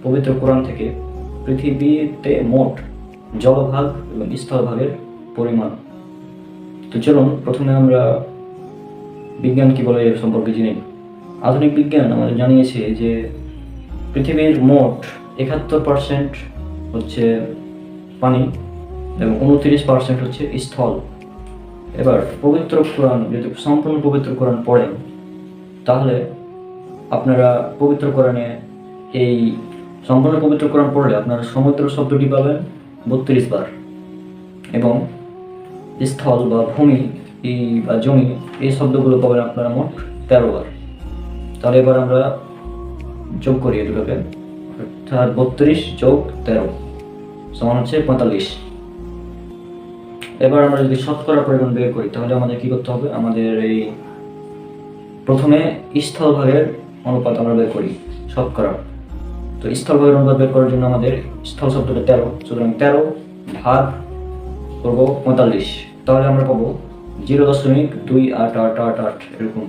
পবিত্র কোরআন থেকে পৃথিবীতে মোট জলভাগ এবং স্থলভাগের পরিমাণ। তো চলুন প্রথমে আমরা বিজ্ঞান কি বলে এর সম্পর্কে জেনে। আধুনিক বিজ্ঞান আমাদের জানিয়েছে যে পৃথিবীর মোট 71% হচ্ছে পানি এবং 29% হচ্ছে স্থল। এবার পবিত্র কোরআন, যদি সম্পূর্ণ পবিত্র কোরআন পড়েন তাহলে আপনারা পবিত্র কোরআনে এই সম্পূর্ণ পবিত্র কোরআন পড়লে আপনারা সমুদ্র শব্দটি পাবেন 32 বার এবং স্থল বা ভূমি বা জমি এই শব্দগুলো পাবেন আপনারা মোট 13 বার। তাহলে এবার আমরা যোগ করি এগুলোকে, অর্থাৎ 32 যোগ 13 সমান হচ্ছে 45। এবার আমরা যদি শতকরা পরিমাণ বের করি তাহলে আমাদের কি করতে হবে, আমাদের এই প্রথমে স্থলভাগের অনুপাত আমরা বের করি শতকরা। তো স্থলভাগের অনুপাত বের করার জন্য আমাদের স্থল শব্দটা 13, সুতরাং 13 ভাগ করব 45, তাহলে আমরা পাবো 0.2888 এরকম।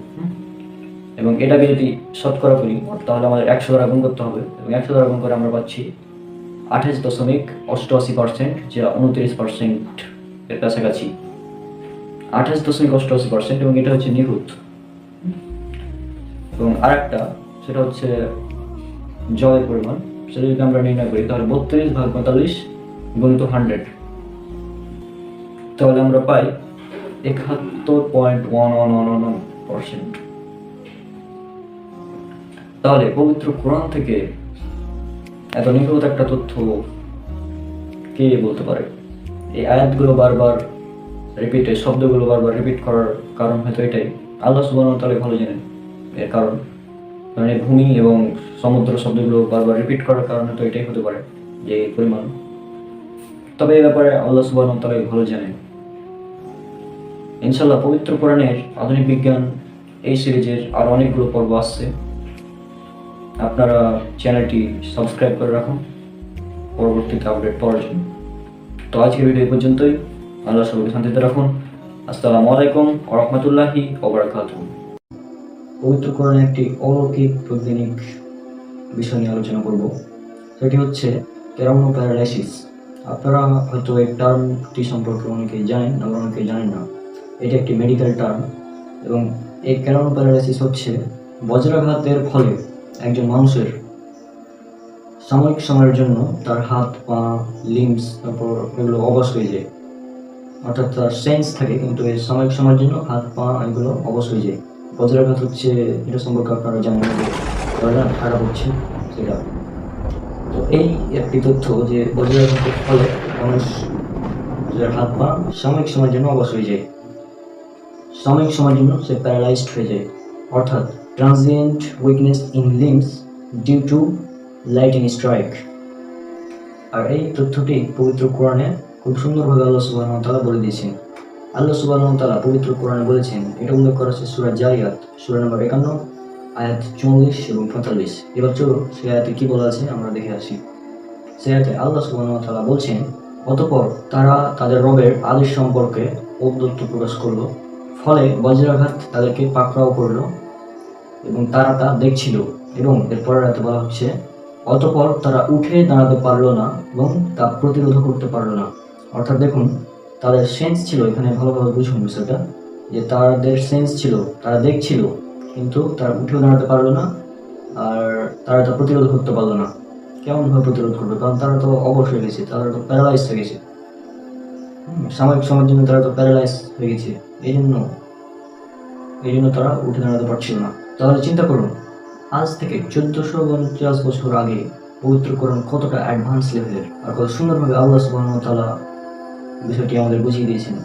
এবং এটাকে যদি শতকরা করি তাহলে আমাদের 100 দ্বারা গুণ করতে হবে এবং 100 দ্বারা গুণ করে আমরা পাচ্ছি 28.88%, যা 29% এর কাছাকাছি। 28.88% এবং এটা হচ্ছে নিখুঁত। এবং আরেকটা সেটা হচ্ছে জলের পরিমাণ, সেটা যদি আমরা নির্ণয় করি তাহলে 32 ভাগ 45 গুণিত 100, তাহলে আমরা পাই 71.1111%। তাহলে পবিত্র কোরআন থেকে এত নিখুঁত একটা তথ্য কে বলতে পারে? এই আয়াতগুলো বারবার রিপিট, এই শব্দগুলো বারবার রিপিট করার কারণ হয়তো এটাই, আল্লাহ সুবহানাহু ওয়া তাআলা ভালো জানেন এর কারণ। মানে ভূমি এবং সমুদ্র শব্দগুলো বারবার রিপিট করার কারণে তো এটাই হতে পারে যে পরিমাণ। তবে এই ব্যাপারে আল্লাহ সুবহানাহু ওয়া তাআলা ভালো জানেন। ইনশাআল্লাহ পবিত্র কোরআনের আধুনিক বিজ্ঞান এই সিরিজের আরো অনেকগুলো পর্ব আসছে, আপনারা চ্যানেলটি সাবস্ক্রাইব করে রাখুন পরবর্তীতে আপডেট পাওয়ার জন্য। তো আজকের ভিডিও এই পর্যন্তই। আল্লাহ সবাইকে শান্তিতে রাখুন। আসসালামু আলাইকুম ওয়া রাহমাতুল্লাহি ওয়া বারাকাতুহু। পবিত্র কোরআনে একটি অলৌকিক বৈজ্ঞানিক বিষয় নিয়ে আলোচনা করব, সেটি হচ্ছে কেরানো প্যারালাইসিস। আপনারা হয়তো এই টার্মটি সম্পর্কে অনেকেই জানেন, আবার অনেকেই জানেন না। এটি একটি মেডিকেল টার্ম এবং এই কেরানো প্যারালাইসিস হচ্ছে বজ্রাঘাতের ফলে একজন মানুষের সাময়িক সময়ের জন্য তার হাত, পা, লিম্বস, তারপর এগুলো অবশ হয়ে যায়। অর্থাৎ তার সেন্স থাকে কিন্তু এই সাময়িক সময়ের জন্য হাত, পা এগুলো অবশ হয়ে যায়। বজ্রাঘাত হচ্ছে, এটা সম্পর্কে আপনারা জানেন যে খারাপ হচ্ছে সেটা। তো এই একটি তথ্য যে বজ্রাঘাতের ফলে মানুষের হাত, পা সাময়িক সময়ের জন্য অবশ হয়ে যায়, সাময়িক সময়ের জন্য সে প্যারালাইজড হয়ে যায়, অর্থাৎ transient weakness in limbs due to lightning strike. আর এই তথ্যটি পবিত্র কোরআনে খুব সুন্দরভাবে আল্লাহ সুবহানাহু ওয়া তাআলা বলে দিয়েছেন। আল্লাহ সুবহানাহু ওয়া তাআলা পবিত্র কোরআনে বলেছেন, এটা উল্লেখ করা আছে সূরা জারিয়াত, সূরা নম্বর 51, আয়াত 44 এবং 45। এবার চলো সেই আয়াতে কি বলা আছে আমরা দেখে আসি। সেই আয়াতে আল্লাহ সুবহানাহু ওয়া তাআলা বলছেন, অতঃপর তারা তাদের রবের আদেশ সম্পর্কে ঔদ্ধত্য প্রকাশ করলো, ফলে বজ্রাঘাত তাদেরকে পাকড়াও করলো এবং তারা তা দেখছিল। এবং এরপর রাতে বলা হচ্ছে, অতঃপর তারা উঠে দাঁড়াতে পারলো না এবং তা প্রতিরোধ করতে পারলো না। অর্থাৎ দেখুন, তাদের সেন্স ছিল, এখানে ভালোভাবে বুঝুন বিষয়টা, যে তাদের সেন্স ছিল, তারা দেখছিল কিন্তু তারা উঠেও দাঁড়াতে পারলো না, আর তারা তা প্রতিরোধ করতে পারলো না। কেমনভাবে প্রতিরোধ করবে? কারণ তারা তো অবশ হয়ে গেছে, তারা তো প্যারালাইজ হয়ে গেছে, সাময়িক সময়ের জন্য তারা তো প্যারালাইজ হয়ে গেছে, এই জন্য তারা উঠে দাঁড়াতে পারছিল না। তাহলে চিন্তা করুন, আজ থেকে 1449 বছর আগে পবিত্র কোরআন কতটা অ্যাডভান্স লেভেলের, আর কত সুন্দরভাবে আল্লাহ সুবহানাহু ওয়া তাআলা বিষয়টি আমাদের বুঝিয়ে দিয়েছেন।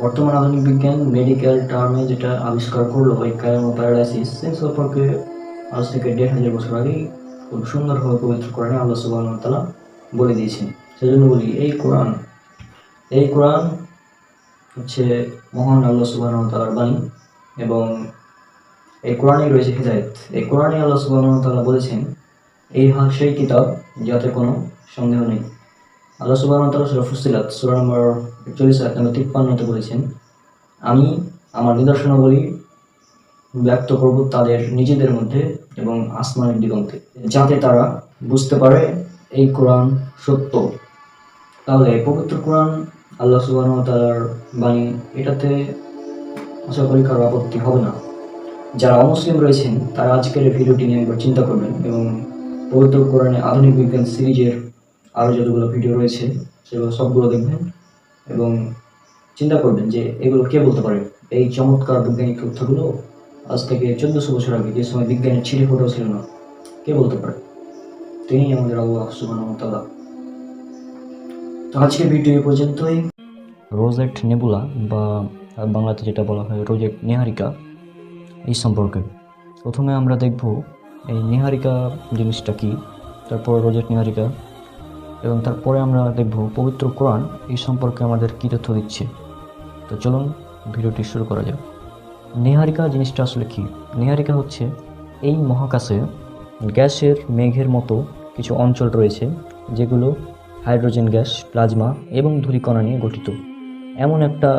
বর্তমান আধুনিক বিজ্ঞান মেডিকেল টার্মে যেটা আবিষ্কার করলো এই কেরানো প্যারালাইসিস, সেই সম্পর্কে আজ থেকে 1500 বছর আগেই খুব সুন্দরভাবে পবিত্র কোরআনে আল্লাহ সুবহানাহু ওয়া তাআলা বলে দিয়েছেন। সেজন্য বলি, এই কোরআন হচ্ছে মহান আল্লাহ সুবহানাহু ওয়া তাআলার বাণী এবং এই কোরআনে রয়েছে হিদায়াত। এই কোরআনে আল্লাহ সুবহানাহু ওয়া তাআলা বলেছেন, এই সেই কিতাব যাতে কোনো সন্দেহ নেই। আল্লাহ সুবহানাহু ওয়া তাআলা সূরা ফুসসিলাত সূরা নম্বর 41 আয়াত নম্বর 53 বলেছেন, আমি আমার নিদর্শনাবলী ব্যক্ত করব তাদের নিজেদের মধ্যে এবং আসমানের দিগন্তে, যাতে তারা বুঝতে পারে এই কোরআন সত্য। তাহলে পবিত্র কোরআন আল্লাহ সুবহানাহু ওয়া তাআলার বাণী, এটাতে আশা করি কারো আপত্তি হবে না। যারা অমুসলিম রয়েছেন তারা আজকের এই ভিডিওটি নিয়ে একবার চিন্তা করবেন এবং পবিত্র কোরআনে আধুনিক বিজ্ঞান সিরিজের আরও যতগুলো ভিডিও রয়েছে সেগুলো সবগুলো দেখবেন এবং চিন্তা করবেন যে এগুলো কে বলতে পারে। এই চমৎকার বৈজ্ঞানিক তথ্যগুলো আজ থেকে 1400 বছর আগে, যে সময় বিজ্ঞানের ছিটে ফোটাও ছিল না, কে বলতে পারে? তিনি আমাদের আল্লাহ সুবহানাহু ওয়া তাআলা। তো আজকের ভিডিও এই পর্যন্তই। রোজেট নেবুলা বা বাংলাতে যেটা বলা হয় রোজেট নীহারিকা, এই সম্পর্কে প্রথমে আমরা দেখব এই নীহারিকা জিনিসটা কি, তারপর রোজেট নীহারিকা, এবং তারপরে আমরা দেখব পবিত্র কোরআন এই সম্পর্কে আমাদের কী তথ্য দিচ্ছে। তো চলুন ভিডিওটি শুরু করা যাক। নীহারিকা জিনিসটা আসলে কি? নীহারিকা হচ্ছে এই মহাকাশে গ্যাসের মেঘের মতো কিছু অঞ্চল রয়েছে যেগুলো হাইড্রোজেন গ্যাস, প্লাজমা এবং ধূলিকণা নিয়ে গঠিত। এমন একটা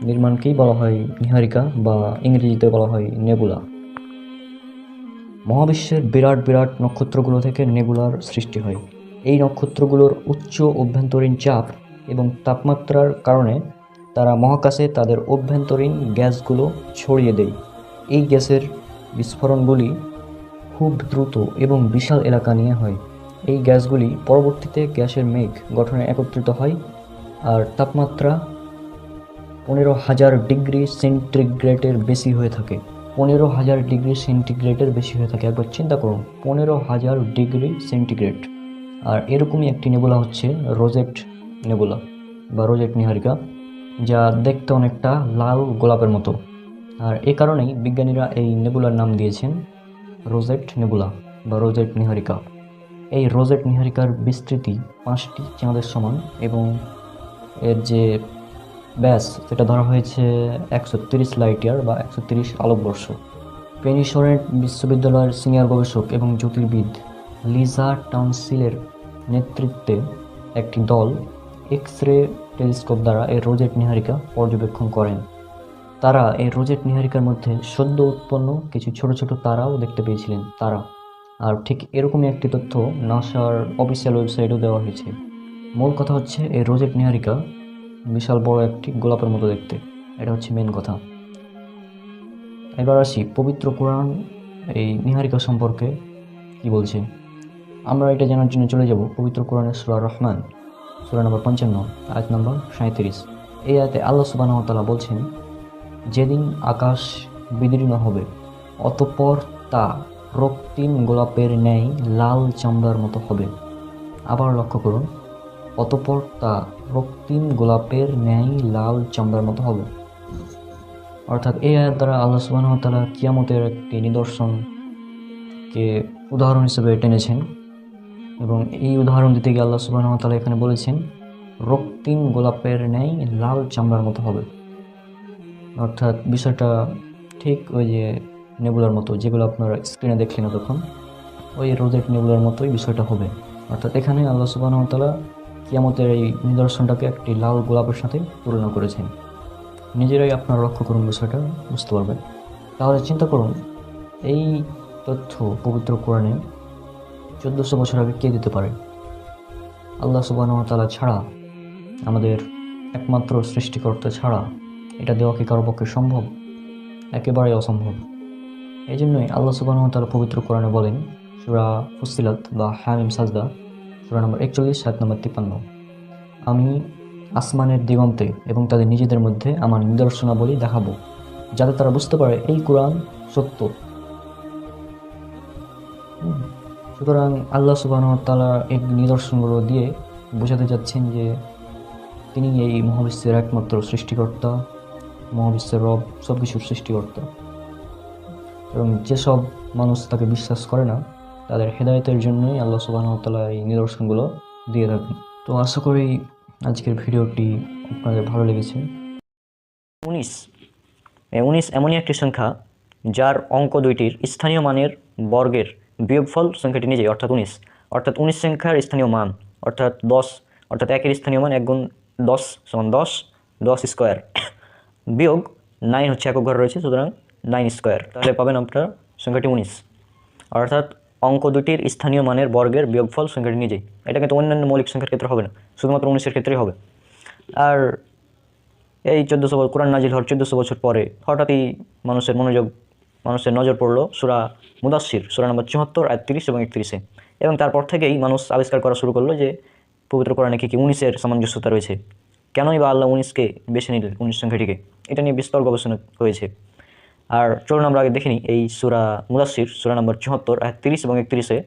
নির্মাণকেই বলা হয় নীহারিকা, বা ইংরেজিতে বলা হয় নেবুলা। মহাবিশ্বের বিরাট বিরাট নক্ষত্রগুলো থেকে নেবুলার সৃষ্টি হয়। এই নক্ষত্রগুলোর উচ্চ অভ্যন্তরীণ চাপ এবং তাপমাত্রার কারণে তারা মহাকাশে তাদের অভ্যন্তরীণ গ্যাসগুলো ছড়িয়ে দেয়। এই গ্যাসের বিস্ফোরণগুলি খুব দ্রুত এবং বিশাল এলাকা নিয়ে হয়। এই গ্যাসগুলি পরবর্তীতে গ্যাসের মেঘ গঠনে একত্রিত হয় আর তাপমাত্রা 15,000 ডিগ্রি সেন্টিগ্রেডের বেশি হয়ে থাকে। 15,000 ডিগ্রি সেন্টিগ্রেডের বেশি হয়ে থাকে। একবার চিন্তা করুন, 15,000 ডিগ্রি সেন্টিগ্রেড। আর এরকমই একটি নেবুলা হচ্ছে রোজেট নেবুলা বা রোজেট নীহারিকা, যা দেখতে অনেকটা লাল গোলাপের মতো। আর এ কারণেই বিজ্ঞানীরা এই নেবুলার নাম দিয়েছেন রোজেট নেবুলা বা রোজেট নীহারিকা। এই রোজেট নীহারিকার বিস্তৃতি 5টি চাঁদের সমান এবং এর যে ব্যাস সেটা ধরা হয়েছে 130 লাইট ইয়ার বা 130 আলোকবর্ষ। পেনিসরেন্ট বিশ্ববিদ্যালয়ের সিনিয়র গবেষক এবং জ্যোতির্বিদ লিজা টাউনসিলের নেতৃত্বে একটি দল এক্স রে টেলিস্কোপ দ্বারা এই রোজেট নীহারিকা পর্যবেক্ষণ করেন। তারা এই রোজেট নীহারিকার মধ্যে সদ্য উৎপন্ন কিছু ছোট ছোট তারাও দেখতে পেয়েছিলেন। তারা আর ঠিক এরকমই একটি তথ্য নাসার অফিসিয়াল ওয়েবসাইটেও দেওয়া হয়েছে। মূল কথা হচ্ছে এই রোজেট নীহারিকা বিশাল বড় একটি গোলাপের মতো দেখতে। এটা হচ্ছে মেন কথা। এবার আসি পবিত্র কোরআন এই নীহারিকা সম্পর্কে কি বলছে। আমরা এটা জানার জন্য চলে যাব পবিত্র কোরআনের সূরা রহমান, সূরা নম্বর 55, আয়াত নম্বর 37। এই আয়াতে আল্লাহ সুবহানাহু ওয়া তাআলা বলছেন, যেদিন আকাশ বিদীর্ণ হবে অতঃপর তা রক্তিম গোলাপের ন্যায় লাল চামড়ার মতো হবে। আবার লক্ষ্য করুন, অতঃপর তা রক্তিম গোলাপের ন্যায় লাল চামড়ার মতো হবে। অর্থাৎ এই আয়াত দ্বারা আল্লাহ সুবহানাহু ওয়া তাআলা কিয়ামতের একটি নিদর্শনকে উদাহরণ হিসেবে টেনেছেন এবং এই উদাহরণ দিতে গিয়ে আল্লাহ সুবহানাহু ওয়া তাআলা এখানে বলেছেন রক্তিম গোলাপের ন্যায় লাল চামড়ার মতো হবে। অর্থাৎ বিষয়টা ঠিক ওই যে নেবুলার মতো, যেগুলো আপনারা স্ক্রিনে দেখলেন তখন, ওই রোজেট নেবুলার মতোই বিষয়টা হবে। অর্থাৎ এখানে আল্লাহ সুবহানাহু ওয়া তাআলা কিয়ামতের এই নিদর্শনটাকে একটি লাল গোলাপের সাথে তুলনা করেছেন। নিজেরাই আপনারা লক্ষ্য করুন, বিষয়টা বুঝতে পারবেন। তাহলে চিন্তা করুন, এই তথ্য পবিত্র কোরআনে 1400 বছর আগে কে দিতে পারে? আল্লাহ সুবহানাহু ওয়া তাআলা ছাড়া, আমাদের একমাত্র সৃষ্টিকর্তা ছাড়া এটা দেওয়া কি কারো পক্ষে সম্ভব? একেবারেই অসম্ভব। এই জন্যই আল্লাহ সুবহানাহু ওয়া তাআলা পবিত্র কোরআনে বলেন, সূরা ফুসসিলাত বা হামিম সাজদা, সূরা নম্বর 41, আয়াত নম্বর 53, আমি আসমানের দিগন্তে এবং তাদের নিজেদের মধ্যে আমার নিদর্শনাবলী দেখাবো, যাতে তারা বুঝতে পারে এই কোরআন সত্য। সুতরাং আল্লাহ সুবহানাহু ওয়া তাআলা এই নিদর্শনগুলো দিয়ে বোঝাতে যাচ্ছেন যে তিনি এই মহাবিশ্বের একমাত্র সৃষ্টিকর্তা, মহাবিশ্বের রব, সব কিছুর সৃষ্টিকর্তা। এবং যেসব মানুষ তাকে বিশ্বাস করে না তাদের হেদায়েতের জন্যই আল্লাহ সুবহানাহু ওয়া তাআলা এই নিদর্শনগুলো দিয়ে থাকেন। তো আশা করি আজকের ভিডিওটি আপনাদের ভালো লেগেছে। 19 এমনই একটি সংখ্যা যার অঙ্ক দুইটির স্থানীয় মানের বর্গের বিয়োগফল সংখ্যাটি নিজেই, অর্থাৎ 19। অর্থাৎ 19 সংখ্যার স্থানীয় মান অর্থাৎ 10, অর্থাৎ একের স্থানীয় মান 1 গুণ 10 সমান 10, 10 স্কোয়ার, বিয়োগ 9 হচ্ছে একক ঘর রয়েছে, সুতরাং 9 স্কোয়ার, তাহলে পাবেন আপনার সংখ্যাটি 19। অর্থাৎ অঙ্ক দুটির স্থানীয় মানের বর্গের বিয়োগফল সংখ্যাটি নিজেই। এটা কিন্তু অন্যান্য মৌলিক সংখ্যার ক্ষেত্রে হবে না, শুধুমাত্র 19-এর ক্ষেত্রেই হবে। আর এই 1400 কোরআন নাজিল হওয়ার 1400 বছর পরে হঠাৎই মানুষের নজর পড়লো সূরা মুদাসসির সূরা নম্বর 74 আয়াত 30 এবং 31-এ, এবং তারপর থেকেই মানুষ আবিষ্কার করা শুরু করলো যে পবিত্র কোরআনে কি 19-এর সামঞ্জস্যতা রয়েছে, কেনই বা আল্লাহ 19-কে বেছে নিলেন, 19 সংখ্যাটিকে। এটা নিয়ে বিস্তর গবেষণা হয়েছে। আর চলুন আমরা আগে দেখিনি এই সূরা মুদাসসির সূরা নম্বর 74 আয়াত 30 এবং 31-এ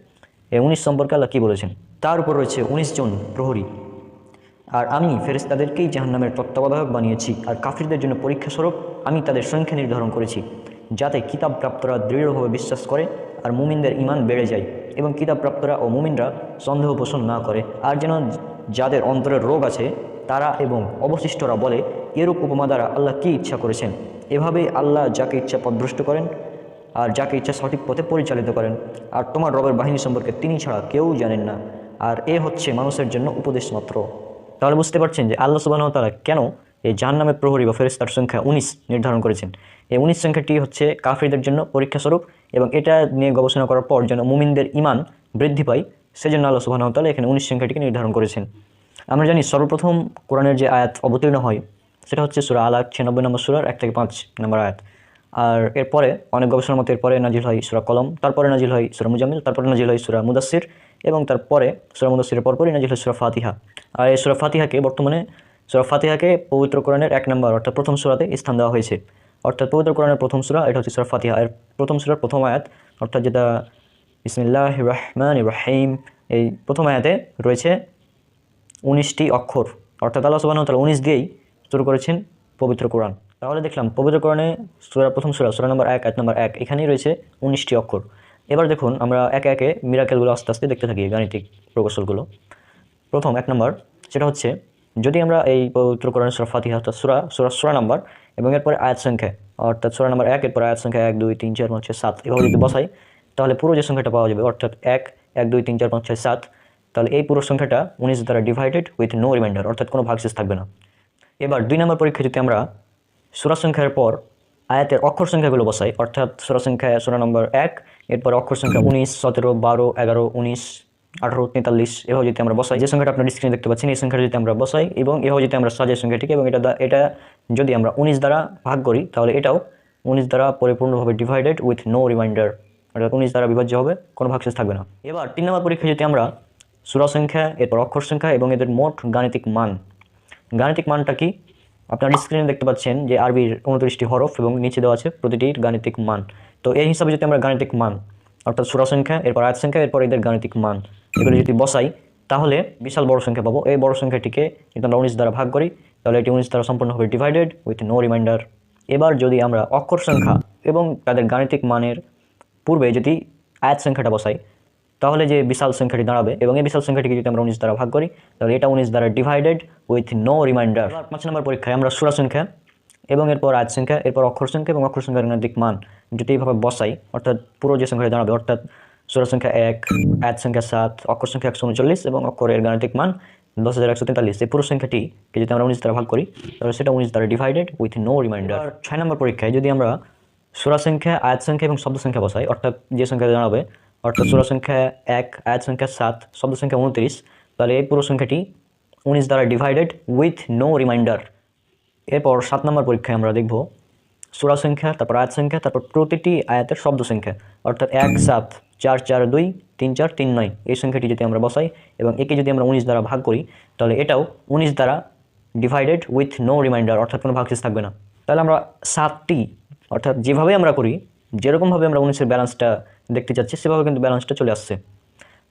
এই 19 সম্পর্কে আল্লাহ কী বলেছেন। তার উপর রয়েছে 19 জন প্রহরী, আর আমি ফেরেশতাদেরকেই জাহান্নামের তত্ত্বাবধায়ক বানিয়েছি, আর কাফিরদের জন্য পরীক্ষাস্বরূপ আমি তাদের সংখ্যা নির্ধারণ করেছি, যাতে কিতাবপ্রাপ্তরা দৃঢ়ভাবে বিশ্বাস করে আর মুমিনদের ঈমান বেড়ে যায়, এবং কিতাবপ্রাপ্তরা ও মুমিনরা সন্দেহ পোষণ না করে। আর যেন যাদের অন্তরের রোগ আছে তারা এবং অবশিষ্টরা বলে, এরূপ উপমা দ্বারা আল্লাহ কী ইচ্ছা করেছেন। এভাবেই আল্লাহ যাকে ইচ্ছা পথভ্রষ্ট করেন আর যাকে ইচ্ছা সঠিক পথে পরিচালিত করেন, আর তোমার রবের বাহিনী সম্পর্কে তিনি ছাড়া কেউ জানেন না, আর এ হচ্ছে মানুষের জন্য উপদেশ মাত্র। তাহলে বুঝতে পারছেন যে আল্লাহ সুবহানাহু ওয়া তাআলা কেন এই জাহান্নামের প্রহরী বা ফেরেশতার সংখ্যা 19 নির্ধারণ করেছেন। এই 19 সংখ্যাটি হচ্ছে কাফিরদের জন্য পরীক্ষাস্বরূপ, এবং এটা নিয়ে গবেষণা করার পর যেন মুমিনদের ঈমান বৃদ্ধি পায়, সেজন্য আল্লাহ সুবহানাহু ওয়া তাআলা এখানে 19 সংখ্যাটিকে নির্ধারণ করেছেন। আমরা জানি সর্বপ্রথম কোরআনের যে আয়াত অবতীর্ণ হয় সেটা হচ্ছে সূরা আলাক 96 নম্বর সূরার 1 থেকে 5 নম্বর আয়াত। আর এরপরে অনেক গবেষণার মতে এরপরে নাজিল হয় সূরা কলম, তারপরে নাজিল হয় সূরা মুজাম্মিল, তারপরে নাজিল হয় সূরা মুদাসসির, এবং তারপরে সূরা মুদাসসিরের পরপরই নাজিল হয় সূরা ফাতিহা। আর এই সূরা ফাতিহাকে পবিত্র কোরআনের 1 নম্বর অর্থাৎ প্রথম সূরাতে স্থান দেওয়া হয়েছে। অর্থাৎ পবিত্র কোরআনের প্রথম সূরা এটা হচ্ছে সূরা ফাতিহা, এর প্রথম সূরার প্রথম আয়াত অর্থাৎ যেটা বিসমিল্লাহির রহমানির রহিম, এই প্রথম আয়াতে রয়েছে 19টি অক্ষর, অর্থাৎ আল্লাহ সুবহানাহু ওয়া তাআলা 19 দিয়েই শুরু করেছেন পবিত্র কোরআন। তাহলে দেখলাম পবিত্র কোরআনে প্রথম সূরা নম্বর 1 আয়াত নম্বর 1 এখানেই রয়েছে 19টি অক্ষর। এবার দেখুন আমরা একে একে মিরাকেলগুলো আস্তে আস্তে দেখতে থাকি, গাণিতিক প্রকৌশলগুলো। প্রথম 1 নম্বর সেটা হচ্ছে, যদি আমরা এই পবিত্র কোরআনের সূরা ফাতিহা অর্থাৎ সূরা নাম্বার এবং এরপরে আয়াত সংখ্যা অর্থাৎ সূরা নাম্বার 1 এরপর আয়াত সংখ্যা 1 2 3 4 5 6 7 এভাবে যদি বসাই, তাহলে পুরো যে সংখ্যাটা পাওয়া যাবে অর্থাৎ 1 1 2 3 4 5 6 7, তাহলে এই পুরো সংখ্যাটা 19 দ্বারা ডিভাইডেড উইথ নো রিমাইন্ডার, অর্থাৎ কোনো ভাগশেষ থাকবে না। এবার 2 নম্বর পরীক্ষা যদি আমরা সূরা সংখ্যার পর আয়াতের অক্ষর সংখ্যাগুলো বসাই, অর্থাৎ সূরা নম্বর 1 এরপর অক্ষর সংখ্যা 19 17 12 11 19 18 43 এভাবে যদি আমরা বসাই, যে সংখ্যাটা আপনার স্ক্রিনে দেখতে পাচ্ছেন এই সংখ্যাটা যদি আমরা বসাই এবং এভাবে যদি আমরা সাজাই সংখ্যাটিকে, এবং এটা যদি আমরা 19 দ্বারা ভাগ করি, তাহলে এটাও 19 দ্বারা পরিপূর্ণভাবে ডিভাইডেড উইথ নো রিমাইন্ডার, অর্থাৎ 19 দ্বারা বিভাজ্য হবে, কোনো ভাগশেষ থাকবে না। এবার 3 নম্বর পরীক্ষা যদি আমরা সূরা সংখ্যা এরপর অক্ষর সংখ্যা এবং এদের মোট গাণিতিক মানটা কি আপনার স্ক্রিনে দেখতে পাচ্ছেন যে আরবির 29টি হরফ এবং নিচে দেওয়া আছে প্রতিটির গাণিতিক মান। তো এই হিসাবে যদি আমরা গাণিতিক মান অর্থাৎ সূরা সংখ্যা এরপর আয়াত সংখ্যা এরপর এদের গাণিতিক মান এগুলো যদি বসাই, তাহলে বিশাল বড় সংখ্যা পাবো। এই বড় সংখ্যাটিকে যদি আমরা 19 দ্বারা ভাগ করি, তাহলে এটি 19 দ্বারা সম্পূর্ণভাবে ডিভাইডেড উইথ নো রিমাইন্ডার। এবার যদি আমরা অক্ষর সংখ্যা এবং তাদের গাণিতিক মানের পূর্বে যদি আয়াত সংখ্যাটা বসাই, তাহলে যে বিশাল সংখ্যাটি দাঁড়াবে এবং এই বিশাল সংখ্যাটিকে যদি আমরা 19 দ্বারা ভাগ করি, তাহলে এটা 19 দ্বারা ডিভাইডেড উইথ নো রিমাইন্ডার। 5 নম্বর পরীক্ষায় আমরা সূরা সংখ্যা এবং এরপর আয়াত সংখ্যা এরপর অক্ষর সংখ্যা এবং অক্ষর সংখ্যার গাণিতিক মান যদি এইভাবে বসাই, অর্থাৎ পুরো যে সংখ্যাটি দাঁড়াবে অর্থাৎ সূরা সংখ্যা 1 আয়াত সংখ্যা 7 অক্ষর সংখ্যা 139 এবং অক্ষরের গাণিতিক মান 10143, এই পুরো সংখ্যাটিকে যদি আমরা 19 দ্বারা ভাগ করি, তাহলে সেটা 19 দ্বারা ডিভাইডেড উইথ নো রিমাইন্ডার। 6 নম্বর পরীক্ষায় যদি আমরা সূরা সংখ্যা আয়াত সংখ্যা এবং শব্দ সংখ্যা বসাই, অর্থাৎ যে সংখ্যাটি দাঁড়াবে অর্থাৎ সূরা সংখ্যা 1 আয়াত সংখ্যা 7 শব্দ সংখ্যা 29, তাহলে এই পুরো সংখ্যাটি 19 দ্বারা ডিভাইডেড উইথ নো রিমাইন্ডার। এরপর 7 নম্বর পরীক্ষায় আমরা দেখব সূরা সংখ্যা তারপর আয়াত সংখ্যা তারপর প্রতিটি আয়াতের শব্দ সংখ্যা, অর্থাৎ 1 7 4 4 2 3 4 3 9 এই সংখ্যাটি যদি আমরা বসাই এবং একে যদি আমরা 19 দ্বারা ভাগ করি, তাহলে এটাও 19 দ্বারা ডিভাইডেড উইথ নো রিমাইন্ডার, অর্থাৎ কোনো ভাগশেষ থাকবে না। তাহলে আমরা 7টি অর্থাৎ যেভাবে আমরা করি যেরকমভাবে আমরা 19-এর ব্যালেন্সটা দেখতে চাচ্ছি সেভাবে কিন্তু ব্যালেন্সটা চলে আসছে।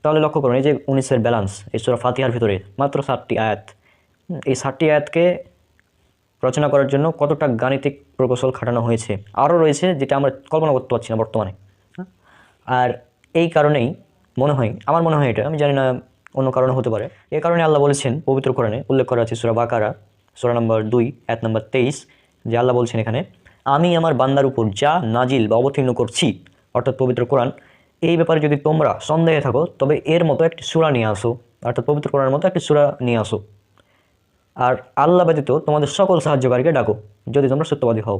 তাহলে লক্ষ্য করুন এই যে 19-এর ব্যালেন্স এই সূরা ফাতিহার ভিতরে মাত্র 7টি আয়াত, এই 7টি আয়াতকে রচনা করার জন্য কতটা গাণিতিক প্রকৌশল খাটানো হয়েছে আরও রয়েছে যেটা আমরা কল্পনা করতে পারছি না বর্তমানে। আর এই কারণেই আমার মনে হয় এটা, আমি জানি না অন্য কারণে হতে পারে, এই কারণে আল্লাহ বলেছেন পবিত্র কোরআনে উল্লেখ করা আছে সূরা বাকারা সূরা নম্বর 2 আয়াত নম্বর 23, যে আল্লাহ বলছেন এখানে, আমি আমার বান্দার উপর যা নাজিল বা অবতীর্ণ করছি অর্থাৎ পবিত্র কোরআন, এই ব্যাপারে যদি তোমরা সন্দেহে থাকো তবে এর মতো একটি সূরা নিয়ে আসো, অর্থাৎ পবিত্র কোরআনের মতো একটি সূরা নিয়ে আসো, আর আল্লাহ ব্যতীত তোমাদের সকল সাহায্যকারীকে ডাকো যদি তোমরা সত্যবাদী হও।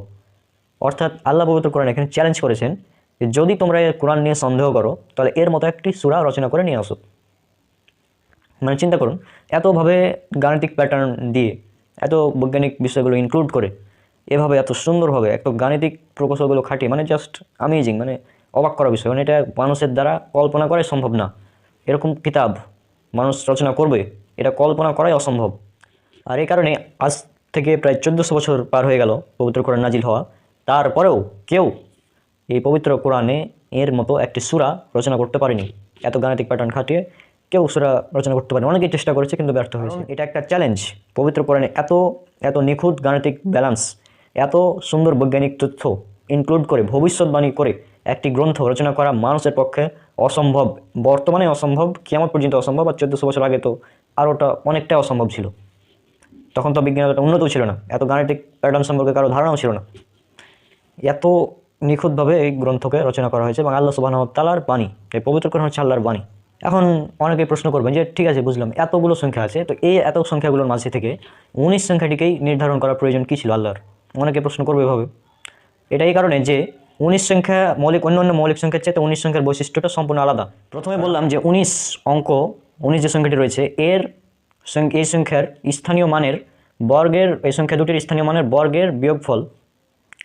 অর্থাৎ আল্লাহ পবিত্র কোরআন এখানে চ্যালেঞ্জ করেছেন যে যদি তোমরা এই কোরআন নিয়ে সন্দেহ করো তাহলে এর মতো একটি সূরা রচনা করে নিয়ে আসো। মানে চিন্তা করুন, এতভাবে গাণিতিক প্যাটার্ন দিয়ে, এত বৈজ্ঞানিক বিষয়গুলো ইনক্লুড করে, এভাবে এত সুন্দরভাবে এত গাণিতিক প্রকৌশলগুলো খাটিয়ে, মানে জাস্ট আমেজিং, মানে অবাক করা বিষয়। মানে এটা মানুষের দ্বারা কল্পনা করাই সম্ভব না। এরকম কিতাব মানুষ রচনা করবে, এটা কল্পনা করাই অসম্ভব। আর এই কারণে আজ থেকে প্রায় 1400 বছর পার হয়ে গেল পবিত্র কোরআন নাজিল হওয়া, তারপরেও কেউ এই পবিত্র কোরআনে এর মতো একটি সূরা রচনা করতে পারেনি। এত গাণিতিক প্যাটার্ন খাটিয়ে কেউ সূরা রচনা করতে পারেনি। অনেকেই চেষ্টা করেছে কিন্তু ব্যর্থ হয়েছে। এটা একটা চ্যালেঞ্জ। পবিত্র কোরআনে এত এত নিখুঁত গাণিতিক ব্যালেন্স, এত সুন্দর বৈজ্ঞানিক তথ্য ইনক্লুড করে, ভবিষ্যৎবাণী করে একটি গ্রন্থ রচনা করা মানুষের পক্ষে অসম্ভব। বর্তমানে অসম্ভব, কিয়ামত পর্যন্ত অসম্ভব। আর 1400 বছর আগে তো আরোটা অনেকটাই অসম্ভব ছিল। তখন তো বিজ্ঞান এতটা উন্নতও ছিল না, এত গাণিতিক প্যাটার্ন সম্পর্কে কারো ধারণাও ছিল না। এত নিখুঁতভাবে এই গ্রন্থকে রচনা করা হয়েছে এবং আল্লাহ সুবহানাহু ওয়া তাআলার বাণী, এই পবিত্র কোরআন হচ্ছে আল্লাহর বাণী। এখন অনেকেই প্রশ্ন করবেন যে ঠিক আছে, বুঝলাম এতগুলো সংখ্যা আছে, তো এই এত সংখ্যাগুলোর মাঝে থেকে 19 সংখ্যাটিকেই নির্ধারণ করার প্রয়োজন কী ছিল আল্লাহর? অনেকে প্রশ্ন করবে এভাবে। এটা এই কারণে যে 19 সংখ্যা অন্য মৌলিক সংখ্যার চেয়ে 19 সংখ্যার বৈশিষ্ট্যটা সম্পূর্ণ আলাদা। প্রথমে বললাম যে 19 অঙ্ক, 19 যে সংখ্যাটি রয়েছে এই সংখ্যার স্থানীয় মানের বর্গের, এই সংখ্যা দুটির স্থানীয় মানের বর্গের বিয়োগফল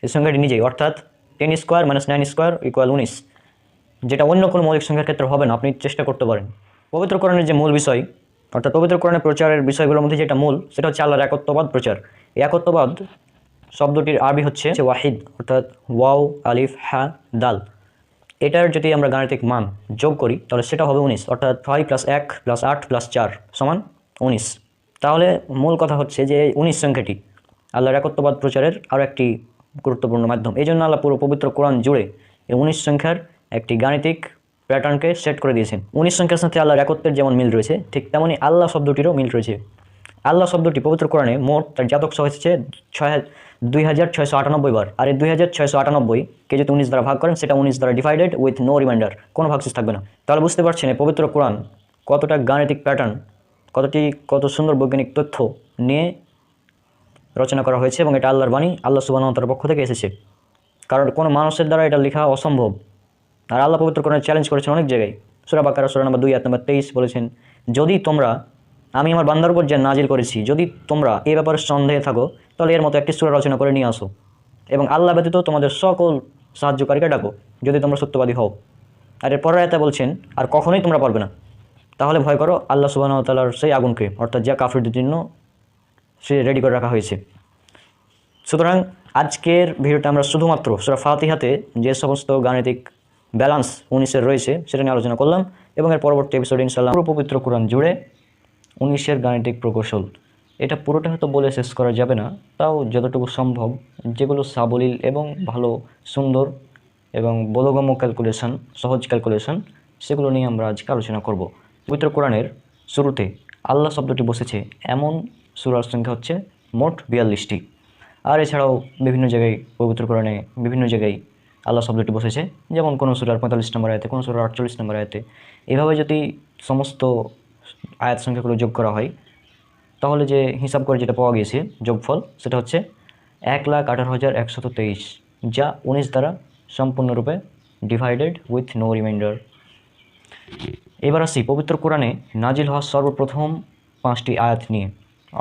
এই সংখ্যাটি নিজেই, অর্থাৎ 10 স্কোয়ার মাইনাস 9 স্কোয়ার ইকুয়াল 19, যেটা অন্য কোনো মৌলিক সংখ্যার ক্ষেত্রে হবে না। আপনি চেষ্টা করতে পারেন। পবিত্র কোরআনের যে মূল বিষয়, অর্থাৎ পবিত্র কোরআনের প্রচারের বিষয়গুলোর মধ্যে যেটা মূল, সেটা হচ্ছে আল্লাহর একত্ববাদ প্রচার। এই একত্ববাদ শব্দটির আরবি হচ্ছে ওয়াহিদ, অর্থাৎ ওয়াও আলিফ হা দাল। এটার যদি আমরা গাণিতিক মান যোগ করি তাহলে সেটা হবে 19, অর্থাৎ 6 + 1 + 8 + 4 = 19। তাহলে মূল কথা হচ্ছে যে 19 সংখ্যাটি আল্লাহর একত্ববাদ প্রচারের আরও একটি গুরুত্বপূর্ণ মাধ্যম। এই জন্য আল্লাহ পুরো পবিত্র কোরআন জুড়ে এই 19 সংখ্যার একটি গাণিতিক প্যাটার্নকে সেট করে দিয়েছেন। 19 সংখ্যার সাথে আল্লাহর একত্বের যেমন মিল রয়েছে, ঠিক তেমনই আল্লাহ শব্দটিরও মিল রয়েছে। আল্লাহ শব্দটি পবিত্র কোরআনে মোট তার জাতক হয়েছে 2698 বার। আর এই 2698কে যদি 19 দ্বারা ভাগ করেন, সেটা 19 দ্বারা ডিভাইডেড উইথ নো রিমাইন্ডার, কোনো ভাগশেষ থাকবে না। তাহলে বুঝতে পারছেন এই পবিত্র কোরআন কতটা গাণিতিক প্যাটার্ন, কত সুন্দর বৈজ্ঞানিক তথ্য নিয়ে রচনা করা হয়েছে, এবং এটা আল্লাহর বাণী, আল্লাহ সুবহানাহু ওয়া তাআলার পক্ষ থেকে এসেছে। কারণ কোনো মানুষের দ্বারা এটা লেখা অসম্ভব। আর আল্লাহ পবিত্র কোরআনে চ্যালেঞ্জ করেছেন অনেক জায়গায়। সূরা বাকারা সূরা নম্বর 2 আয়াত নম্বর 23 বলেছেন, যদি তোমরা, আমি আমার বান্দার উপর যে নাজিল করেছি, যদি তোমরা এই ব্যাপারে সন্দেহে থাকো তাহলে এর মতো একটি সূরা রচনা করে নিয়ে আসো এবং আল্লাহ ব্যতীত তোমাদের সকল সাহায্যকারীকে ডাকো যদি তোমরা সত্যবাদী হও। আর এর পরের আয়াতে বলছেন, আর কখনোই তোমরা পারবে না। তাহলে ভয় করো আল্লাহ সুবহানাহু ওয়া তাআলার সেই আগুনকে, অর্থাৎ যা কাফিরদের জন্য সে রেডি করে রাখা হয়েছে। সুতরাং আজকের ভিডিওটা আমরা শুধুমাত্র সূরা ফাতিহাতে যে সমস্ত গাণিতিক ব্যালেন্স 19-এর রয়েছে সেটা নিয়ে আলোচনা করলাম, এবং এর পরবর্তী এপিসোডে ইনশাআল্লাহ পুরো পবিত্র কোরআন জুড়ে 19-এর গাণিতিক প্রকৌশল, এটা পুরোটা হয়তো বলে শেষ করা যাবে না, তাও যতটুকু সম্ভব যেগুলো সাবলীল এবং ভালো, সুন্দর এবং বোধগম্য ক্যালকুলেশন, সহজ ক্যালকুলেশন, সেগুলো নিয়ে আমরা আজকে আলোচনা করব। পবিত্র কোরআনের শুরুতে আল্লাহ শব্দটি বসেছে এমন সূরার সংখ্যা হচ্ছে মোট 42টি। আর এছাড়াও বিভিন্ন জায়গায় পবিত্র কোরআনে বিভিন্ন জায়গায় আল্লাহ শব্দটি বসেছে, যেমন কোনো সূরার 45 নম্বর আয়াতে, কোনো সূরার 48 নম্বর আয়াতে। এভাবে যদি সমস্ত আয়াত সংখ্যাগুলো যোগ করা হয় তাহলে যে হিসাব করে যেটা পাওয়া গিয়েছে যোগফল, সেটা হচ্ছে 1,18,123, যা 19 দ্বারা সম্পূর্ণরূপে ডিভাইডেড উইথ নো রিমাইন্ডার। এবার আসি পবিত্র কোরআনে নাজিল হওয়া সর্বপ্রথম 5টি আয়াত নিয়ে,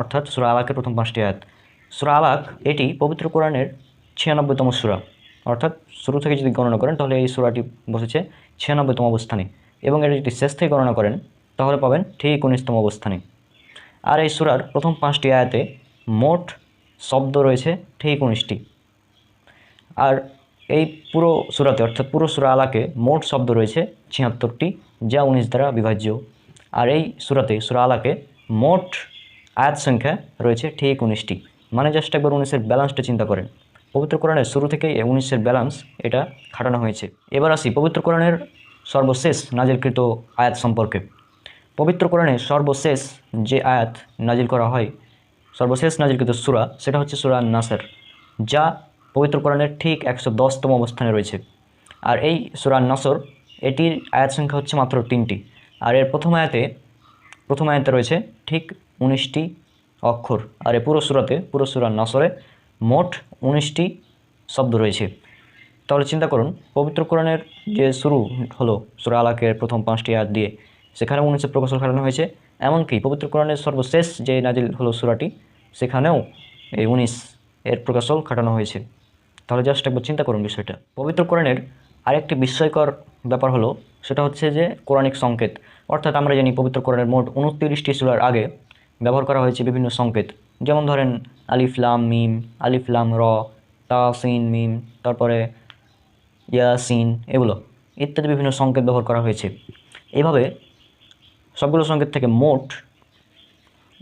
অর্থাৎ সূরা আলাকের প্রথম 5টি আয়াত। সূরা আলাক এটি পবিত্র কোরআনের 96তম সূরা, অর্থাৎ শুরু থেকে যদি গণনা করেন তাহলে এই সূরাটি বসেছে 96তম অবস্থানে, এবং এটা যদি শেষ থেকে গণনা করেন তাহলে পাবেন ঠিক 19তম অবস্থানে। আর এই সূরার প্রথম 5টি আয়াতে মোট শব্দ রয়েছে ঠিক 19টি। আর এই পুরো সূরাতে, অর্থাৎ পুরো সূরা আলাকে মোট শব্দ রয়েছে 76টি, যা 19 দ্বারা বিভাজ্য। আর এই সূরাতে, সূরা আলাকে মোট আয়াত সংখ্যা রয়েছে ঠিক 19টি। মানে জাস্ট একবার 19-এর ব্যালেন্সটা চিন্তা করেন। পবিত্র কোরআনের শুরু থেকেই 19-এর ব্যালেন্স এটা খাটানো হয়েছে। এবার আসি পবিত্র কোরআনের সর্বশেষ নাজিলকৃত আয়াত সম্পর্কে। পবিত্র কোরআনে সর্বশেষ যে আয়াত নাজিল করা হয়, সর্বশেষ নাজিলকৃত সূরা, সেটা হচ্ছে সূরা নাসর, যা পবিত্র কোরআনের ঠিক 110তম অবস্থানে রয়েছে। আর এই সূরা নাসর এটির আয়াত সংখ্যা হচ্ছে মাত্র 3টি। আর এর প্রথম আয়াতে রয়েছে ঠিক 19টি অক্ষর। আর এই পুরো সূরা নাসরে মোট 19টি শব্দ রয়েছে। তাহলে চিন্তা করুন, পবিত্র কোরআনের যে শুরু হলো সূরা আলাকের প্রথম 5টি আয়াত দিয়ে, সেখানে 19-এর প্রকৌশল খাটানো হয়েছে। এমনকি পবিত্র কোরআনের সর্বশেষ যে নাজিল হলো সূরাটি, সেখানেও এই 19-এর প্রকৌশল খাটানো হয়েছে। তাহলে জাস্ট একবার চিন্তা করুন বিষয়টা। পবিত্র কোরআনের আরেকটি বিস্ময়কর ব্যাপার হলো, সেটা হচ্ছে যে কোরআনিক সংকেত। অর্থাৎ আমরা জানি পবিত্র কোরআনের মোট 29টি সূরার আগে ব্যবহার করা হয়েছে বিভিন্ন সংকেত। যেমন ধরেন আলিফ লাম মিম, আলিফ লাম র, তা সিন মিম, তারপরে ইয়াসিন, এগুলো ইত্যাদি বিভিন্ন সংকেত ব্যবহার করা হয়েছে। এইভাবে সবগুলো সংকেত থেকে মোট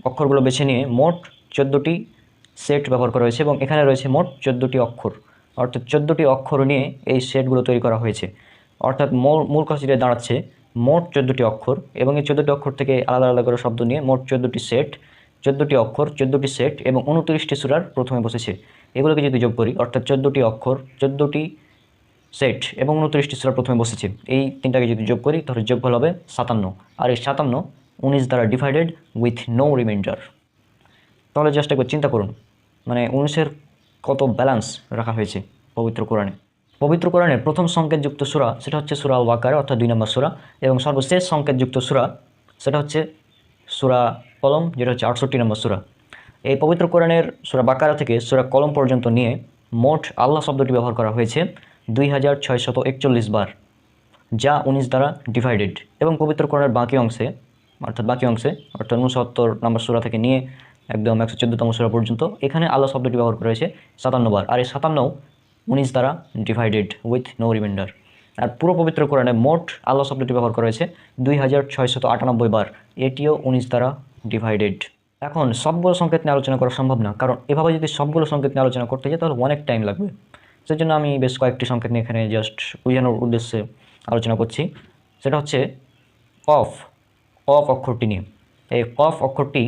অক্ষরগুলো বেছে নিয়ে মোট 14টি সেট ব্যবহার করা হয়েছে, এবং এখানে রয়েছে মোট 14টি অক্ষর। অর্থাৎ 14টি অক্ষর নিয়ে এই সেটগুলো তৈরি করা হয়েছে। অর্থাৎ মূল কথাটি দাঁড়াচ্ছে মোট 14টি অক্ষর, এবং এই 14টি অক্ষর থেকে আলাদা আলাদা করে শব্দ নিয়ে মোট 14টি সেট, 14টি অক্ষর, 14টি সেট এবং 29টি সূরার প্রথমে বসেছে। এগুলোকে যদি যোগ করি, অর্থাৎ 14টি অক্ষর, 14টি সেট এবং 29টি সূরা প্রথমে বসেছে, এই তিনটাকে যদি যোগ করি তাহলে যোগফল হবে 57। আর এই 57 19 দ্বারা ডিভাইডেড উইথ নো রিমাইন্ডার। তাহলে জাস্ট একবার চিন্তা করুন, মানে 19-এর কত ব্যালেন্স রাখা হয়েছে পবিত্র কোরআনে। পবিত্র কোরআনের প্রথম সংকেতযুক্ত সূরা সেটা হচ্ছে সূরা আল বাকারা, অর্থাৎ 2 নম্বর সূরা, এবং সর্বশেষ সংকেতযুক্ত সূরা সেটা হচ্ছে সূরা কলম, যেটা হচ্ছে 68 নম্বর সূরা। এই পবিত্র কোরআনের সূরা বাকারা থেকে সূরা কলম পর্যন্ত নিয়ে মোট আল্লাহ শব্দটি ব্যবহার করা হয়েছে 2641 বার, যা 19 দ্বারা ডিভাইডেড। এবং পবিত্র কোরআনের বাকি অংশে অর্থাৎ 69 নম্বর সূরা থেকে নিয়ে একদম 114তম সূরা পর্যন্ত এখানে আল্লাহ শব্দটি ব্যবহার করা হয়েছে 57 বার। আর এই 57 19 দ্বারা ডিভাইডেড উইথ নো রিমাইন্ডার। আর পুরো পবিত্র কোরআনে মোট আল্লাহ শব্দটি ব্যবহার করা হয়েছে 2698 বার, এটিও 19 দ্বারা ডিভাইডেড। এখন সবগুলো সংকেত নিয়ে আলোচনা করা সম্ভব না, কারণ এভাবে যদি সবগুলো সংকেত নিয়ে আলোচনা করতে যাই তাহলে অনেক টাইম লাগবে। সেজন্য আমি বেশ কয়েকটি সংকেত নিয়ে এখানে জাস্ট বোঝানোর উদ্দেশ্যে আলোচনা করছি। সেটা হচ্ছে কফ অক্ষরটি নিয়ে। এই কফ অক্ষরটি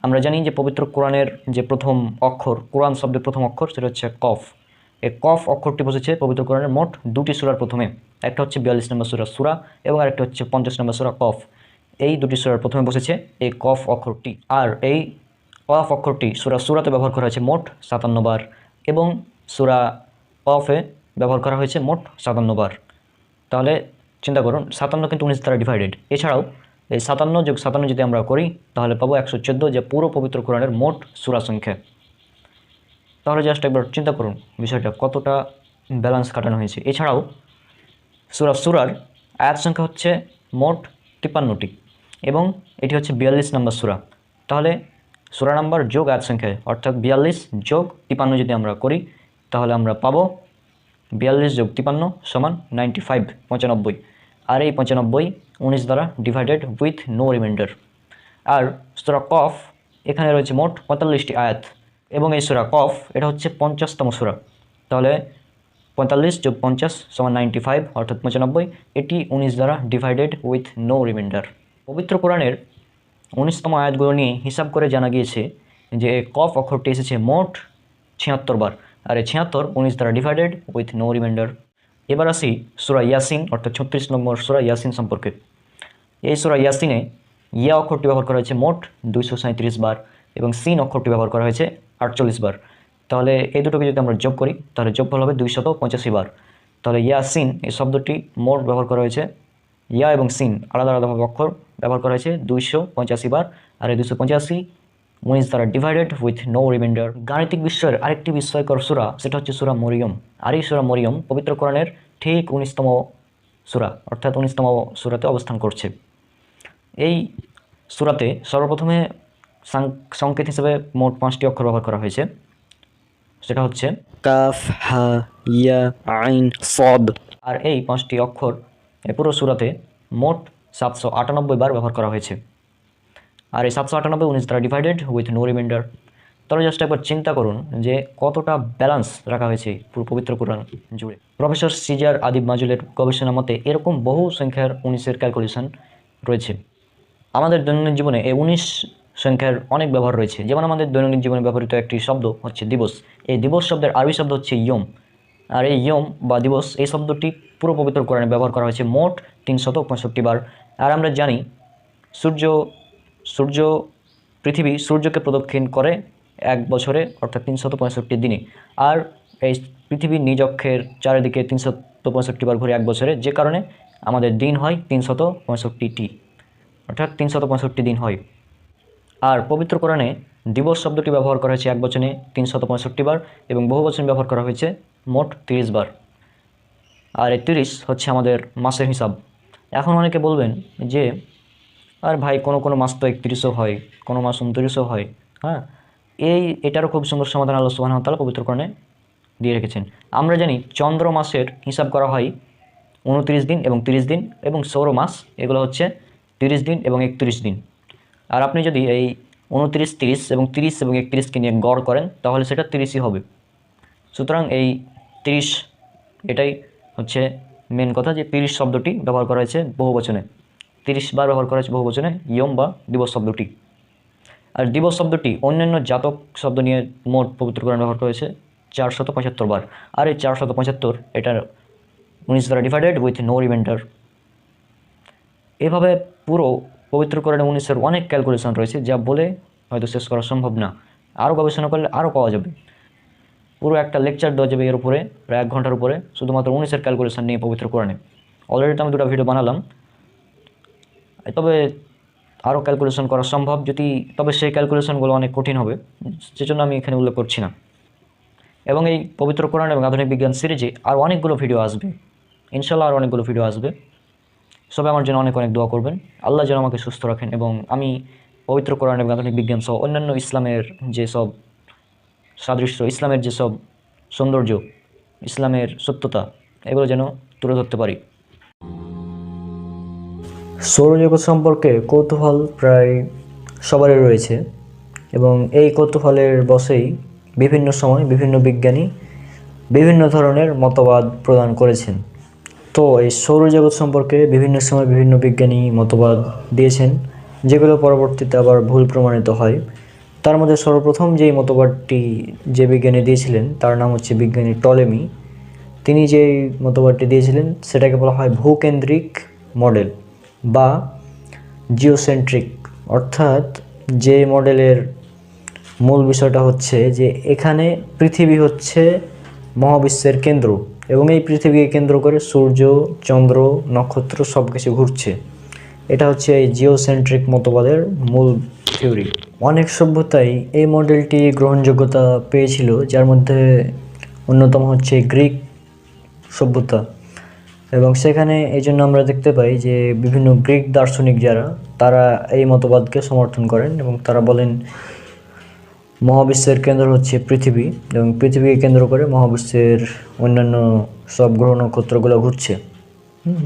আমরা জানি যে পবিত্র কোরআনের যে প্রথম অক্ষর, কোরআন শব্দের প্রথম অক্ষর, সেটা হচ্ছে কফ। এই কফ অক্ষরটি বসেছে পবিত্র কোরআনের মোট 2টি সূরার প্রথমে। একটা হচ্ছে 42 নম্বর সূরা এবং আরেকটা হচ্ছে 50 নম্বর সূরা কফ। এই 2টি সূরার প্রথমে বসেছে এই কফ অক্ষরটি। আর এই কফ অক্ষরটি সূরাতে ব্যবহার করা হয়েছে মোট 57 বার, এবং সূরা কফে ব্যবহার করা হয়েছে মোট 57 বার। তাহলে চিন্তা করুন, 57 কিন্তু 19 দ্বারা ডিভাইডেড। এছাড়াও এই 57 যোগ 57 যদি আমরা করি তাহলে পাবো 114, যে পুরো পবিত্র কোরআনের মোট সূরা সংখ্যা। তাহলে জাস্ট একবার চিন্তা করুন বিষয়টা কতটা ব্যালেন্স কাটানো হয়েছে। এছাড়াও সূরার আয়াত সংখ্যা হচ্ছে মোট 53টি, এবং এটি হচ্ছে 42 নম্বর সূরা। তাহলে সূরা নাম্বার যোগ আয়াত সংখ্যা, অর্থাৎ 42 যোগ 53 যদি আমরা করি তাহলে আমরা পাবো 42 যোগ 53 সমান 95। আর এই 95 19 দ্বারা ডিভাইডেড উইথ নো রিমাইন্ডার। আর সূরা কফ, এখানে রয়েছে মোট 45টি আয়াত, এবং এই সূরা কফ এটা হচ্ছে 50তম সূরা। তাহলে 45 যোগ 50 সমান 95, অর্থাৎ 95, এটি 19 দ্বারা ডিভাইডেড উইথ নো রিমাইন্ডার। পবিত্র কোরআনের 19তম আয়াতগুলো নিয়ে হিসাব করে জানা গিয়েছে যে কফ অক্ষরটি এসেছে মোট 76 বার, আর এই 76 19 দ্বারা ডিভাইডেড উইথ নো রিমাইন্ডার। এবার আসি সূরা ইয়াসিন, অর্থাৎ 36 নম্বর সূরা ইয়াসিন সম্পর্কে। এই সূরা ইয়াসিনে ইয়া অক্ষরটি ব্যবহার করা হয়েছে মোট 237 বার, এবং সিন অক্ষরটি ব্যবহার করা হয়েছে 48 বার। তাহলে এই দুটোকে যদি আমরা যোগ করি তাহলে যোগফল হবে 285 বার। তাহলে ইয়াসিন এই শব্দটি মোট ব্যবহার করা হয়েছে, ইয়া এবং সিন আলাদা আলাদাভাবে অক্ষর ব্যবহার করা হয়েছে 285 বার, আর এই 285 19 দ্বারা ডিভাইডেড উইথ নো রিমাইন্ডার। গাণিতিক বিষয়ের আরেকটি বিস্ময়কর সূরা সেটা হচ্ছে সূরা মরিয়ম। আর এই সূরা মরিয়ম পবিত্র কোরআনের ঠিক 19তম সূরা, অর্থাৎ 19তম সূরাতে অবস্থান করছে। এই সূরাতে সর্বপ্রথমে সংকেত হিসেবে মোট 5টি অক্ষর ব্যবহার করা হয়েছে। সেটা হচ্ছে কাফ, হা, ইয়া, আইন, সদ। আর এই 5টি অক্ষর পুরো সূরাতে মোট 798 বার ব্যবহার করা হয়েছে। আর এই 798 19 দ্বারা ডিভাইডেড উইথ নো রিমাইন্ডার। তাহলে জাস্ট একবার চিন্তা করুন যে কতটা ব্যালেন্স রাখা হয়েছে পুরো পবিত্র কোরআন জুড়ে। প্রফেসর সিজার আদিব মাজুলের গবেষণা মতে এরকম বহু সংখ্যার 19-এর ক্যালকুলেশন রয়েছে। আমাদের দৈনন্দিন জীবনে এই 19 সংখ্যার অনেক ব্যবহার রয়েছে। যেমন আমাদের দৈনন্দিন জীবনে ব্যবহৃত একটি শব্দ হচ্ছে দিবস। এই দিবস শব্দের আরবি শব্দ হচ্ছে ইয়ম। আর এই ইয়ম বা দিবস এই শব্দটি পুরো পবিত্র কোরআনে ব্যবহার করা হয়েছে মোট 365 বার। আর আমরা জানি পৃথিবী সূর্যকে প্রদক্ষিণ করে এক বছরে, অর্থাৎ 365 দিনে। আর এই পৃথিবীর নিজ অক্ষের চারিদিকে 365 বার ঘুরে এক বছরে, যে কারণে আমাদের দিন হয় 365টি, অর্থাৎ 365 দিন হয়। আর পবিত্র কোরআনে দিবস শব্দটি ব্যবহার করা হয়েছে এক বচনে 365 বার এবং বহু বচন ব্যবহার করা হয়েছে মোট 30 বার। আর এই 30 হচ্ছে আমাদের মাসের হিসাব। এখন অনেকে বলবেন যে আর ভাই কোনো মাস তো 31ও হয়, কোনো মাস 29ও হয়। হ্যাঁ, এটারও খুব সুন্দর সমাধান আল্লাহ সুবহানাহু ওয়া তাআলা পবিত্র কোরআনে দিয়ে রেখেছেন। আমরা জানি চন্দ্র মাসের হিসাব করা হয় 29 দিন এবং 30 দিন, এবং সৌর মাস এগুলো হচ্ছে 30 দিন এবং 31 দিন। আর আপনি যদি এই 29, 30 এবং 30 এবং 31কে নিয়ে গড় করেন তাহলে সেটা 30ই হবে। সুতরাং এই 30, এটাই হচ্ছে মেন কথা, যে 30 শব্দটি ব্যবহার করা হয়েছে বহু বচনে, 30 বার ব্যবহার করা হয়েছে বহু বচনে ইয়ম বা দিবস শব্দটি। আর দিবস শব্দটি অন্যান্য জাতক শব্দ নিয়ে মোট পবিত্র কোরআন ব্যবহার করা হয়েছে 475 বার। আর এই 475 এটার 19 দ্বারা ডিভাইডেড উইথ নো রিমাইন্ডার। এভাবে পুরো পবিত্র কোরআনে 19-এর অনেক ক্যালকুলেশন রয়েছে, যা বলে হয়তো শেষ করা সম্ভব না। আরও গবেষণা করলে আরও পাওয়া যাবে, পুরো একটা লেকচার দেওয়া যাবে এর উপরে, প্রায় 1 ঘন্টার উপরে, শুধুমাত্র 19-এর ক্যালকুলেশন নিয়ে পবিত্র কোরআনে। অলরেডি তো আমি 2টা ভিডিও বানালাম, তবে আরও ক্যালকুলেশন করা সম্ভব যদি, তবে সেই ক্যালকুলেশনগুলো অনেক কঠিন হবে, সেজন্য আমি এখানে উল্লেখ করছি না। এবং এই পবিত্র কোরআন এবং আধুনিক বিজ্ঞান সিরিজে আর অনেকগুলো ভিডিও আসবে, ইনশাল্লাহ আর অনেকগুলো ভিডিও আসবে। সবাই আমার জন্য অনেক অনেক দোয়া করবেন, আল্লাহ যেন আমাকে সুস্থ রাখেন এবং আমি পবিত্র কোরআন এবং আধুনিক বিজ্ঞান সহ অন্যান্য ইসলামের যেসব সাদৃশ্য, ইসলামের যেসব সৌন্দর্য, ইসলামের সত্যতা, এগুলো যেন তুলে ধরতে পারি। সৌরজগৎ সম্পর্কে কৌতূহল প্রায় সবারই রয়েছে এবং এই কৌতূহলের বশেই বিভিন্ন সময় বিভিন্ন বিজ্ঞানী বিভিন্ন ধরনের মতবাদ প্রদান করেছেন। তো এই সৌরজগৎ সম্পর্কে বিভিন্ন সময় বিভিন্ন বিজ্ঞানী মতবাদ দিয়েছেন, যেগুলো পরবর্তীতে আবার ভুল প্রমাণিত হয়। তার মধ্যে সর্বপ্রথম যেই মতবাদটি যে বিজ্ঞানী দিয়েছিলেন তার নাম হচ্ছে বিজ্ঞানী টলেমি। তিনি যেই মতবাদটি দিয়েছিলেন সেটাকে বলা হয় ভূকেন্দ্রিক মডেল বা জিওসেন্ট্রিক, অর্থাৎ যে মডেলের মূল বিষয়টা হচ্ছে যে এখানে পৃথিবী হচ্ছে মহাবিশ্বের কেন্দ্র এবং এই পৃথিবীকে কেন্দ্র করে সূর্য, চন্দ্র, নক্ষত্র সব কিছু ঘুরছে। এটা হচ্ছে এই জিওসেন্ট্রিক মতবাদের মূল থিওরি। অনেক সভ্যতাই এই মডেলটি গ্রহণযোগ্যতা পেয়েছিল, যার মধ্যে অন্যতম হচ্ছে গ্রিক সভ্যতা। এবং সেখানে এই জন্য আমরা দেখতে পাই যে বিভিন্ন গ্রিক দার্শনিক যারা, তারা এই মতবাদকে সমর্থন করেন এবং তারা বলেন মহাবিশ্বের কেন্দ্র হচ্ছে পৃথিবী এবং পৃথিবীকে কেন্দ্র করে মহাবিশ্বের অন্যান্য সব গ্রহ নক্ষত্রগুলো ঘুরছে।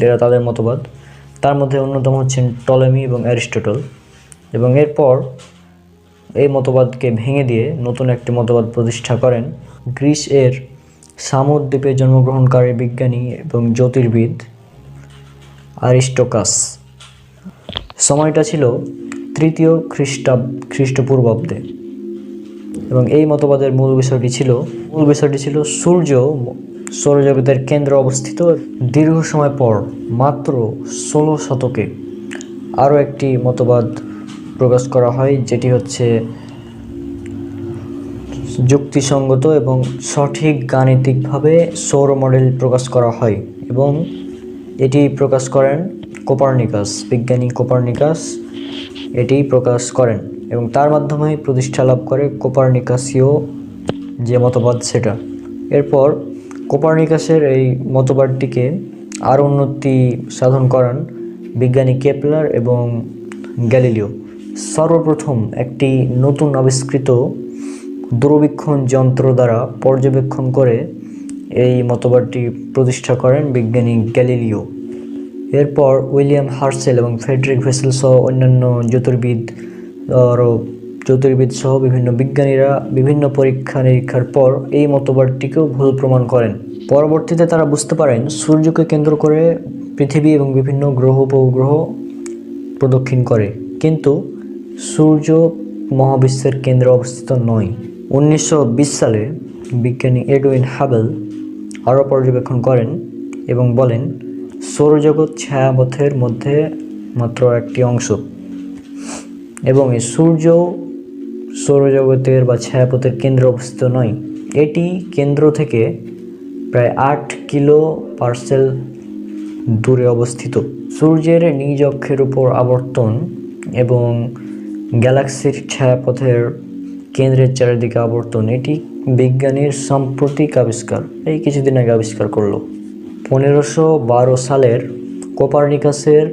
এরা তাদের মতবাদ। তার মধ্যে অন্যতম হচ্ছেন টলেমি এবং অ্যারিস্টটল। এবং এরপর এই মতবাদকে ভেঙে দিয়ে নতুন একটি মতবাদ প্রতিষ্ঠা করেন গ্রিসের সামুদ দ্বীপে জন্মগ্রহণকারী বিজ্ঞানী এবং জ্যোতির্বিদ অ্যারিস্টোকাস। সময়টা ছিল 3য় খ্রিস্টপূর্বাব্দে এবং এই মতবাদের মূল বিষয়টি ছিল সূর্য সৌরজগতের কেন্দ্রে অবস্থিত। দীর্ঘ সময় পর মাত্র 16 শতকে আরও একটি মতবাদ প্রকাশ করা হয়, যেটি হচ্ছে যুক্তিসঙ্গত এবং সঠিক গাণিতিকভাবে সৌর মডেল প্রকাশ করা হয় এবং এটি প্রকাশ করেন কোপার্নিকাস, বিজ্ঞানী কোপার্নিকাস এটি প্রকাশ করেন এবং তার মাধ্যমে প্রতিষ্ঠা লাভ করে কোপার্নিকাসীয় যে মতবাদ সেটা। এরপর কোপার্নিকাসের এই মতবাদটিকে আরও উন্নতি সাধন করান বিজ্ঞানী কেপলার এবং গ্যালিলিও। সর্বপ্রথম একটি নতুন আবিষ্কৃত দূরবীক্ষণ যন্ত্র দ্বারা পর্যবেক্ষণ করে এই মতবাদটি প্রতিষ্ঠা করেন বিজ্ঞানী গ্যালিলিও। এরপর উইলিয়াম হার্সেল এবং ফ্রেডরিক ভেসেল সহ অন্যান্য জ্যোতির্বিদ সহ বিভিন্ন বিজ্ঞানীরা বিভিন্ন পরীক্ষা নিরীক্ষার পর এই মতবাদটিকেও ভুল প্রমাণ করেন। পরবর্তীতে তারা বুঝতে পারেন সূর্যকে কেন্দ্র করে পৃথিবী এবং বিভিন্ন গ্রহ উপগ্রহ প্রদক্ষিণ করে, কিন্তু সূর্য মহাবিশ্বের কেন্দ্রে অবস্থিত নয়। 1920 সালে বিজ্ঞানী এডউইন হাবেল আরও পর্যবেক্ষণ করেন এবং বলেন সৌরজগৎ ছায়াপথের মধ্যে মাত্র একটি অংশ এবং এই সূর্য সৌরজগতের বা ছায়াপথের কেন্দ্রে অবস্থিত নয়। এটি কেন্দ্র থেকে প্রায় 8 কিলো পার্সেল দূরে অবস্থিত। সূর্যের নিজ অক্ষের উপর আবর্তন এবং গ্যালাক্সির ছায়াপথের কেন্দ্রের চারিদিকে আবর্তন এটি বিজ্ঞানীর সাম্প্রতিক আবিষ্কার, এই কিছুদিন আগে আবিষ্কার করলো। 1512 সালের কোপারনিকাসের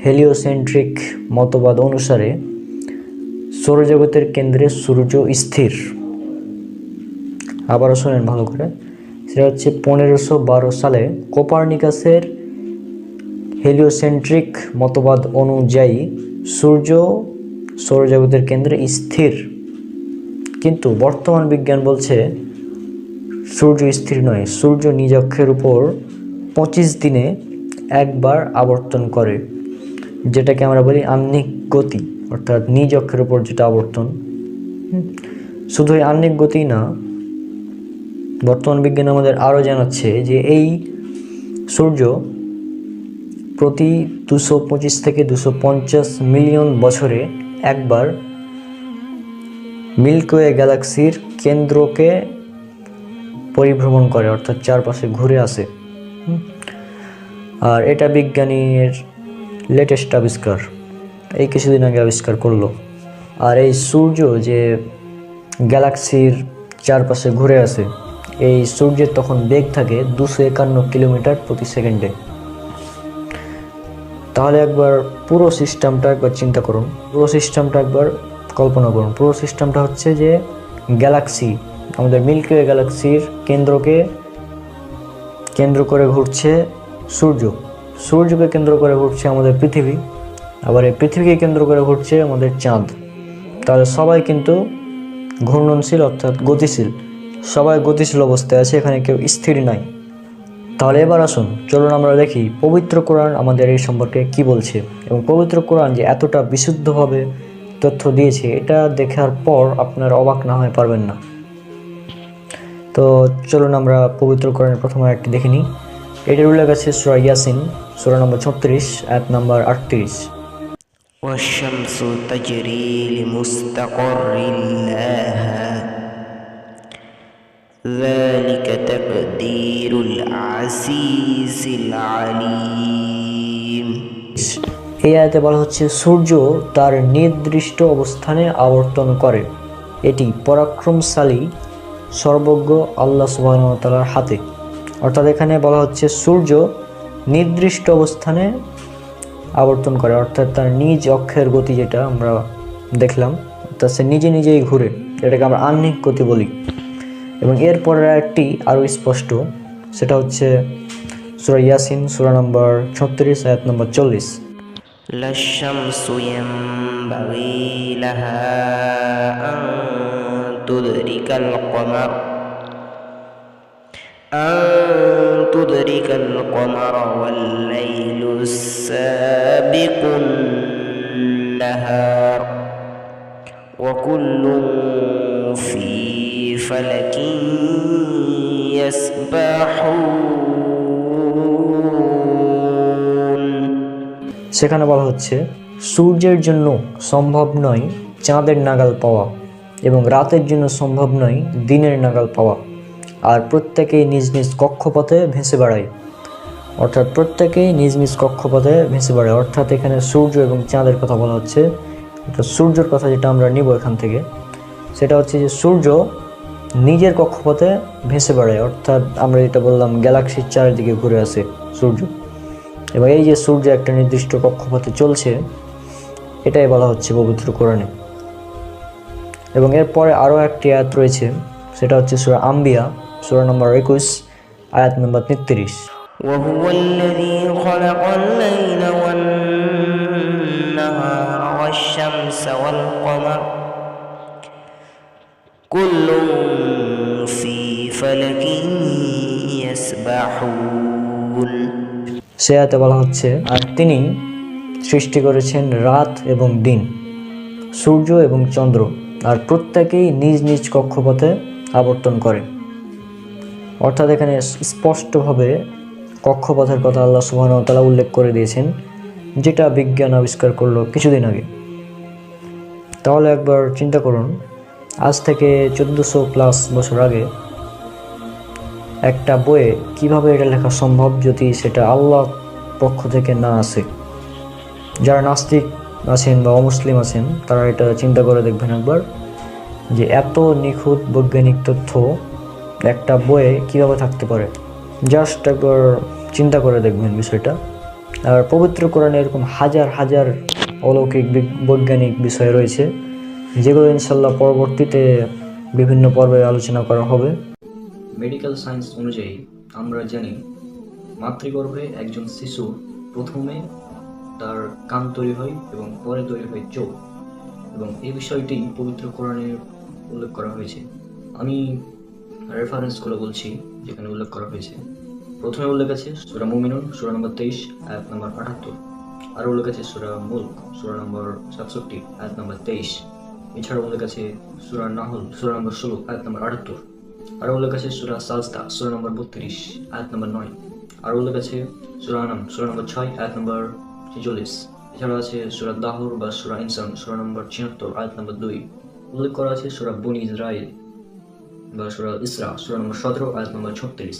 হেলিওসেন্ট্রিক মতবাদ অনুসারে সৌরজগতের কেন্দ্রে সূর্য স্থির। আবারও শোনেন ভালো করে, সেটা হচ্ছে 1512 সালে কোপারনিকাসের হেলিওসেন্ট্রিক মতবাদ অনুযায়ী সূর্য সৌরজগতের কেন্দ্রে স্থির। কিন্তু বর্তমান বিজ্ঞান বলছে সূর্য স্থির নয়, সূর্য নিজ অক্ষের উপর 25 দিনে একবার আবর্তন করে, যেটাকে আমরা বলি আহ্নিক গতি, অর্থাৎ নিজ অক্ষের উপর যেটা আবর্তন। শুধু এই আহ্নিক গতি না, বর্তমান বিজ্ঞান আমাদের আরও জানাচ্ছে যে এই সূর্য প্রতি 225 থেকে 250 মিলিয়ন বছরে একবার মিল্কওয়ে গ্যালাক্সির কেন্দ্রকে পরিভ্রমণ করে, অর্থাৎ চারপাশে ঘুরে আসে। আর এটা বিজ্ঞানীর লেটেস্ট আবিষ্কার, এই কিছুদিন আগে আবিষ্কার করলো। আর এই সূর্য যে গ্যালাক্সির চারপাশে ঘুরে আসে, এই সূর্যের তখন বেগ থাকে 251 কিলোমিটার প্রতি সেকেন্ডে। তাহলে একবার পুরো সিস্টেমটা একবার চিন্তা করুন, পুরো সিস্টেমটা একবার কল্পনা করুন। পুরো সিস্টেমটা হচ্ছে যে গ্যালাক্সি, আমাদের মিল্কওয়ে গ্যালাক্সির কেন্দ্রকে কেন্দ্র করে ঘুরছে সূর্য, সূর্যকে কেন্দ্র করে ঘুরছে আমাদের পৃথিবী, আবার এই পৃথিবীকে কেন্দ্র করে ঘুরছে আমাদের চাঁদ। তাহলে সবাই কিন্তু ঘূর্ণনশীল, অর্থাৎ গতিশীল, সবাই গতিশীল অবস্থায় আছে, এখানে কেউ স্থির নাই। তাহলে এবার আসুন, চলুন আমরা দেখি পবিত্র কোরআন আমাদের এই সম্পর্কে কি বলছে, এবং পবিত্র কোরআন যে এতটা বিশুদ্ধভাবে তথ্য দিয়েছে, এটা দেখার পর আপনারা অবাক না হয়ে পারবেন না। তো চলুন আমরা পবিত্র কোরআনের প্রথম আয়াতটি দেখে নিই। এটার উল্লেখ আছে সূরা ইয়াসিন, সূরা নম্বর 36, আয়াত নম্বর 38। والشمس تجري لمستقر لها ذلك تقدير العزيز العليم। এই আয়াতে বলা হচ্ছে সূর্য তার নির্দিষ্ট অবস্থানে আবর্তন করে, এটি পরাক্রমশালী সর্বজ্ঞ আল্লাহ সুবহানাহু ওয়া তাআলার হাতে। অর্থাৎ এখানে বলা হচ্ছে সূর্য নির্দিষ্ট অবস্থানে আবর্তন করে, অর্থাৎ তার নিজ অক্ষের গতি যেটা আমরা দেখলাম, অর্থাৎ সে নিজে নিজেই ঘুরে, এটাকে আমরা আহ্নিক গতি বলি। এবং এরপরের একটি আরও স্পষ্ট, সেটা হচ্ছে সূরা ইয়াসিন, সূরা নম্বর 36, আয়াত নম্বর 40। لا الشمس ينبغي لها أن تدرك القمر والليل السابق النهار وكل في فلك يسبحون। সেখানে বলা হচ্ছে সূর্যের জন্য সম্ভব নয় চাঁদের নাগাল পাওয়া, এবং রাতের জন্য সম্ভব নয় দিনের নাগাল পাওয়া, আর প্রত্যেকেই নিজ নিজ কক্ষপথে ভেসে বেড়ায়। অর্থাৎ প্রত্যেকেই নিজ নিজ কক্ষপথে ভেসে বেড়ায়, অর্থাৎ এখানে সূর্য এবং চাঁদের কথা বলা হচ্ছে। সূর্যের কথা যেটা আমরা নিব এখান থেকে, সেটা হচ্ছে যে সূর্য নিজের কক্ষপথে ভেসে বেড়ায়, অর্থাৎ আমরা যেটা বললাম গ্যালাক্সির চারিদিকে ঘুরে আসে সূর্য। এবং এই যে সূর্য একটা নির্দিষ্ট কক্ষপথে চলছে, এটাই বলা হচ্ছে পবিত্র কোরআনে। এবং এরপরে আরও একটি আয়াত রয়েছে, সেটা হচ্ছে সূরা আম্বিয়া, সূরা নম্বর 21, আয়াত নম্বর 33। وهو الذي خلق الليل والنهار والشمس والقمر كل في فلك يسبحون। সে আয়াতে বলা হচ্ছে, আর তিনি সৃষ্টি করেছেন রাত এবং দিন, সূর্য এবং চন্দ্র, আর প্রত্যেকেই নিজ নিজ কক্ষপথে আবর্তন করে। অর্থাৎ এখানে স্পষ্টভাবে কক্ষপথের কথা আল্লাহ সুবহানাহু ওয়া তাআলা উল্লেখ করে দিয়েছেন, যেটা বিজ্ঞান আবিষ্কার করলো কিছুদিন আগে। তাহলে একবার চিন্তা করুন, আজ থেকে 1400+ বছর আগে একটা বইয়ে কিভাবে এটা লেখা সম্ভব যদি সেটা আল্লাহ পক্ষ থেকে না আসে? যারা নাস্তিক আছেন বা অমুসলিম আছেন তারা এটা চিন্তা করে দেখবেন একবার, যে এত নিখুঁত বৈজ্ঞানিক তথ্য একটা বইয়ে কিভাবে থাকতে পারে। জাস্ট একবার চিন্তা করে দেখবেন বিষয়টা। আর পবিত্র কোরআনে এরকম হাজার হাজার অলৌকিক বৈজ্ঞানিক বিষয় রয়েছে, যেগুলো ইনশাল্লাহ পরবর্তীতে বিভিন্ন পর্বে আলোচনা করা হবে। মেডিকেল সায়েন্স অনুযায়ী আমরা জানি মাতৃগর্ভে একজন শিশুর প্রথমে তার কান তৈরি হয় এবং পরে তৈরি হয় চোখ, এবং এই বিষয়টি পবিত্র কোরআনে উল্লেখ করা হয়েছে। আমি রেফারেন্সগুলো বলছি যেখানে উল্লেখ করা হয়েছে। প্রথমে উল্লেখ আছে সূরা মুমিনুন সূরা নম্বর 23 আয়াত নম্বর 78, আরও উল্লেখ আছে সূরা মুলক সূরা নম্বর 67 আয়াত নম্বর 23, এছাড়াও উল্লেখ আছে সূরা নাহল সূরা নম্বর 16 আয়াত নম্বর 78, আরও উল্লেখ আছে সূরা সাজদা সূরা নম্বর 32 আয়াত নম্বর 9, আরও উল্লেখ আছে সূরা আনাম সূরা নম্বর 6 আয়াত নম্বর 46, এছাড়াও আছে সূরা দাহর বা সূরা ইনসান সূরা নম্বর 76 আয়াত নম্বর 2, উল্লেখ করা আছে সূরা বনি ইসরাইল বা সূরা ইসরা সূরা নম্বর 17 আয়াত নম্বর 36,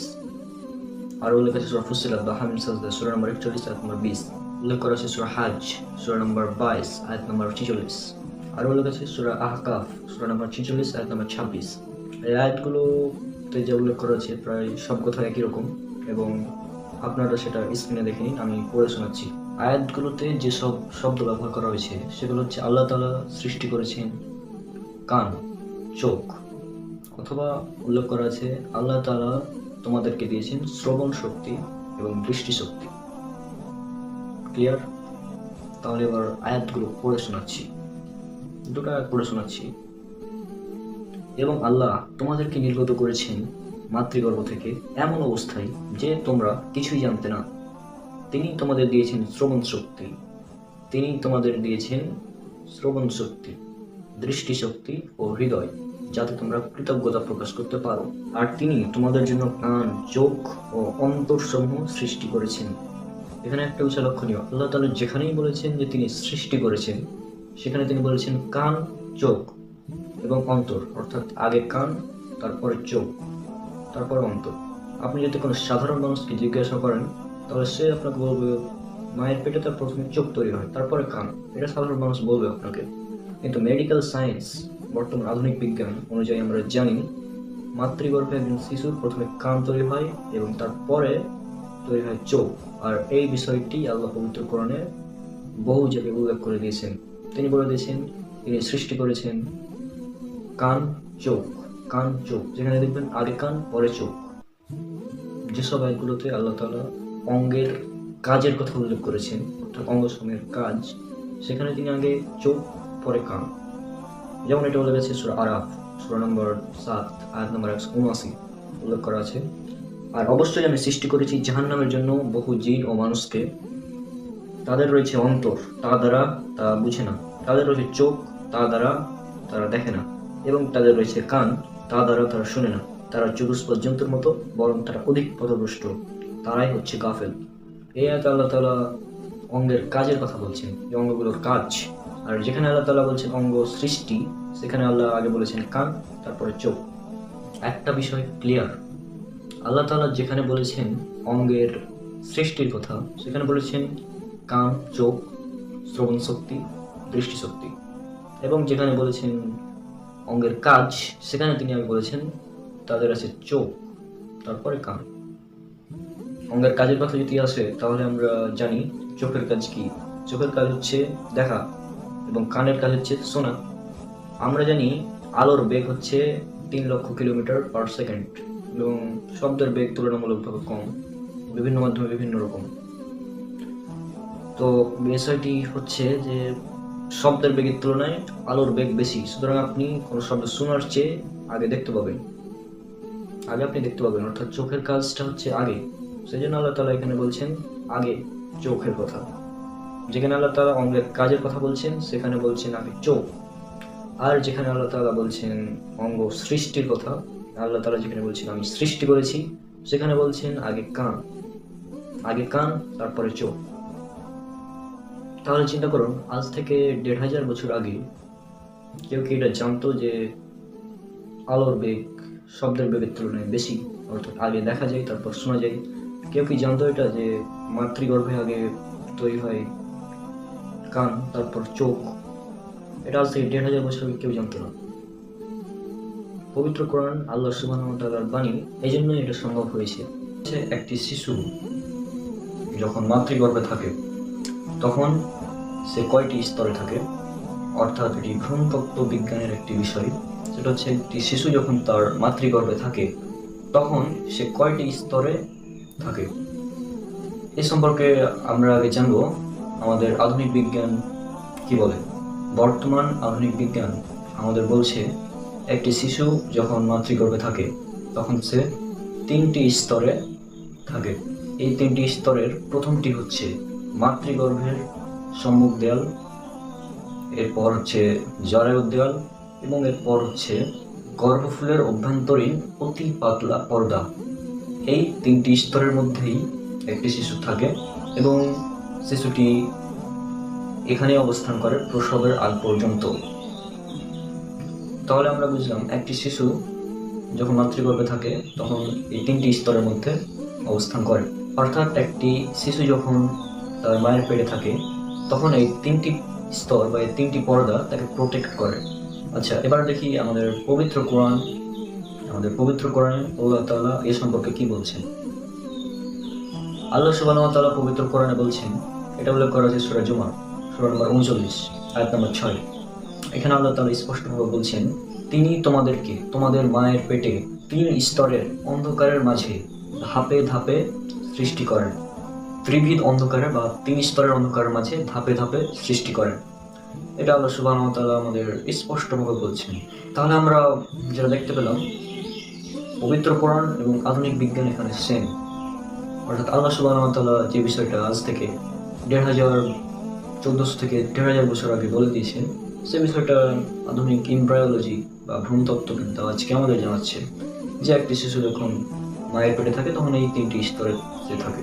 আরও উল্লেখ আছে সূরা ফুসিলাত বা হামিম সাজদা সূরা নম্বর 41 আয়াত নম্বর 20, উল্লেখ করা আছে সূরা হাজ সূরা নম্বর 22 আয়াত নম্বর 46, আরও উল্লেখ আছে সূরা আহকাফ সূরা নম্বর 46 আয়াত নম্বর 26। এই আয়াতগুলোতে যে উল্লেখ করা আছে প্রায় সব কথা একই রকম, এবং আপনারা সেটা স্ক্রিনে দেখে নিন, আমি পড়ে শোনাচ্ছি। আয়াতগুলোতে যে সব শব্দ ব্যবহার করা হয়েছে সেগুলো হচ্ছে আল্লাহ তাআলা সৃষ্টি করেছেন কান, চোখ, অথবা উল্লেখ করা আছে আল্লাহ তাআলা তোমাদেরকে দিয়েছেন শ্রবণ শক্তি এবং দৃষ্টি শক্তি। ক্লিয়ার? তাহলে এবার আয়াতগুলো পড়ে শোনাচ্ছি, দুটো আয়াত পড়ে শোনাচ্ছি। এবং আল্লাহ তোমাদেরকে নির্গত করেছেন মাতৃগর্ভ থেকে এমন অবস্থায় যে তোমরা কিছুই জানতে না। তিনি তোমাদের দিয়েছেন শ্রবণ শক্তি, তিনি তোমাদের দিয়েছেন শ্রবণ শক্তি, দৃষ্টি শক্তি ও হৃদয়, যাতে তোমরা কৃতজ্ঞতা প্রকাশ করতে পারো। আর তিনি তোমাদের জন্য কান, চোখ ও অন্তরসমূহ সৃষ্টি করেছেন। এখানে একটা বিষয় লক্ষণীয়, আল্লাহ তাআলা যেখানেই বলেছেন যে তিনি সৃষ্টি করেছেন সেখানে তিনি বলেছেন কান, চোখ এবং অন্তর, অর্থাৎ আগে কান, তারপরে চোখ, তারপরে অন্তর। আপনি যদি কোনো সাধারণ মানুষকে জিজ্ঞাসা করেন তাহলে সে আপনাকে বলবে মায়ের পেটে তার প্রথমে চোখ তৈরি হয় তারপরে কান, এটা সাধারণ মানুষ বলবে আপনাকে। কিন্তু মেডিকেল সায়েন্স, বর্তমান আধুনিক বিজ্ঞান অনুযায়ী আমরা জানি মাতৃগর্ভে একজন শিশুর প্রথমে কান তৈরি হয় এবং তারপরে তৈরি হয় চোখ। আর এই বিষয়টি আল্লাহ পবিত্র কোরআনে বহু জায়গায় উল্লেখ করে দিয়েছেন। তিনি বলে দিয়েছেন তিনি সৃষ্টি করেছেন কান, চোখ, কান, চোখ, যেখানে দেখবেন আগে কান পরে চোখ। যেসব আয়াতগুলোতে আল্লাহ তাআলা অঙ্গের কাজের কথা উল্লেখ করেছেন, অর্থাৎ অঙ্গসমূহের কাজ, সেখানে তিনি আগে চোখ পরে কান। যেমন এটা উল্লেখ আছে সূরা আরাফ সূরা নম্বর 7 আয়াত নম্বর 179 উল্লেখ করা আছে। আর অবশ্যই আমি সৃষ্টি করেছি জাহান্নামের জন্য বহু জিন ও মানুষকে, তাদের রয়েছে অন্তর, তা দ্বারা তা বুঝে না, তাদের রয়েছে চোখ, তা দ্বারা তারা দেখে না, এবং তাদের রয়েছে কান, তা দ্বারা তারা শুনে না। তারা চতুষ্পদ জন্তুর মতো, বরং তারা অধিক পথভ্রষ্ট, তারাই হচ্ছে গাফেল। এই আয়াতে আল্লাহ তাআলা অঙ্গের কাজের কথা বলছেন, যে অঙ্গগুলোর কাজ। আর যেখানে আল্লাহ তাআলা বলছেন অঙ্গ সৃষ্টি, সেখানে আল্লাহ আগে বলেছেন কান, তারপরে চোখ। একটা বিষয় ক্লিয়ার, আল্লাহ তাআলা যেখানে বলেছেন অঙ্গের সৃষ্টির কথা সেখানে বলেছেন কান, চোখ, শ্রবণ শক্তি, দৃষ্টি শক্তি, এবং যেখানে বলেছেন অঙ্গের কাজ সেখানে তিনি আগে বলেছেন তাদের আছে চোখ, তারপরে কান। অঙ্গের কাজের কথা যদি আসে তাহলে আমরা জানি চোখের কাজ কি। চোখের কাজ হচ্ছে দেখা এবং কানের কাজ হচ্ছে শোনা। আমরা জানি আলোর বেগ হচ্ছে 3 লক্ষ কিলোমিটার পার সেকেন্ড, এবং শব্দের বেগ তুলনামূলকভাবে কম, বিভিন্ন মাধ্যমে বিভিন্ন রকম। তো বিষয়টি হচ্ছে যে শব্দের বেগের তুলনায় আলোর বেগ বেশি, সুতরাং আপনি কোনো শব্দ শোনার চেয়ে আগে দেখতে পাবেন, আগে আপনি দেখতে পাবেন, অর্থাৎ চোখের কাজটা হচ্ছে আগে। সেই জন্য আল্লাহ তাআলা এখানে বলছেন আগে চোখের কথা। যেখানে আল্লাহ তাআলা অঙ্গের কাজের কথা বলছেন সেখানে বলছেন আগে চোখ। আর যেখানে আল্লাহ তাআলা বলছেন অঙ্গ সৃষ্টির কথা, আল্লাহ তাআলা যেখানে বলছেন আমি সৃষ্টি করেছি, সেখানে বলছেন আগে কান, আগে কান তারপরে চোখ। তাহলে চিন্তা করুন, আজ থেকে 1500 বছর আগে কেউ কি এটা জানতো যে আলোর বেগ শব্দের বেগের তুলনায় বেশি? অর্থাৎ আগে দেখা যায় তারপর শোনা যায়। কেউ কি জানতো এটা যে মাতৃগর্ভে আগে তৈরি হয় কান, তারপর চোখ? এটা আজ থেকে 1,500 বছর আগে কেউ জানতো না। পবিত্র কোরআন আল্লাহ সুবহানাহু ওয়া তাআলার বাণী, এই জন্যই এটা সম্ভব হয়েছে। একটি শিশু যখন মাতৃগর্ভে থাকে তখন সে কয়টি স্তরে থাকে, অর্থাৎ এটি ভ্রূণতত্ত্ব বিজ্ঞানের একটি বিষয়। সেটা হচ্ছে একটি শিশু যখন তার মাতৃগর্ভে থাকে তখন সে কয়টি স্তরে থাকে। এ সম্পর্কে আমরা আগে জানবো আমাদের আধুনিক বিজ্ঞান কি বলে। বর্তমান আধুনিক বিজ্ঞান আমাদের বলছে একটি শিশু যখন মাতৃগর্ভে থাকে তখন সে 3টি স্তরে থাকে। এই 3টি স্তরের প্রথমটি হচ্ছে মাতৃগর্ভের সম্মুখ দেয়াল, এরপর হচ্ছে জরায়ু দেয়াল, এবং এরপর হচ্ছে গর্ভফুলের অভ্যন্তরীণ অতি পাতলা পর্দা। এই 3টি স্তরের মধ্যেই একটি শিশু থাকে এবং শিশুটি এখানে অবস্থান করে প্রসবের আগ পর্যন্ত। তাহলে আমরা বুঝলাম একটি শিশু যখন মাতৃগর্ভে থাকে তখন এই 3টি স্তরের মধ্যে অবস্থান করে। অর্থাৎ একটি শিশু যখন তার মায়ের পেটে থাকে তখন এই 3টি স্তর বা এই 3টি পর্দা তাকে প্রোটেক্ট করে। আচ্ছা, এবার দেখি আমাদের পবিত্র কোরআনে আল্লাহ তাআলা এ সম্পর্কে কি বলছেন। আল্লাহ সুবহানাহু ওয়া তাআলা পবিত্র কোরআনে বলছেন, এটা উল্লেখ করা হয়েছে সূরা জুমার সূরা নম্বর 39 আয়াত নম্বর 6। এখানে আল্লাহ তাআলা স্পষ্টভাবে বলছেন, তিনি তোমাদেরকে তোমাদের মায়ের পেটে 3 স্তরের অন্ধকারের মাঝে ধাপে ধাপে সৃষ্টি করেন। ত্রিবিধ অন্ধকারে বা 3 স্তরের অন্ধকারের মাঝে ধাপে ধাপে সৃষ্টি করেন। এটা আল্লাহ সুবহানাহু ওয়া তাআলা আমাদের স্পষ্টভাবে বলছেন। তাহলে আমরা যেটা দেখতে পেলাম, পবিত্র কোরআন এবং আধুনিক বিজ্ঞান এখানে সেম। অর্থাৎ আল্লাহ সুবহানাহু ওয়া তাআলা যে বিষয়টা আজ থেকে 1400 থেকে 1,500 বছর আগে বলে দিয়েছেন, সে বিষয়টা আধুনিক এমব্রায়োলজি বা ভ্রূণতত্ত্ববিদ্যা আজকে আমাদের জানাচ্ছে যে একটি শিশু যখন মায়ের পেটে থাকে তখন এই 3টি স্তরে সে থাকে।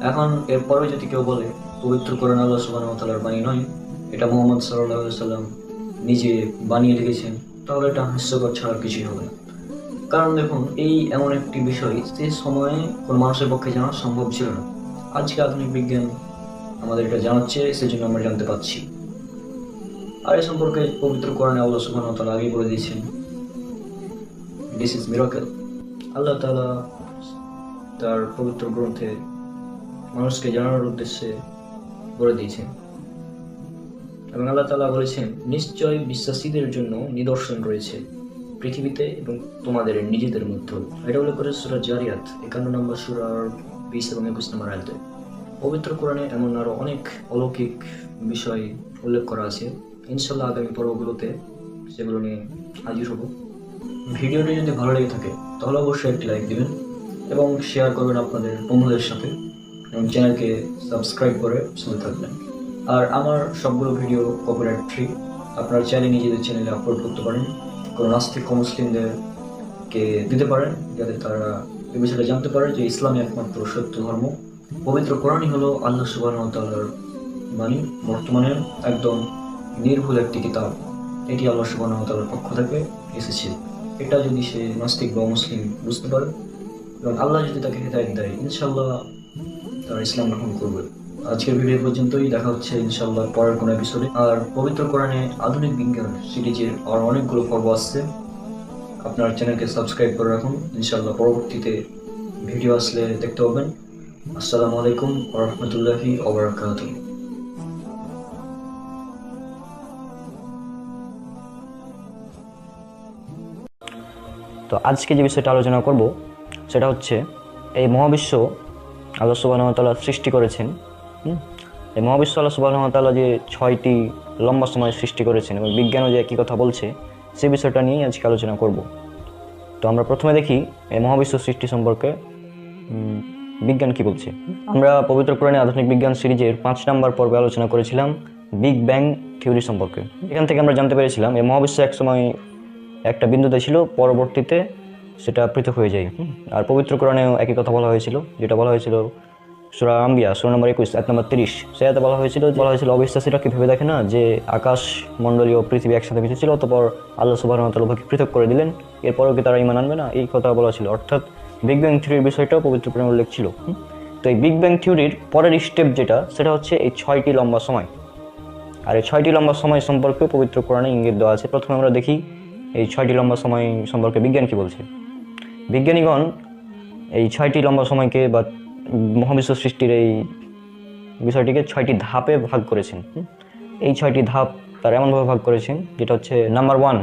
এখন এরপরে যদি কেউ বলে পবিত্র কোরআন আল্লাহ সুবহানাহু ওয়া তাআলার বাণী নয়, এটা মুহাম্মদ সাল্লাল্লাহু আলাইহি সাল্লাম নিজে বানিয়ে লিখেছেন, তাহলে এটা হাস্যকর ছাড়া কিছুই হবে না। কারণ দেখুন, এই এমন একটি বিষয় যে সময়ে কোনো মানুষের পক্ষে জানা সম্ভব ছিল না। আজকে আধুনিক বিজ্ঞান আমাদের এটা জানাচ্ছে, সেজন্য আমরা জানতে পারছি। আর এই সম্পর্কে পবিত্র কোরআনে আল্লাহ সুবহানাহু ওয়া তাআলা আগেই বলে দিয়েছেন, দিস ইজ মিরাকেল। আল্লাহ তাআলা তার পবিত্র গ্রন্থে মানুষকে জানানোর উদ্দেশ্যে বলে দিয়েছেন, এবং আল্লাহ তাআলা বলেছেন, নিশ্চয় বিশ্বাসীদের জন্য নিদর্শন রয়েছে পৃথিবীতে এবং তোমাদের নিজেদের মধ্যে। এটা উল্লেখ করে সূরা জারিয়াত 51 নম্বর সূরার 20 এবং 21 নম্বর আয়াতে। পবিত্র কোরআনে এমন আরো অনেক অলৌকিক বিষয় উল্লেখ করা আছে। ইনশাআল্লাহ আগামী পর্বগুলোতে সেগুলো নিয়ে হাজির হব। ভিডিওটি যদি ভালো লেগে থাকে তাহলে অবশ্যই একটি লাইক দিবেন এবং শেয়ার করবেন আপনাদের বন্ধুদের সাথে, এবং চ্যানেলকে সাবস্ক্রাইব করে সাথে থাকবেন। আর আমার সবগুলো ভিডিও কপিরাইট ফ্রি, আপনারা চাইলে নিজেদের চ্যানেলে আপলোড করতে পারেন, কোনো নাস্তিক মুসলিমদেরকে দিতে পারেন, যাতে তারা এই বিষয়টা জানতে পারে যে ইসলামই একমাত্র সত্য ধর্ম। পবিত্র কোরআনই হলো আল্লাহ সুবহানাহু ওয়া তাআলার বাণী, বর্তমানে একদম নির্ভুল একটি কিতাব। এটি আল্লাহ সুবহানাহু ওয়া তাআলার পক্ষ থেকে এসেছে। এটা যদি সে নাস্তিক বা মুসলিম বুঝতে পারে এবং আল্লাহ যদি তাকে হেদায়েত দেয়, ইনশাআল্লাহ তারা ইসলাম গ্রহণ করবে। আজকের ভিডিও পর্যন্তই, দেখা হচ্ছে ইনশাআল্লাহ পরের কোনো এপিসোডে। আর পবিত্র কোরআনে আধুনিক বিজ্ঞান সিরিজের আর অনেকগুলো পর্ব আসছে, আপনার চ্যানেলকে সাবস্ক্রাইব করে রাখুন। ইনশাআল্লাহ পরবর্তীতে ভিডিও আসলে দেখতে পাবেন। আসসালামু আলাইকুম ওয়া রাহমাতুল্লাহি ওয়া বারাকাতুহু। তো আজকে যে বিষয়টা আলোচনা করব সেটা হচ্ছে এই মহাবিশ্ব আল্লাহ সুবহানাহু ওয়া তাআলা সৃষ্টি করেছেন। এই মহাবিশ্ব আল্লাহ সুবহানাহু ওয়া তাআলা যে 6টি লম্বা সময় সৃষ্টি করেছেন এবং বিজ্ঞানও যে একই কথা বলছে, সেই বিষয়টা নিয়েই আজকে আলোচনা করব। তো আমরা প্রথমে দেখি এই মহাবিশ্ব সৃষ্টি সম্পর্কে বিজ্ঞান কি বলছে। আমরা পবিত্র কোরআনে আধুনিক বিজ্ঞান সিরিজের 5 নম্বর পর্বে আলোচনা করেছিলাম বিগ ব্যাং থিওরি সম্পর্কে। এখান থেকে আমরা জানতে পেরেছিলাম এই মহাবিশ্ব একসময় একটা বিন্দুতে ছিল, পরবর্তীতে সেটা পৃথক হয়ে যায়। আর পবিত্র কোরআনেও একই কথা বলা হয়েছিল, যেটা বলা হয়েছিল সূরা আম্বিয়া সূরা নম্বর 21 আয়াত নম্বর 30। সেই আয়াতে বলা হয়েছিল অবিশ্বাসীরা কি ভেবে দেখে না যে আকাশ মণ্ডলী ও পৃথিবী একসাথে মিশে ছিল, অতঃপর আল্লাহ সুবহানাহু ওয়া তাআলা পৃথক করে দিলেন, এরপরেও কি তারা ঈমান আনবে না? এই কথা বলা ছিল। অর্থাৎ বিগ ব্যাং থিওরির বিষয়টাও পবিত্র কোরআনে উল্লেখ ছিল। তো এই বিগ ব্যাং থিওরির পরের স্টেপ যেটা, সেটা হচ্ছে এই 6টি লম্বা সময়। আর এই 6টি লম্বা সময় সম্পর্কে পবিত্র কোরআনে ইঙ্গিত দেওয়া আছে। প্রথমে আমরা দেখি এই 6টি লম্বা সময় সম্পর্কে বিজ্ঞান কী বলছে। বিজ্ঞানীগণ এই 6টি লম্বা সময়কে বা মহাবিশ্ব সৃষ্টির এই বিষয়টিকে 6টি ধাপে ভাগ করেছেন। এই 6টি ধাপ তারা এমনভাবে ভাগ করেছেন যেটা হচ্ছে number 1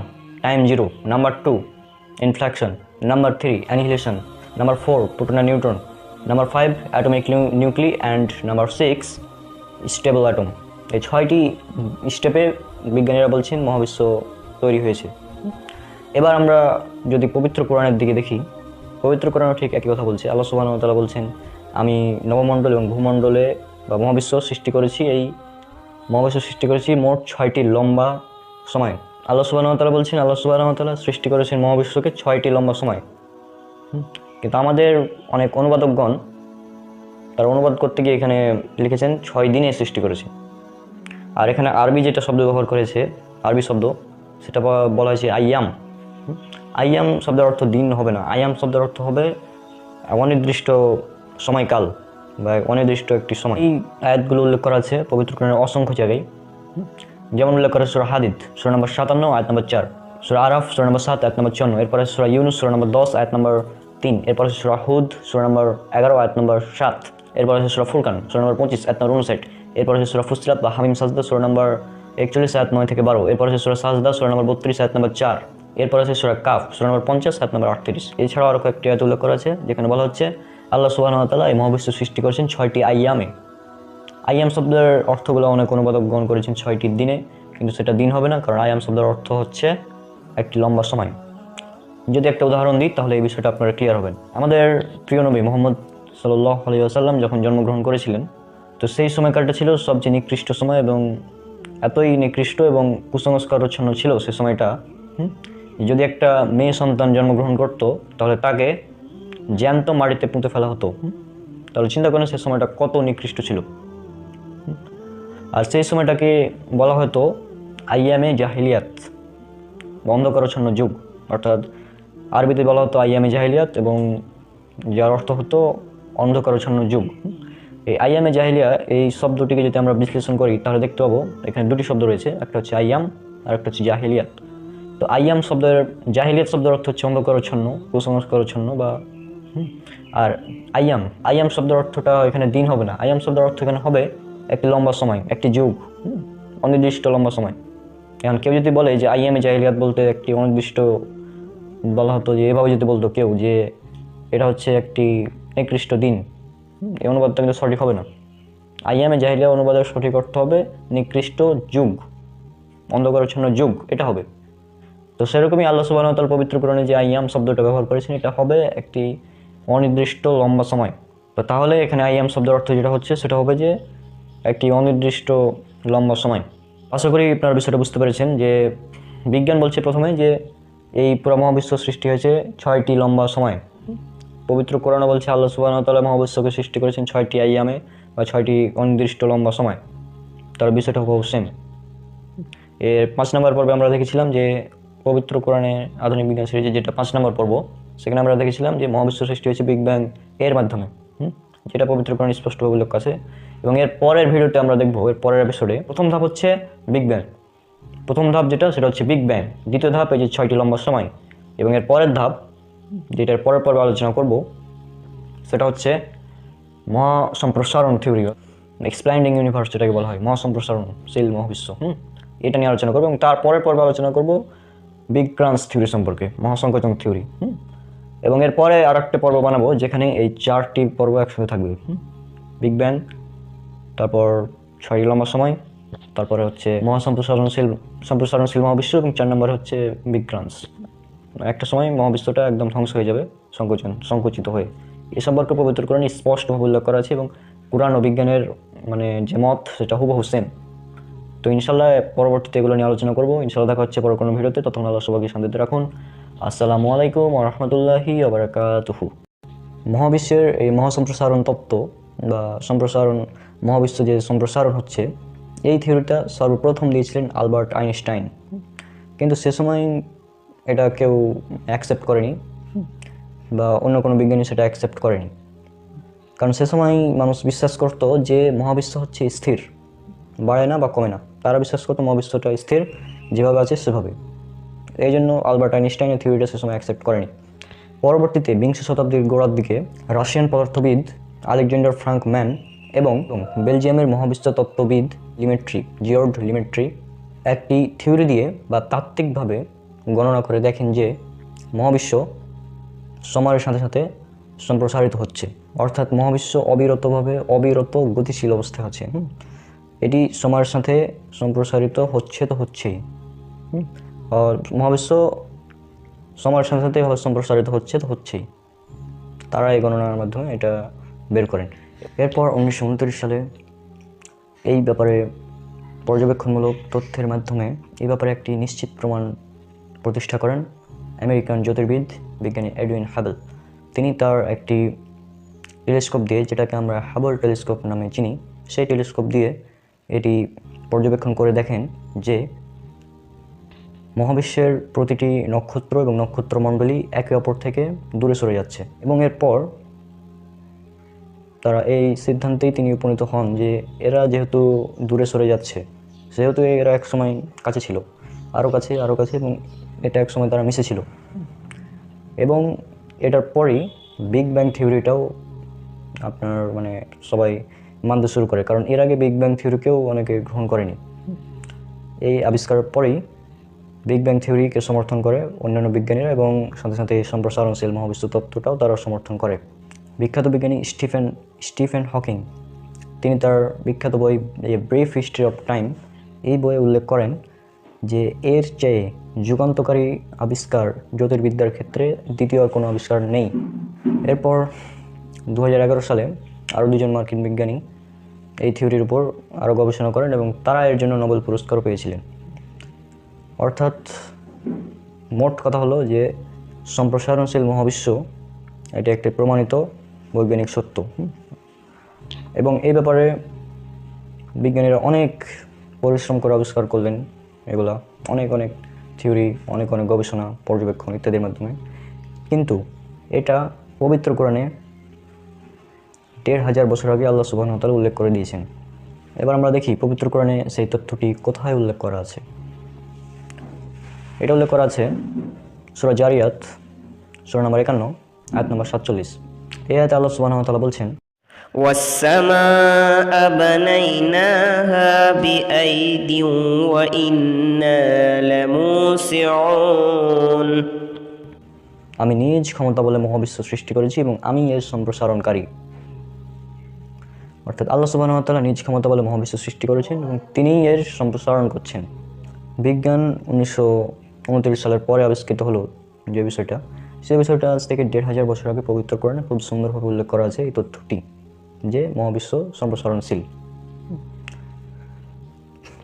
time 0, number 2 inflection, number 3 annihilation, number 4 proton আর neutron, number 5 atomic nuclei and number 6 stable atom. এই 6টি স্টেপে বিজ্ঞানীরা বলছেন মহাবিশ্ব তৈরি হয়েছে। এবার আমরা যদি পবিত্র কোরআনের দিকে দেখি, পবিত্র কোরআনও ঠিক একই কথা বলছে। আল্লাহ সুবহানাহু ওয়া তাআলা বলছেন, আমি নবমণ্ডল এবং ভূমণ্ডলে বা মহাবিশ্ব সৃষ্টি করেছি, এই মহাবিশ্ব সৃষ্টি করেছি মোট 6টি লম্বা সময়। আল্লাহ সুবহানাহু ওয়া তাআলা বলছেন, আল্লাহ সুবহানাহু ওয়া তাআলা সৃষ্টি করেছেন মহাবিশ্বকে 6টি লম্বা সময়। কিন্তু আমাদের অনেক অনুবাদকগণ তারা অনুবাদ করতে গিয়ে এখানে লিখেছেন 6 দিনে সৃষ্টি করেছে। আর এখানে আরবি যেটা শব্দ ব্যবহার করেছে, আরবি শব্দ, সেটা বলা হয়েছে আইয়াম। আইয়াম শব্দের অর্থ দিন হবে না, আইয়াম শব্দের অর্থ হবে অনির্দিষ্ট সময়কাল বা অনির্দিষ্ট একটি সময়। এই আয়াতগুলো উল্লেখ করা আছে পবিত্র কোরআনের অসংখ্য জায়গায়। যেমন উল্লেখ করা সূরা হাদিদ সূরা নম্বর 57 আয়াত নম্বর 4, সূরা আরাফ সূরা নম্বর 7 আয়াত নম্বর 54, এরপরে সূরা ইউনুস সূরা নম্বর 10 আয়াত নম্বর 3, এরপরে সূরা হুদ সূরা নম্বর 11 আয়াত নম্বর 7, এরপরে সূরা ফুরকান সূরা নম্বর 25 আয়াত নম্বর 59, এরপরে সূরা ফুসিলাত বা হামিম সাজদা সূরা নম্বর 41 আয়াত 9 থেকে 12, এরপরে সূরা সাজদা সূরা নম্বর 32 আয়াত নম্বর 4, এরপরে সূরা কাফ সূরা নম্বর 50 আয়াত নম্বর 38। এছাড়াও আরও কয়েকটি আয়াত উল্লেখ করা আছে যেখানে বলা হচ্ছে আল্লাহ সুবহানাহু ওয়া তাআলা এই মহাবিশ্ব সৃষ্টি করেছেন 6টি আইয়ামে। আইয়াম শব্দের অর্থগুলো অনেক অনুবাদক গ্রহণ করেছেন 6টি দিনে, কিন্তু সেটা দিন হবে না, কারণ আইয়াম শব্দের অর্থ হচ্ছে একটি লম্বা সময়। যদি একটা উদাহরণ দিই তাহলে এই বিষয়টা আপনারা ক্লিয়ার হবেন। আমাদের প্রিয় নবী মুহাম্মদ সাল্লাল্লাহু আলাইহি ওয়াসাল্লাম যখন জন্মগ্রহণ করেছিলেন, তো সেই সময়কালটা ছিল সবচেয়ে নিকৃষ্ট সময়, এবং এতই নিকৃষ্ট এবং কুসংস্কারচ্ছন্ন ছিল সে সময়টা। যদি একটা মেয়ে সন্তান জন্মগ্রহণ করতো তাহলে তাকে জ্যান্ত মাটিতে পুঁতে ফেলা হতো। তাহলে চিন্তা করেন সে সময়টা কত নিকৃষ্ট ছিল। আর সেই সময়টাকে বলা হতো আইয়ামে জাহিলিয়াত বা অন্ধকারাচ্ছন্ন যুগ, অর্থাৎ আরবিতে বলা হতো আইয়ামে জাহিলিয়াত, এবং যার অর্থ হতো অন্ধকারাচ্ছন্ন যুগ। এই আইয়ামে জাহিলিয়া এই শব্দটিকে যদি আমরা বিশ্লেষণ করি তাহলে দেখতে পাবো এখানে দুটি শব্দ রয়েছে, একটা হচ্ছে আইয়াম আর একটা হচ্ছে জাহিলিয়াত। তো আইয়াম শব্দের, জাহিলিয়াত শব্দের অর্থ হচ্ছে অন্ধকারাচ্ছন্ন, কুসংস্কারাচ্ছন্ন বা আর আইয়াম শব্দের অর্থটা এখানে দিন হবে না, আইয়াম শব্দের অর্থ এখানে হবে একটি লম্বা সময়, একটি যুগ, অনির্দিষ্ট লম্বা সময়। এখন কেউ যদি বলে যে আইয়ামে জাহিলিয়াত বলতে একটি অনির্দিষ্ট, বলা হতো যে এভাবে যদি বলতো কেউ যে এটা হচ্ছে একটি নিকৃষ্ট দিন, এই অনুবাদটা কিন্তু সঠিক হবে না। আইয়ামে জাহিলিয়া অনুবাদের সঠিক অর্থ হবে নিকৃষ্ট যুগ, অন্ধকারাচ্ছন্ন যুগ, এটা হবে। তো সেরকমই আল্লাহ সুবহানাহু ওয়া তাআলা পবিত্র কোরআনে যে আইয়াম শব্দটা ব্যবহার করেছেন, এটা হবে একটি অনির্দিষ্ট লম্বা সময়। তো তাহলে এখানে আইয়াম শব্দের অর্থ যেটা হচ্ছে সেটা হবে যে একটি অনির্দিষ্ট লম্বা সময়। আশা করি আপনারা বিষয়টা বুঝতে পেরেছেন যে বিজ্ঞান বলছে প্রথমে যে এই পুরো মহাবিশ্ব সৃষ্টি হয়েছে 6টি লম্বা সময়। পবিত্র কোরআনে বলছে আল্লাহ সুবহানাহু ওয়া তাআলা মহাবিশ্বকে সৃষ্টি করেছেন 6টি আইয়ামে বা 6টি অনির্দিষ্ট লম্বা সময়। তার বিষয়টা খুব সেম। এর 5 নম্বর পর্বে আমরা দেখেছিলাম যে পবিত্র কোরআনে আধুনিক বিজ্ঞান সিরিজে যেটা 5 নম্বর পর্ব, সেখানে আমরা দেখেছিলাম যে মহাবিশ্ব সৃষ্টি হয়েছে বিগ ব্যাং এর মাধ্যমে, যেটা পবিত্র কোরআনে স্পষ্টভাবে উল্লেখ আছে। এবং এর পরের ভিডিওতে আমরা দেখবো, এর পরের এপিসোডে প্রথম ধাপ হচ্ছে বিগ ব্যাং। প্রথম ধাপ যেটা সেটা হচ্ছে বিগ ব্যাং, দ্বিতীয় ধাপ এই যে 6টি লম্বা সময়, এবং এর পরের ধাপ যেটার পরের পর্বে আলোচনা করব সেটা হচ্ছে মহাসম্প্রসারণ থিওরি, এক্সপ্যান্ডিং ইউনিভার্স যেটাকে বলা হয়, মহাসম্প্রসারণশীল মহাবিশ্ব। এটা নিয়ে আলোচনা করবো, এবং তার পরের পর্বে আলোচনা করব বিগ ক্রাঞ্চ থিওরি সম্পর্কে, মহাসংকোচন থিওরি। এবং এরপরে আর একটা পর্ব বানাবো যেখানে এই 4টি পর্ব একসাথে থাকবে, বিগ ব্যাং, তারপর 6টি লম্বা সময়, তারপরে হচ্ছে সম্প্রসারণশীল মহাবিশ্ব, এবং 4 নম্বরে হচ্ছে বিগ ক্রাঞ্চ। একটা সময় মহাবিশ্বটা একদম ধ্বংস হয়ে যাবে সংকুচিত হয়ে। এ সম্পর্কে পবিত্র কোরআনে স্পষ্টভাবে উল্লেখ করা আছে, এবং কোরআন ও বিজ্ঞানের যে মত সেটা হুবহু সেম। তো ইনশাল্লাহ পরবর্তীতে এগুলো নিয়ে আলোচনা করবো। ইনশাল্লাহ দেখা হচ্ছে পরে কোনো ভিডিওতে। ততক্ষণ আল্লাহ সবাইকে শান্তিতে রাখুন। আসসালামু আলাইকুম ওয়া রাহমাতুল্লাহি ওয়া বারাকাতুহু। মহাবিশ্বের এই মহাসম্প্রসারণ তত্ত্ব বা মহাবিশ্ব যে সম্প্রসারণ হচ্ছে, এই থিওরিটা সর্বপ্রথম দিয়েছিলেন আলবার্ট আইনস্টাইন, কিন্তু সে সময় এটা কেউ অ্যাকসেপ্ট করেনি। বা অন্য কোনো বিজ্ঞানী সেটা অ্যাকসেপ্ট করেনি। কারণ সে সময় মানুষ বিশ্বাস করতো যে মহাবিশ্ব হচ্ছে স্থির, বাড়ে না বা কমে না। তারা বিশ্বাস করতো মহাবিশ্বটা স্থির, যেভাবে আছে সেভাবে। এই জন্য আলবার্ট আইনস্টাইনের থিওরিটা সে সময় অ্যাকসেপ্ট করেনি। পরবর্তীতে বিংশ শতাব্দীর গোড়ার দিকে রাশিয়ান পদার্থবিদ আলেকজান্ডার ফ্রাঙ্ক ম্যান এবং বেলজিয়ামের মহাবিশ্ব তত্ত্ববিদ জিওর্ড লিমেট্রি একটি থিওরি দিয়ে বা তাত্ত্বিকভাবে গণনা করে দেখেন যে মহাবিশ্ব সময়ের সাথে সাথে সম্প্রসারিত হচ্ছে, অর্থাৎ মহাবিশ্ব অবিরত গতিশীল অবস্থায় আছে। এটি সময়ের সাথে সম্প্রসারিত হচ্ছে তো হচ্ছেই। আর মহাবিশ্ব সময়ের সাথে সাথে সম্প্রসারিত হচ্ছে তো হচ্ছেই। তারা এই গণনার মাধ্যমে এটা বের করেন। এরপর 1929 সালে এই ব্যাপারে পর্যবেক্ষণমূলক তথ্যের মাধ্যমে এই ব্যাপারে একটি নিশ্চিত প্রমাণ প্রতিষ্ঠা করেন আমেরিকান জ্যোতির্বিদ বিজ্ঞানী এডউইন হাবেল। তিনি তার একটি টেলিস্কোপ দিয়ে, যেটাকে আমরা হাবল টেলিস্কোপ নামে চিনি, সেই টেলিস্কোপ দিয়ে এটি পর্যবেক্ষণ করে দেখেন যে মহাবিশ্বের প্রতিটি নক্ষত্র এবং নক্ষত্রমণ্ডলী একে অপর থেকে দূরে সরে যাচ্ছে। এবং এরপর তারা এই সিদ্ধান্তেই তিনি উপনীত হন যে এরা যেহেতু দূরে সরে যাচ্ছে, সেহেতু এরা একসময় কাছে ছিল, আরও কাছে এবং এটা একসময় তারা মিশেছিল। এবং এটার পরেই বিগ ব্যাং থিওরিটাও আপনার সবাই মানতে শুরু করে, কারণ এর আগে বিগ ব্যাং থিওরিকেও অনেকে গ্রহণ করেনি। এই আবিষ্কারের পরেই বিগ ব্যাং থিওরিকে সমর্থন করে অন্যান্য বিজ্ঞানীরা, এবং সাথে সাথে সম্প্রসারণশীল মহাবিশ্ব তত্ত্বটাও তারা সমর্থন করে। বিখ্যাত বিজ্ঞানী স্টিফেন হকিং তিনি তার বিখ্যাত বই ব্রিফ হিস্ট্রি অফ টাইম, এই বইয়ে উল্লেখ করেন যে এর চেয়ে যুগান্তকারী আবিষ্কার জ্যোতির্বিদ্যার ক্ষেত্রে দ্বিতীয় আর কোনো আবিষ্কার নেই। এরপর 2011 সালে আরও দুজন মার্কিন বিজ্ঞানী এই থিওরির উপর আরও গবেষণা করেন এবং তারা এর জন্য নোবেল পুরস্কারও পেয়েছিলেন। অর্থাৎ মোট কথা হলো যে সম্প্রসারণশীল মহাবিশ্ব এটি একটি প্রমাণিত বৈজ্ঞানিক সত্য। এবং এই ব্যাপারে বিজ্ঞানীরা অনেক পরিশ্রম করে আবিষ্কার করলেন এগুলা, অনেক থিওরি, অনেক গবেষণা, পর্যবেক্ষণ ইত্যাদির মাধ্যমে। কিন্তু এটা পবিত্র কোরআনে 1500 বছর আগে আল্লাহ সুবহানাহু ওয়া তাআলা উল্লেখ করে দিয়েছেন। এবার আমরা দেখি পবিত্র কোরআনে সেই তথ্যটি কোথায় উল্লেখ করা আছে। এটা উল্লেখ করা আছে সূরা জারিয়াত সূরা নম্বর 51 আয়াত নম্বর 47। এই আয়াতে আল্লাহ সুবহানাহু ওয়া তাআলা বলছেন, والسماء بنيناها بأيد وإنا لموسعون। আমি নিজ ক্ষমতা বলে মহাবিশ্ব সৃষ্টি করেছি এবং আমি এর সম্প্রসারণকারী। অর্থাৎ আল্লাহ সুবহানাহু ওয়া তাআলা নিজ ক্ষমতা বলে মহাবিশ্ব সৃষ্টি করেছেন এবং তিনিই এর সম্প্রসারণ করছেন। বিজ্ঞান 1929 সালের পরে আবিষ্কৃত হলো যে বিষয়টা, সেই বিষয়টা আজ থেকে 1500 বছর আগে পবিত্র কোরআনে খুব সুন্দরভাবে উল্লেখ করা আছে এই তথ্যটি যে মহাবিশ্ব সম্প্রসারণশীল।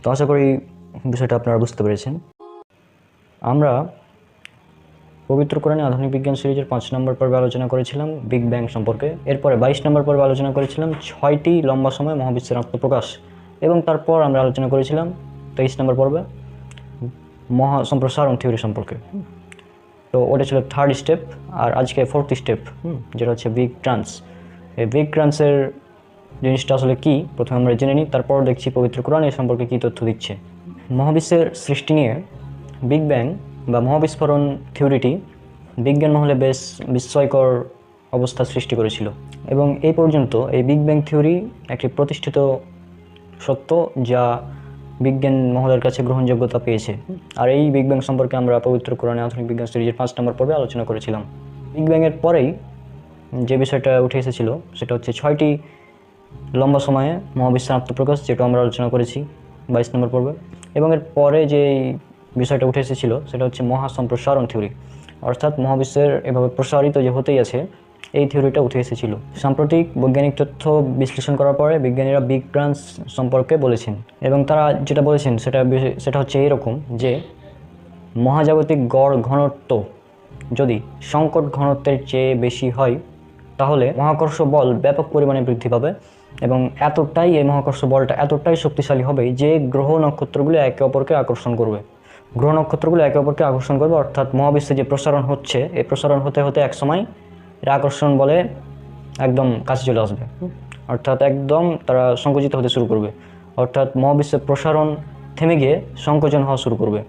তো আশা করি বিষয়টা আপনারা বুঝতে পেরেছেন। আমরা পবিত্র কোরআনে আধুনিক বিজ্ঞান সিরিজের 5 নম্বর পর্বে আলোচনা করেছিলাম বিগ ব্যাং সম্পর্কে। এরপরে 22 নম্বর পর্বে আলোচনা করেছিলাম 6টি লম্বা সময় মহাবিশ্বের আত্মপ্রকাশ, এবং তারপর আমরা আলোচনা করেছিলাম 23 নম্বর পর্বে সম্প্রসারণ থিওরি সম্পর্কে। তো ওটা ছিল 3rd স্টেপ, আর আজকে 4th স্টেপ, যেটা হচ্ছে বিগ ট্রান্স। এই বিগ ট্রান্সের জিনিসটা আসলে কী প্রথমে আমরা জেনে নিই, তারপর দেখছি পবিত্র কোরআন এ সম্পর্কে কী তথ্য দিচ্ছে। মহাবিশ্বের সৃষ্টি নিয়ে বিগ ব্যাং বা মহাবিস্ফোরণ থিওরিটি বিজ্ঞান মহলে বেশ বিস্ময়কর অবস্থা সৃষ্টি করেছিল, এবং এই পর্যন্ত এই বিগ ব্যাং থিওরি একটি প্রতিষ্ঠিত সত্য যা বিজ্ঞান মহলের কাছে গ্রহণযোগ্যতা পেয়েছে। আর এই বিগ ব্যাং সম্পর্কে আমরা পবিত্র কোরআনে আধুনিক বিজ্ঞান সিরিজের 5 নম্বর পর্বে আলোচনা করেছিলাম। বিগ ব্যাংয়ের পরেই যে বিষয়টা উঠে এসেছিল সেটা হচ্ছে 6টি লম্বা সময়ে মহাবিশ্বের আত্মপ্রকাশ, যেটা আমরা আলোচনা করেছি 22 নম্বর পর্বে। এবং এর পরে যে বিষয়টা উঠে এসেছিল সেটা হচ্ছে মহাসম্প্রসারণ থিওরি, অর্থাৎ মহাবিশ্বের এভাবে প্রসারিত যে হতেই আছে এই থিওরিটা উঠে এসেছিল। সাম্প্রতিক বৈজ্ঞানিক তথ্য বিশ্লেষণ করার পরে বিজ্ঞানীরা বিগ ট্রান্স সম্পর্কে বলেছেন, এবং তারা যেটা বলেছেন সেটা হচ্ছে এইরকম যে মহাজাগতিক গড় ঘনত্ব যদি সংকট ঘনত্বের চেয়ে বেশি হয় তাহলে মহাকর্ষ বল ব্যাপক পরিমাণে বৃদ্ধি পাবে, এবং এই মহাকর্ষ বলটা এতটাই শক্তিশালী হবে যে গ্রহ নক্ষত্রগুলো একে অপরকে আকর্ষণ করবে। অর্থাৎ মহাবিশ্বে যে প্রসারণ হচ্ছে এই প্রসারণ হতে হতে একসময় এর আকর্ষণ বলে একদম কাছে চলে আসবে, অর্থাৎ একদম তারা সংকুচিত হতে শুরু করবে, অর্থাৎ মহাবিশ্বের প্রসারণ থেমে গিয়ে সংকোচন হওয়া শুরু করবে।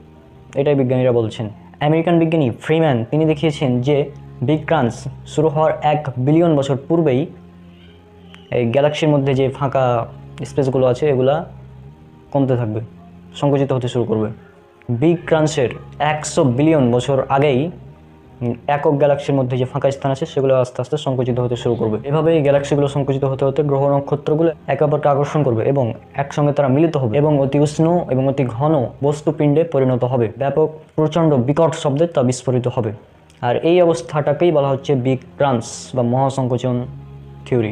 এটাই বিজ্ঞানীরা বলছেন। আমেরিকান বিজ্ঞানী ফ্রিম্যান তিনি দেখিয়েছেন যে বিগ ক্রাঞ্চ শুরু হওয়ার 1 বিলিয়ন বছর পূর্বেই এই গ্যালাক্সির মধ্যে যে ফাঁকা স্পেসগুলো আছে এগুলা কমতে থাকবে, সংকুচিত হতে শুরু করবে। বিগ ক্রাঞ্চের 100 বিলিয়ন বছর আগেই একক গ্যালাক্সির মধ্যে যে ফাঁকা স্থান আছে সেগুলো আস্তে আস্তে সংকুচিত হতে শুরু করবে। এভাবে এই গ্যালাক্সিগুলো সংকুচিত হতে হতে গ্রহ নক্ষত্রগুলো একে অপরকে আকর্ষণ করবে এবং একসঙ্গে তারা মিলিত হবে এবং অতি উষ্ণ এবং অতি ঘন বস্তুপিণ্ডে পরিণত হবে। ব্যাপক প্রচণ্ড বিকট শব্দে তা বিস্ফোরিত হবে। আর এই অবস্থাটাকেই বলা হচ্ছে বিগ ক্রাঞ্চ বা মহাসংকোচন থিওরি।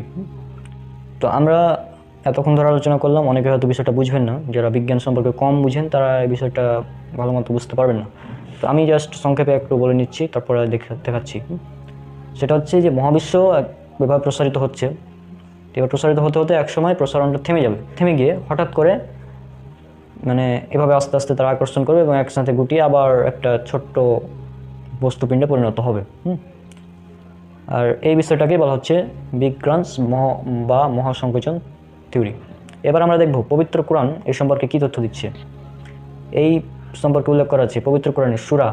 তো আমরা এতক্ষণ ধরে আলোচনা করলাম, অনেকে হয়তো বিষয়টা বুঝবেন না, যারা বিজ্ঞান সম্পর্কে কম বুঝেন তারা এই বিষয়টা ভালো মতো বুঝতে পারবেন না। তো আমি জাস্ট সংক্ষেপে একটু বলে নিচ্ছি, তারপরে দেখাচ্ছি। সেটা হচ্ছে যে মহাবিশ্ব এভাবে প্রসারিত হচ্ছে, এবার প্রসারিত হতে হতে একসময় প্রসারণটা থেমে যাবে, থেমে গিয়ে হঠাৎ করে মানে এভাবে আস্তে আস্তে তারা আকর্ষণ করবে এবং একসাথে গুটিয়ে আবার একটা ছোট্ট বস্তুপিণ্ডে পরিণত হবে। আর এই বিষয়টাকেই বলা হচ্ছে বিগ ক্রাঞ্চ বা মহাসংকোচন থিওরি। এবার আমরা দেখব পবিত্র কোরআন এই সম্পর্কে কী তথ্য দিচ্ছে। এই সম্পর্কে উল্লেখ করা আছে পবিত্র কোরআনের সূরা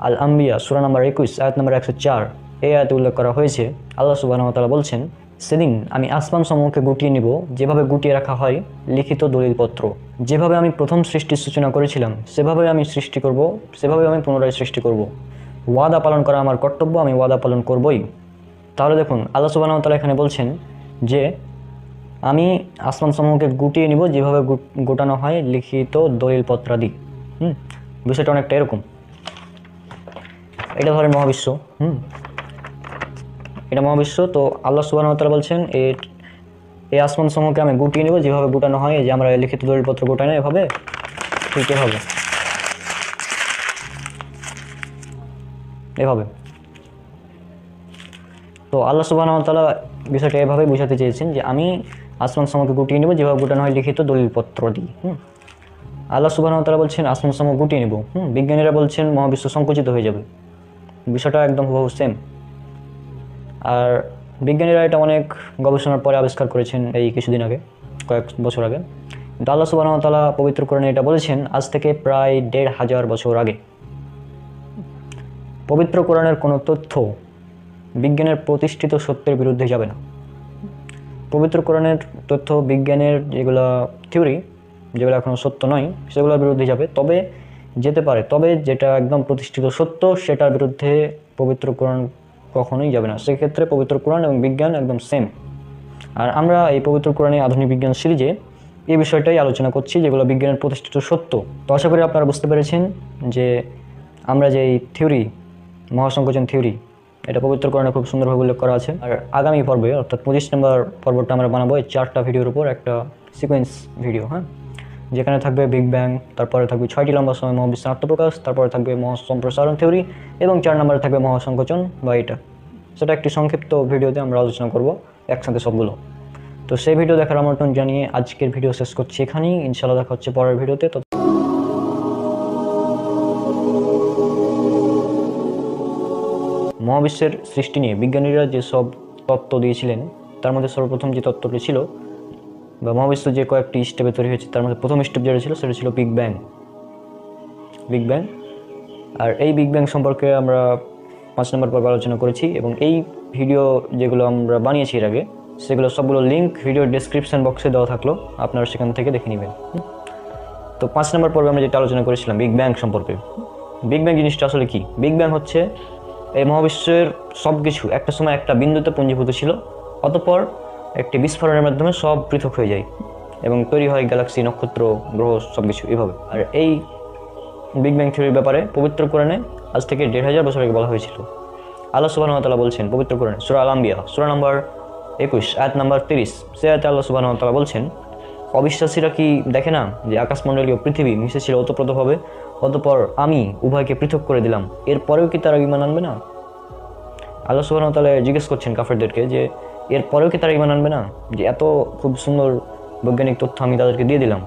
আল আম্বিয়া সূরা নম্বর 21 আয়াত নম্বর 104। এই আয়াতে উল্লেখ করা হয়েছে, আল্লাহ সুবহানাহু ওয়া তাআলা বলছেন, সেদিন আমি আসমান সমূহকে গুটিয়ে নিব যেভাবে গুটিয়ে রাখা হয় লিখিত দলিলপত্র। যেভাবে আমি প্রথম সৃষ্টির সূচনা করেছিলাম সেভাবে আমি সৃষ্টি করব, সেভাবে আমি পুনরায় সৃষ্টি করব। ওয়াদা পালন করা আমার কর্তব্য, আমি ওয়াদা পালন করবই। তাহলে দেখুন আল্লাহ সুবহানাহু ওয়া তাআলা এখানে বলছেন যে আমি আসমান সমূহকে গুটিয়ে নিব যেভাবে গোটানো হয় লিখিত দলিলপত্রাদি। বিষয়টা অনেকটা এরকম। এটা ধরেন মহাবিশ্ব, এটা মহাবিশ্ব। তো আল্লাহ সুবহানাহু ওয়া তাআলা বলছেন এই আসমান সমূহকে আমি গুটিয়ে নিব যেভাবে গোটানো হয়, যে আমরা লিখিত দলিলপত্র গোটাই না এভাবে, ঠিক এভাবে এভাবে। তো আল্লাহ সুবহানাহু ওয়া তাআলা বিষয়টা এভাবে বোঝাতে চেয়েছেন যে আমি আসমান সমূহকে গুটিয়ে নেব যেভাবে গোটানো হয় লিখিত দলিলপত্র দিই। আল্লাহ সুবহানাহু ওয়া তাআলা বলছেন আসমান সমূহ গুটিয়ে নেব, বিজ্ঞানীরা বলছেন মহাবিশ্ব সংকুচিত হয়ে যাবে। বিষয়টা একদম হুবহু সেম। আর বিজ্ঞানীরা এটা অনেক গবেষণার পরে আবিষ্কার করেছেন এই কিছুদিন আগে, কয়েক বছর আগে। কিন্তু আল্লাহ সুবহানাহু ওয়া তাআলা পবিত্র কোরআনে এটা বলেছেন আজ থেকে প্রায় ১৫০০ বছর আগে। পবিত্র কোরআনের কোনো তথ্য বিজ্ঞানের প্রতিষ্ঠিত সত্যের বিরুদ্ধে যাবে না। পবিত্র কোরআনের তথ্য বিজ্ঞানের যেগুলো থিওরি, যেগুলো এখনও সত্য নয়, সেগুলোর বিরুদ্ধে যাবে, তবে যেতে পারে। তবে যেটা একদম প্রতিষ্ঠিত সত্য সেটার বিরুদ্ধে পবিত্র কোরআন কখনোই যাবে না। সেক্ষেত্রে পবিত্র কোরআন এবং বিজ্ঞান একদম সেম। আর আমরা এই পবিত্র কোরআনে আধুনিক বিজ্ঞান সিরিজে এই বিষয়টাই আলোচনা করছি, যেগুলো বিজ্ঞানের প্রতিষ্ঠিত সত্য। তো আশা করি আপনারা বুঝতে পেরেছেন যে আমরা যে এই থিওরি, মহাসংকোচন থিওরি, এটা পবিত্র কোরআনে খুব সুন্দরভাবে উল্লেখ করা আছে। আর আগামী পর্বে অর্থাৎ 25 নম্বর পর্বটা আমরা বানাবো এই 4টা ভিডিওর উপর একটা সিকোয়েন্স ভিডিও, যেখানে থাকবে বিগ ব্যাং, তারপরে থাকবে 6টি লম্বা সময় মহাবিশ্বের আত্মপ্রকাশ, তারপরে থাকবে মহাসম্প্রসারণ থিওরি এবং 4 নম্বরে থাকবে মহাসংকোচন বা এটা। সেটা একটি সংক্ষিপ্ত ভিডিওতে আমরা আলোচনা করব একসাথে সবগুলো। তো সেই ভিডিও দেখার আমন্ত্রণ জানিয়ে আজকের ভিডিও শেষ করছি এখানেই। ইনশাআল্লাহ দেখা হচ্ছে পরের ভিডিওতে। মহাবিশ্বের সৃষ্টি নিয়ে বিজ্ঞানীরা যেসব তত্ত্ব দিয়েছিলেন তার মধ্যে সর্বপ্রথম যে তত্ত্বটি ছিল বা মহাবিশ্ব যে কয়েকটি স্টেপে তৈরি হয়েছে তার মধ্যে প্রথম স্টেপ যেটা ছিল সেটা ছিল বিগ ব্যাং। আর এই বিগ ব্যাং সম্পর্কে আমরা 5 নম্বর পর্বে আলোচনা করেছি এবং এই ভিডিও যেগুলো আমরা বানিয়েছি এর আগে সেগুলো সবগুলো লিঙ্ক ভিডিওর ডেসক্রিপশন বক্সে দেওয়া থাকলো, আপনারা সেখান থেকে দেখে নেবেন। তো 5 নম্বর পর্বে আমরা যেটা আলোচনা করেছিলাম বিগ ব্যাং সম্পর্কে। বিগ ব্যাং জিনিসটা আসলে কি? বিগ ব্যাং হচ্ছে এই মহাবিশ্বের সব কিছু একটা সময় একটা বিন্দুতে পুঞ্জীভূত ছিল, অতঃপর একটি বিস্ফোরণের মাধ্যমে সব পৃথক হয়ে যায় এবং তৈরি হয় গ্যালাক্সি, নক্ষত্র, গ্রহ, সব কিছু এভাবে। আর এই বিগ ব্যাং থিওরির ব্যাপারে পবিত্র কোরআনে আজ থেকে ১৫০০ বছর আগে বলা হয়েছিল। আল্লাহ সুবহানাহু ওয়া তাআলা বলছেন পবিত্র কোরআনে সূরা আল আম্বিয়া সূরা নম্বর 21 আয়াত নম্বর 30, সে আয়াতে আল্লাহ সুবহানাহু ওয়া তাআলা বলছেন, অবিশ্বাসীরা কি দেখে না যে আকাশমণ্ডলীয় পৃথিবী মিশেছিল ওতপ্রোতভাবে, অতঃপর আমি উভয়কে পৃথক করে দিলাম, এরপরেও কি তারা ঈমান আনবে না? আল্লাহ সুবহানাহু ওয়া তাআলা জিজ্ঞেস করছেন কাফেরদেরকে যে এরপরেও কি তারা ঈমান আনবে না, যে এত খুব সুন্দর বৈজ্ঞানিক তথ্য আমি তাদেরকে দিয়ে দিলাম,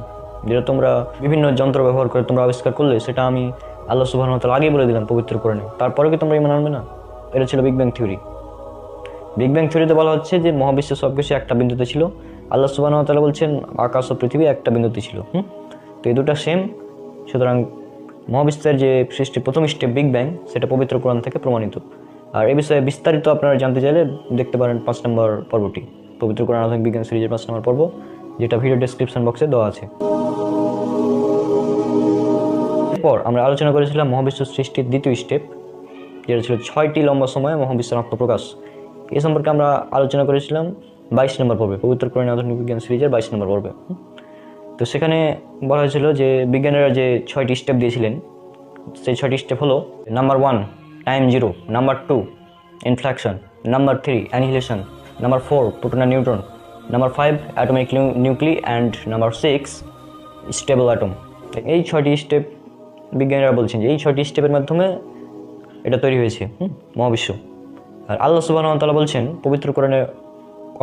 যেটা তোমরা বিভিন্ন যন্ত্র ব্যবহার করে তোমরা আবিষ্কার করলে, সেটা আমি আল্লাহ সুবহানাহু ওয়া তাআলা আগেই বলে দিলাম পবিত্র কোরআনে, তারপরেও কি তোমরা ঈমান আনবে না? এটা ছিল big bang theory. Big bang থিওরিতে বলা হচ্ছে যে মহাবিশ্বের সব কিছু একটা বিন্দুতে ছিল, আল্লাহ সুবহানাহু ওয়া তাআলা বলছেন আকাশ ও পৃথিবী একটা বিন্দুতে ছিল। তো এই দুটো সেম, সুতরাং মহাবিশ্বের যে সৃষ্টির প্রথম স্টেপ বিগ ব্যাং, সেটা পবিত্র কোরআন থেকে প্রমাণিত। আর এই বিষয়ে বিস্তারিত আপনারা জানতে চাইলে দেখতে পারেন 5 নম্বর পর্বটি, পবিত্র কোরআন আধুনিক বিজ্ঞান সিরিজের 5 নম্বর পর্ব, যেটা ভিডিও ডেসক্রিপশন বক্সে দেওয়া আছে। এরপর আমরা আলোচনা করেছিলাম মহাবিশ্ব সৃষ্টির দ্বিতীয় স্টেপ, যেটা ছিল 6টি লম্বা সময়ে মহাবিশ্বের আত্মপ্রকাশ। এই সম্পর্কে আমরা আলোচনা করেছিলাম 22 নম্বর পর্বে, পবিত্র কোরআন আধুনিক বিজ্ঞান সিরিজের 22 নম্বর পর্বে। তো সেখানে বলা হয়েছিল যে বিজ্ঞানীরা যে 6টি স্টেপ দিয়েছিলেন, সেই 6টি স্টেপ হলো: number 1 time zero, number 2 inflection, number 3 annihilation, number 4 proton আর neutron, number 5 atomic nuclei and number 6 stable atom. এই 6টি স্টেপ বিজ্ঞানীরা বলছেন যে এই 6টি স্টেপের মাধ্যমে এটা তৈরি হয়েছে মহাবিশ্ব। আর আল্লাহ সুবহানাহু ওয়া তাআলা বলছেন পবিত্র কোরআনে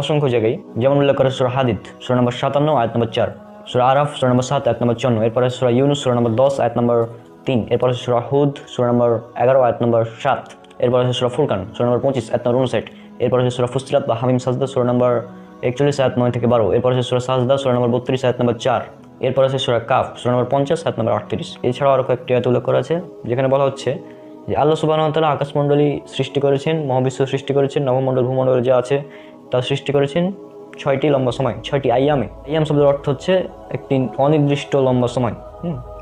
অসংখ্য জায়গায়, যেমন উল্লেখ করে সূরা হাদিদ সূরা নম্বর 57 আয়াত নম্বর 4, সূরা আরাফ সূরা নম্বর 7 আয়াত নম্বর 54, এরপরে সূরা ইউনুস সূরা নম্বর 10 আয়াত নম্বর 3, এরপরে সূরা হুদ সূরা নম্বর 11 আয়াত নম্বর 7, এরপরে সূরা ফুরকান সূরা নম্বর 25 আয়াত নম্বর 59, এরপরে সূরা ফুসিলাত বা হামিম সাজদা সূরা নম্বর 41 আয়াত 9 থেকে 12, এরপরে সূরা সাজদা সূরা নম্বর 32 আয়াত নম্বর 4, এরপরে সূরা কাফ সূরা নম্বর 50 আয়াত নম্বর 38। এছাড়াও আরও কয়েকটি আয়াত উল্লেখ করা আছে যেখানে বলা হচ্ছে যে আল্লাহ সুবহানাহু ওয়া তাআলা আকাশমণ্ডলী সৃষ্টি করেছেন, মহাবিশ্ব সৃষ্টি করেছেন, নবমণ্ডল ভূমণ্ডল যা আছে তা সৃষ্টি করেছেন 6টি লম্বা সময়, 6টি আইয়ামে। আইয়াম শব্দের অর্থ হচ্ছে একটি অনির্দিষ্ট লম্বা সময়,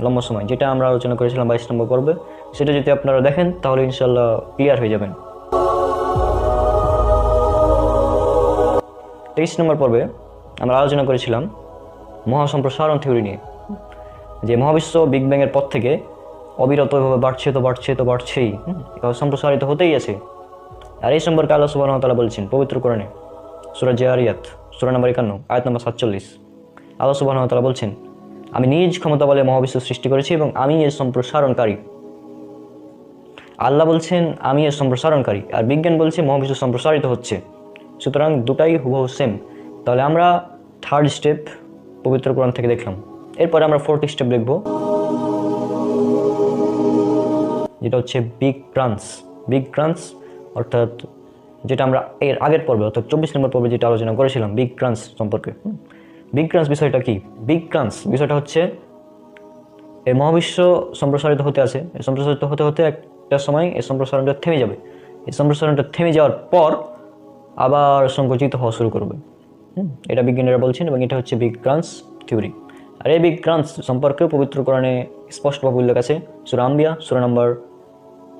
লম্বা সময়, যেটা আমরা আলোচনা করেছিলাম 22 নম্বর পর্বে। সেটা যদি আপনারা দেখেন তাহলে ইনশাআল্লাহ ক্লিয়ার হয়ে যাবেন। 23 নম্বর পর্বে আমরা আলোচনা করেছিলাম মহাসম্প্রসারণ থিওরি নিয়ে, যে মহাবিশ্ব বিগ ব্যাংয়ের পর থেকে অবিরতভাবে বাড়ছেই, এভাবে সম্প্রসারিত হতেই আছে। আর এই সম্পর্কে আল্লাহ সুবহানাহু ওয়া তাআলা বলছেন পবিত্র কোরআনে সূরা জারিয়াত সূরা নম্বর 51 আয়াত নম্বর 47। আল্লাহ সুবহানাহু ওয়া তাআলা বলছেন, আমি নিজ ক্ষমতা বলে মহাবিশ্ব সৃষ্টি করেছি এবং আমি এর সম্প্রসারণকারী। আল্লাহ বলছেন আমি এর সম্প্রসারণকারী, আর বিজ্ঞান বলছে মহাবিশ্ব সম্প্রসারিত হচ্ছে, সুতরাং দুটাই হুবহু সেম। তাহলে আমরা 3rd স্টেপ পবিত্র কোরআন থেকে দেখলাম। এরপরে আমরা 4th স্টেপ দেখব, যেটা হচ্ছে বিগ ক্রাঞ্চ, অর্থাৎ যেটা আমরা এর আগের পর্বে অর্থাৎ 24 নম্বর পর্বে যেটা আলোচনা করেছিলাম বিগ ক্রাঞ্চ সম্পর্কে। বিগ ক্রাঞ্চ বিষয়টা কি? বিগ ক্রাঞ্চ বিষয়টা হচ্ছে এই মহাবিশ্ব সম্প্রসারিত হতে আছে, এই সম্প্রসারিত হতে হতে একটা সময় এই সম্প্রসারণটা থেমে যাবে। এই সম্প্রসারণটা থেমে যাওয়ার পর আবার সংকুচিত হওয়া শুরু করবে। এটা বিজ্ঞানীরা বলছেন এবং এটা হচ্ছে বিগ ক্রাঞ্চ থিওরি। আর এই বিগ ক্রাঞ্চ সম্পর্কেও পবিত্র কোরআনে স্পষ্টভাবে উল্লেখ আছে সূরা আম্বিয়া সূরা নম্বর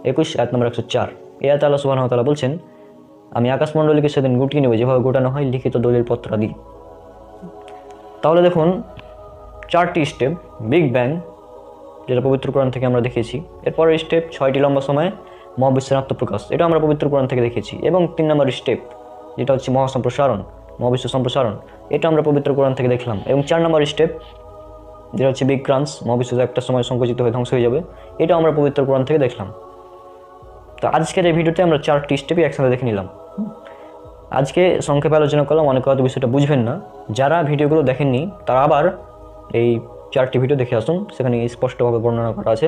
21 আয়াত নম্বর 104। এই আয়াতে আল্লাহ সুবহানাহু ওয়া তাআলা বলছেন, আমি আকাশমণ্ডলীকে সেদিন গুটিয়ে নেব যেভাবে গোটানো হয় লিখিত দলিল পত্রাদি। তাহলে দেখুন 4টি স্টেপ বিগ ব্যাং, যেটা পবিত্র কোরআন থেকে আমরা দেখেছি। এরপরের স্টেপ 6টি লম্বা সময়ে মহাবিশ্বের আত্মপ্রকাশ, এটা আমরা পবিত্র কোরআন থেকে দেখেছি। এবং 3 নম্বর স্টেপ যেটা হচ্ছে মহাবিশ্ব সম্প্রসারণ, এটা আমরা পবিত্র কোরআন থেকে দেখলাম। এবং 4 নম্বর স্টেপ যেটা হচ্ছে বিগ ক্রাঞ্চ, মহাবিশ্ব একটা সময় সংকুচিত হয়ে ধ্বংস হয়ে যাবে, এটা আমরা পবিত্র কোরআন থেকে দেখলাম। তো আজকের এই ভিডিওতে আমরা 4টি স্টেপই একসাথে দেখে নিলাম। আজকে সংক্ষেপে আলোচনা করলাম, অনেকে হয়তো বিষয়টা বুঝবেন না। যারা ভিডিওগুলো দেখেননি তারা আবার এই 4টি ভিডিও দেখে আসুন, সেখানে স্পষ্টভাবে বর্ণনা করা আছে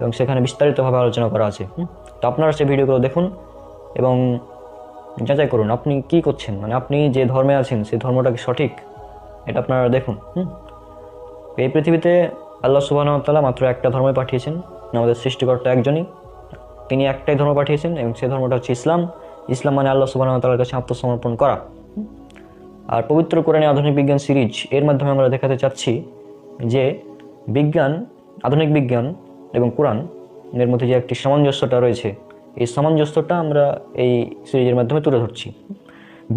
এবং সেখানে বিস্তারিতভাবে আলোচনা করা আছে। তো আপনারা সেই ভিডিওগুলো দেখুন এবং যাচাই করুন আপনি কি করছেন, মানে আপনি যে ধর্মে আছেন সেই ধর্মটা কি সঠিক, এটা আপনারা দেখুন। এই পৃথিবীতে আল্লাহ সুবহানাহু ওয়া তাআলা মাত্র একটা ধর্মই পাঠিয়েছেন, আমাদের সৃষ্টিকর্তা একজনই, তিনি একটাই ধর্ম পাঠিয়েছেন এবং সেই ধর্মটা হচ্ছে ইসলাম। ইসলাম মানে আল্লাহ সুবহানাহু ওয়া তাআলার কাছে আত্মসমর্পণ করা। আর পবিত্র কোরআনে আধুনিক বিজ্ঞান সিরিজ এর মাধ্যমে আমরা দেখাতে চাচ্ছি যে আধুনিক বিজ্ঞান এবং কোরআন এর মধ্যে যে একটি সামঞ্জস্যতা রয়েছে, এই সামঞ্জস্যটা আমরা এই সিরিজের মাধ্যমে তুলে ধরছি।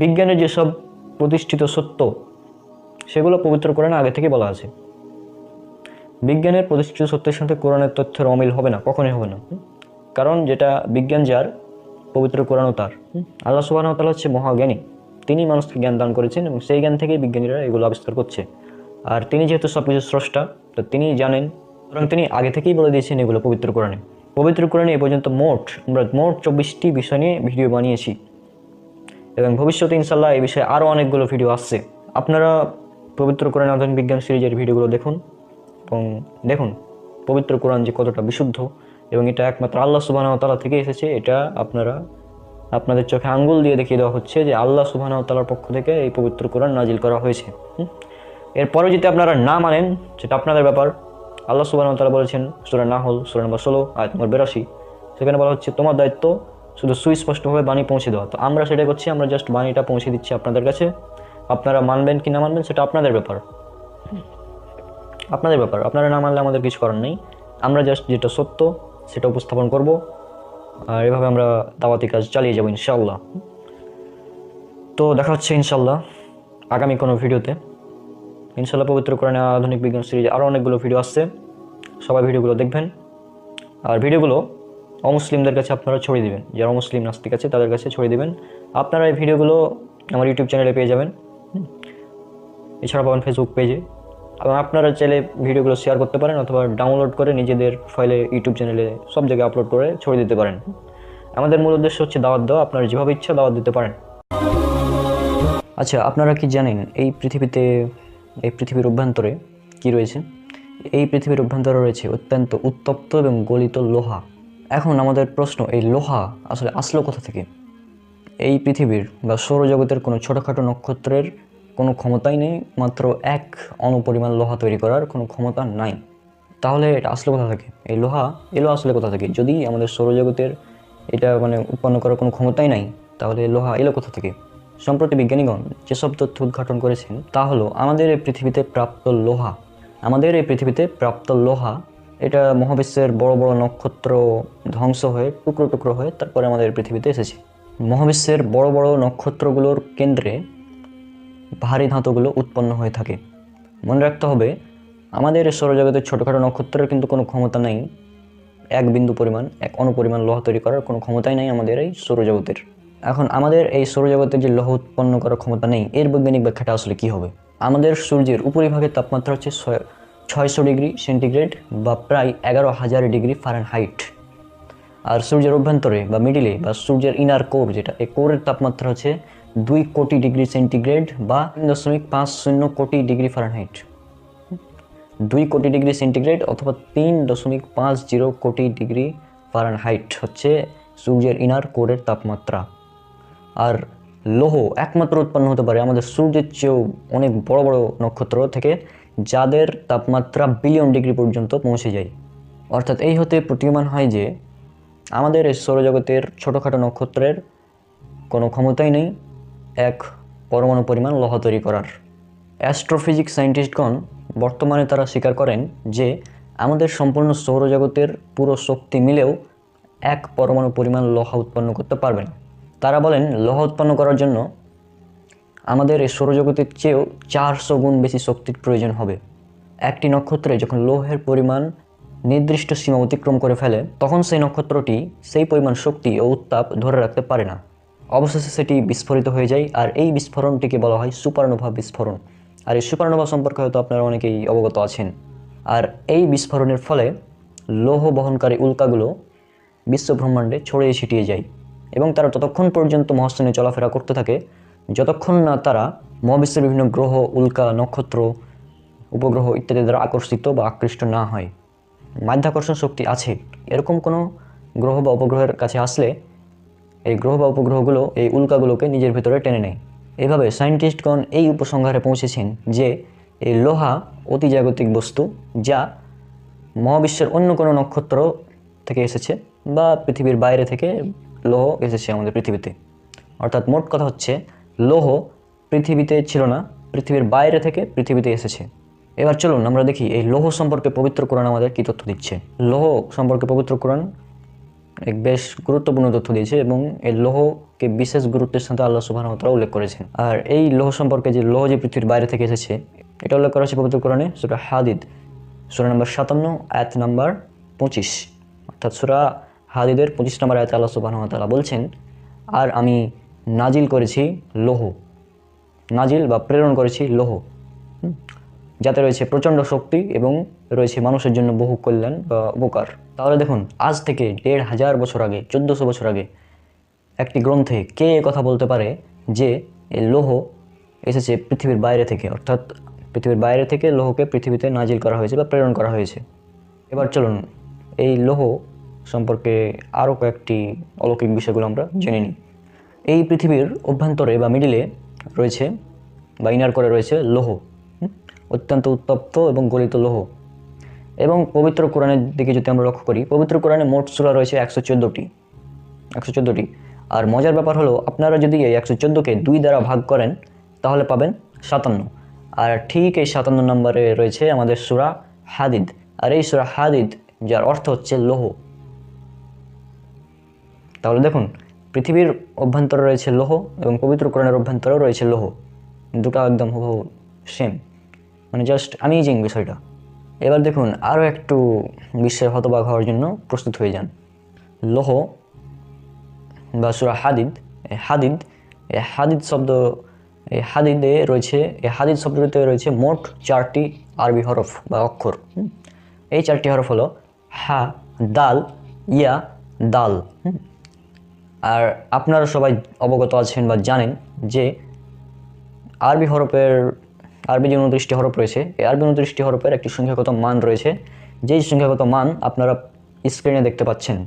বিজ্ঞানের যেসব প্রতিষ্ঠিত সত্য সেগুলো পবিত্র কোরআনে আগে থেকে বলা আছে। বিজ্ঞানের প্রতিষ্ঠিত সত্যের সাথে কোরআনের তথ্যের অমিল হবে না, কখনোই হবে না। কারণ যেটা বিজ্ঞান যার, পবিত্র কোরআনও তার। আল্লাহ সুবহানাহু ওয়া তাআলা হচ্ছে মহাজ্ঞানী, তিনি মানুষকে জ্ঞান দান করেছেন এবং সেই জ্ঞান থেকেই বিজ্ঞানীরা এগুলো আবিষ্কার করছে। আর তিনি যেহেতু সব কিছু স্রষ্টা, তো তিনি জানেন, এবং তিনি আগে থেকেই বলে দিয়েছেন এগুলো পবিত্র কোরআনে। পবিত্র কোরআনে এ পর্যন্ত আমরা মোট 24টি বিষয় নিয়ে ভিডিও বানিয়েছি এবং ভবিষ্যতে ইনশাআল্লাহ এই বিষয়ে আরও অনেকগুলো ভিডিও আসছে। আপনারা পবিত্র কোরআন আধুনিক বিজ্ঞান সিরিজের ভিডিওগুলো দেখুন এবং দেখুন পবিত্র কোরআন যে কতটা বিশুদ্ধ এবং এটা একমাত্র আল্লাহ সুবহানাহু ওয়া তাআলা থেকে এসেছে, এটা আপনারা আপনাদের চোখে আঙ্গুল দিয়ে দেখিয়ে দেওয়া হচ্ছে যে আল্লাহ সুবহানাহু ওয়া তাআলার পক্ষ থেকে এই পবিত্র কোরআন নাজিল করা হয়েছে। এরপরে যদি আপনারা না মানেন সেটা আপনাদের ব্যাপার। আল্লাহ সুবহানাহু ওয়া তাআলা বলেছেন সূরা নাহল সূরা নম্বর 16 আয়াত নম্বর 82, সেখানে বলা হচ্ছে তোমার দায়িত্ব শুধু সুস্পষ্টভাবে বাণী পৌঁছে দেওয়া। তো আমরা সেটাই করছি, আমরা জাস্ট বাণীটা পৌঁছে দিচ্ছি আপনাদের কাছে। আপনারা মানবেন কি না মানবেন সেটা আপনাদের ব্যাপার, আপনাদের ব্যাপার। আপনারা না মানলে আমাদের কিছু করার নেই। আমরা জাস্ট যেটা সত্য সেটা উপস্থাপন করব, আর এভাবে আমরা দাওয়াতি কাজ চালিয়ে যাবো ইনশাআল্লাহ। তো দেখা হচ্ছে ইনশাআল্লাহ আগামী কোনো ভিডিওতে। ইনশাআল্লাহ পবিত্র কোরআনে আধুনিক বিজ্ঞান সিরিজে আরও অনেকগুলো ভিডিও আসছে, সবাই ভিডিওগুলো দেখবেন। আর ভিডিওগুলো অমুসলিমদের কাছে আপনারা ছড়িয়ে দেবেন, যারা অমুসলিম নাস্তিক আছে তাদের কাছে ছড়িয়ে দেবেন। আপনারা এই ভিডিওগুলো আমার ইউটিউব চ্যানেলে পেয়ে যাবেন, এছাড়া পাবেন ফেসবুক পেজে। এবং আপনারা চাইলে ভিডিওগুলো শেয়ার করতে পারেন অথবা ডাউনলোড করে নিজেদের ফাইলে ইউটিউব চ্যানেলে সব জায়গায় আপলোড করে ছড়িয়ে দিতে পারেন। আমাদের মূল উদ্দেশ্য হচ্ছে দাওয়াত দেওয়া, আপনারা যেভাবে ইচ্ছা দাওয়াত দিতে পারেন। আচ্ছা, আপনারা কি জানেন এই পৃথিবীর অভ্যন্তরে কি রয়েছে? এই পৃথিবীর অভ্যন্তরে রয়েছে অত্যন্ত উত্তপ্ত এবং গলিত লোহা। এখন আমাদের প্রশ্ন, এই লোহা আসলে আসলো কোথা থেকে? এই পৃথিবীর বা সৌরজগতের কোনো ছোটোখাটো নক্ষত্রের কোনো ক্ষমতাই নেই, মাত্র এক অণুপরিমাণ লোহা তৈরি করার কোনো ক্ষমতা নাই। তাহলে এটা আসলো কোথা থেকে? এই লোহা এলো আসলে কোথা থেকে? যদি আমাদের সৌরজগতের এটা উৎপন্ন করার কোনো ক্ষমতাই নাই, তাহলে লোহা এলো কোথা থেকে? সম্প্রতি বিজ্ঞানীগণ যেসব তথ্য উদ্ঘাটন করেছেন তা হলো আমাদের এই পৃথিবীতে প্রাপ্ত লোহা এটা মহাবিশ্বের বড় বড় নক্ষত্র ধ্বংস হয়ে টুকরো টুকরো হয়ে তারপরে আমাদের পৃথিবীতে এসেছে। মহাবিশ্বের বড় বড় নক্ষত্রগুলোর কেন্দ্রে ভারী ধাতুগুলো উৎপন্ন হয়ে থাকে। মনে রাখতে হবে, আমাদের সৌরজগতের ছোটোখাটো নক্ষত্রের কিন্তু কোনো ক্ষমতা নেই, এক বিন্দু পরিমাণ, এক অণুপরিমাণ লোহা তৈরি করার কোনো ক্ষমতাই নেই আমাদের এই সৌরজগতের। এখন আমাদের এই সৌরজগতের যে লোহা উৎপন্ন করার ক্ষমতা নেই, এর বৈজ্ঞানিক ব্যাখ্যাটা আসলে কী হবে? আমাদের সূর্যের উপরিভাগের তাপমাত্রা হচ্ছে 600 ডিগ্রি সেন্টিগ্রেড বা প্রায় 11,000 ডিগ্রি ফারেনহাইট। আর সূর্যের অভ্যন্তরে বা মিডিলে বা সূর্যের ইনার কোর যেটা, এই কোরের তাপমাত্রা হচ্ছে 2 কোটি ডিগ্রি সেন্টিগ্রেড বা 3.50 কোটি ডিগ্রি ফারেনহাইট। 2 কোটি ডিগ্রি সেন্টিগ্রেড অথবা 3.50 কোটি ডিগ্রি ফারেনহাইট হচ্ছে সূর্যের ইনার কোরের তাপমাত্রা। আর লৌহ একমাত্র উৎপন্ন হতে পারে আমাদের সূর্যের চেয়েও অনেক বড় বড় নক্ষত্র থেকে, যাদের তাপমাত্রা বিলিয়ন ডিগ্রি পর্যন্ত পৌঁছে যায়। অর্থাৎ এই হতে প্রতীয়মান হয় যে আমাদের এই সৌরজগতের ছোটোখাটো নক্ষত্রের কোনো ক্ষমতাই নেই এক পরমাণু পরিমাণ লোহা তৈরি করার। অ্যাস্ট্রোফিজিক্স সায়েন্টিস্টগণ বর্তমানে তারা স্বীকার করেন যে আমাদের সম্পূর্ণ সৌরজগতের পুরো শক্তি মিলেও এক পরমাণু পরিমাণ লোহা উৎপন্ন করতে পারবে না। তারা বলেন লোহা উৎপন্ন করার জন্য আমাদের এই সৌরজগতের চেয়েও 400 গুণ বেশি শক্তির প্রয়োজন হবে। একটি নক্ষত্রে যখন লৌহের পরিমাণ নির্দিষ্ট সীমা অতিক্রম করে ফেলে, তখন সেই নক্ষত্রটি সেই পরিমাণ শক্তি ও উত্তাপ ধরে রাখতে পারে না। অবশেষে সেটি বিস্ফোরিত হয়ে যায়, আর এই বিস্ফোরণটিকে বলা হয় সুপারনোভা বিস্ফোরণ। আর এই সুপারনোভা সম্পর্কে হয়তো আপনারা অনেকেই অবগত আছেন। আর এই বিস্ফোরণের ফলে লৌহ বহনকারী উল্কাগুলো বিশ্ব ব্রহ্মাণ্ডে ছড়িয়ে ছিটিয়ে যায় এবং তারা ততক্ষণ পর্যন্ত মহাশূন্যে চলাফেরা করতে থাকে যতক্ষণ না তারা মহাবিশ্বের বিভিন্ন গ্রহ, উল্কা, নক্ষত্র, উপগ্রহ ইত্যাদি দ্বারা আকর্ষিত বা আকৃষ্ট না হয়। মাধ্যাকর্ষণ শক্তি আছে এরকম কোনো গ্রহ বা উপগ্রহের কাছে আসলে এই গ্রহ বা উপগ্রহগুলো এই উল্কাগুলোকে নিজের ভিতরে টেনে নেয়। এভাবে সায়েন্টিস্টগণ এই উপসংহারে পৌঁছেছেন যে এই লোহা অতিজাগতিক বস্তু, যা মহাবিশ্বের অন্য কোনো নক্ষত্র থেকে এসেছে বা পৃথিবীর বাইরে থেকে লৌহ এসেছে আমাদের পৃথিবীতে। অর্থাৎ মোট কথা হচ্ছে লৌহ পৃথিবীতে ছিল না, পৃথিবীর বাইরে থেকে পৃথিবীতে এসেছে। এবার চলুন আমরা দেখি এই লৌহ সম্পর্কে পবিত্র কোরআন আমাদের কী তথ্য দিচ্ছে। লৌহ সম্পর্কে পবিত্র কোরআন এক বেশ গুরুত্বপূর্ণ তথ্য দিয়েছে এবং এই লৌহকে বিশেষ গুরুত্বের সাথে আল্লাহ সুবহানাহু ওয়া তাআলা উল্লেখ করেছেন। আর এই লৌহ সম্পর্কে যে লৌহ যে পৃথিবীর বাইরে থেকে এসেছে এটা উল্লেখ করা হয়েছে পবিত্র কোরআনে সূরা হাদিদ সূরা নম্বর 57 আয়াত নম্বর 25। অর্থাৎ সূরা হাদিদের 25 নম্বর আয়াতে আল্লাহ সুবহানাহু ওয়া তাআলা বলছেন, আর আমি নাজিল করেছি লৌহ, নাজিল বা প্রেরণ করেছি লৌহ, যাতে রয়েছে প্রচণ্ড শক্তি এবং রয়েছে মানুষের জন্য বহু কল্যাণ বা উপকার। তাহলে দেখুন, আজ থেকে 1500 বছর আগে, 1400 বছর আগে একটি গ্রন্থে কে কথা বলতে পারে যে এই লৌহ এসেছে পৃথিবীর বাইরে থেকে, অর্থাৎ পৃথিবীর বাইরে থেকে লৌহকে পৃথিবীতে নাজিল করা হয়েছে বা প্রেরণ করা হয়েছে। এবার চলুন এই লৌহ সম্পর্কে আরও কয়েকটি অলৌকিক বিষয়গুলো আমরা জেনে নিই। এই পৃথিবীর অভ্যন্তরে বা মিডিলে রয়েছে বা ইনার করে রয়েছে লৌহ, অত্যন্ত উত্তপ্ত এবং গলিত লৌহ। এবং পবিত্র কোরআনের দিকে যদি আমরা লক্ষ্য করি, পবিত্র কোরআনে মোট সূরা রয়েছে 114টি। আর মজার ব্যাপার হলো, আপনারা যদি এই 114কে 2 দ্বারা ভাগ করেন তাহলে পাবেন 57। আর ঠিক এই 57 নম্বরে রয়েছে আমাদের সূরা হাদিদ। আর এই সূরা হাদিদ যার অর্থ হচ্ছে লৌহ। তাহলে দেখুন, পৃথিবীর অভ্যন্তরে রয়েছে লৌহ এবং পবিত্র কোরআনের অভ্যন্তরেও রয়েছে লৌহ, দুটো একদম হুবহু সেম, মানে জাস্ট অ্যামেজিং বিষয়টা। এবার দেখুন, আরও একটু বিশ্বের হতবাক হওয়ার জন্য প্রস্তুত হয়ে যান। লৌহ বা সূরা হাদিদ, হাদিদ শব্দটিতে রয়েছে মোট 4টি আরবি হরফ বা অক্ষর। এই 4টি হরফ হলো হা, দাল, ইয়া, দাল। আর আপনারা সবাই অবগত আছেন বা জানেন যে আরবি যে 29টি হরফ রয়েছে, এই আরবি 29টি হরফের একটি সংখ্যাগত মান রয়েছে, যেই সংখ্যাগত মান আপনারা স্ক্রিনে দেখতে পাচ্ছেন।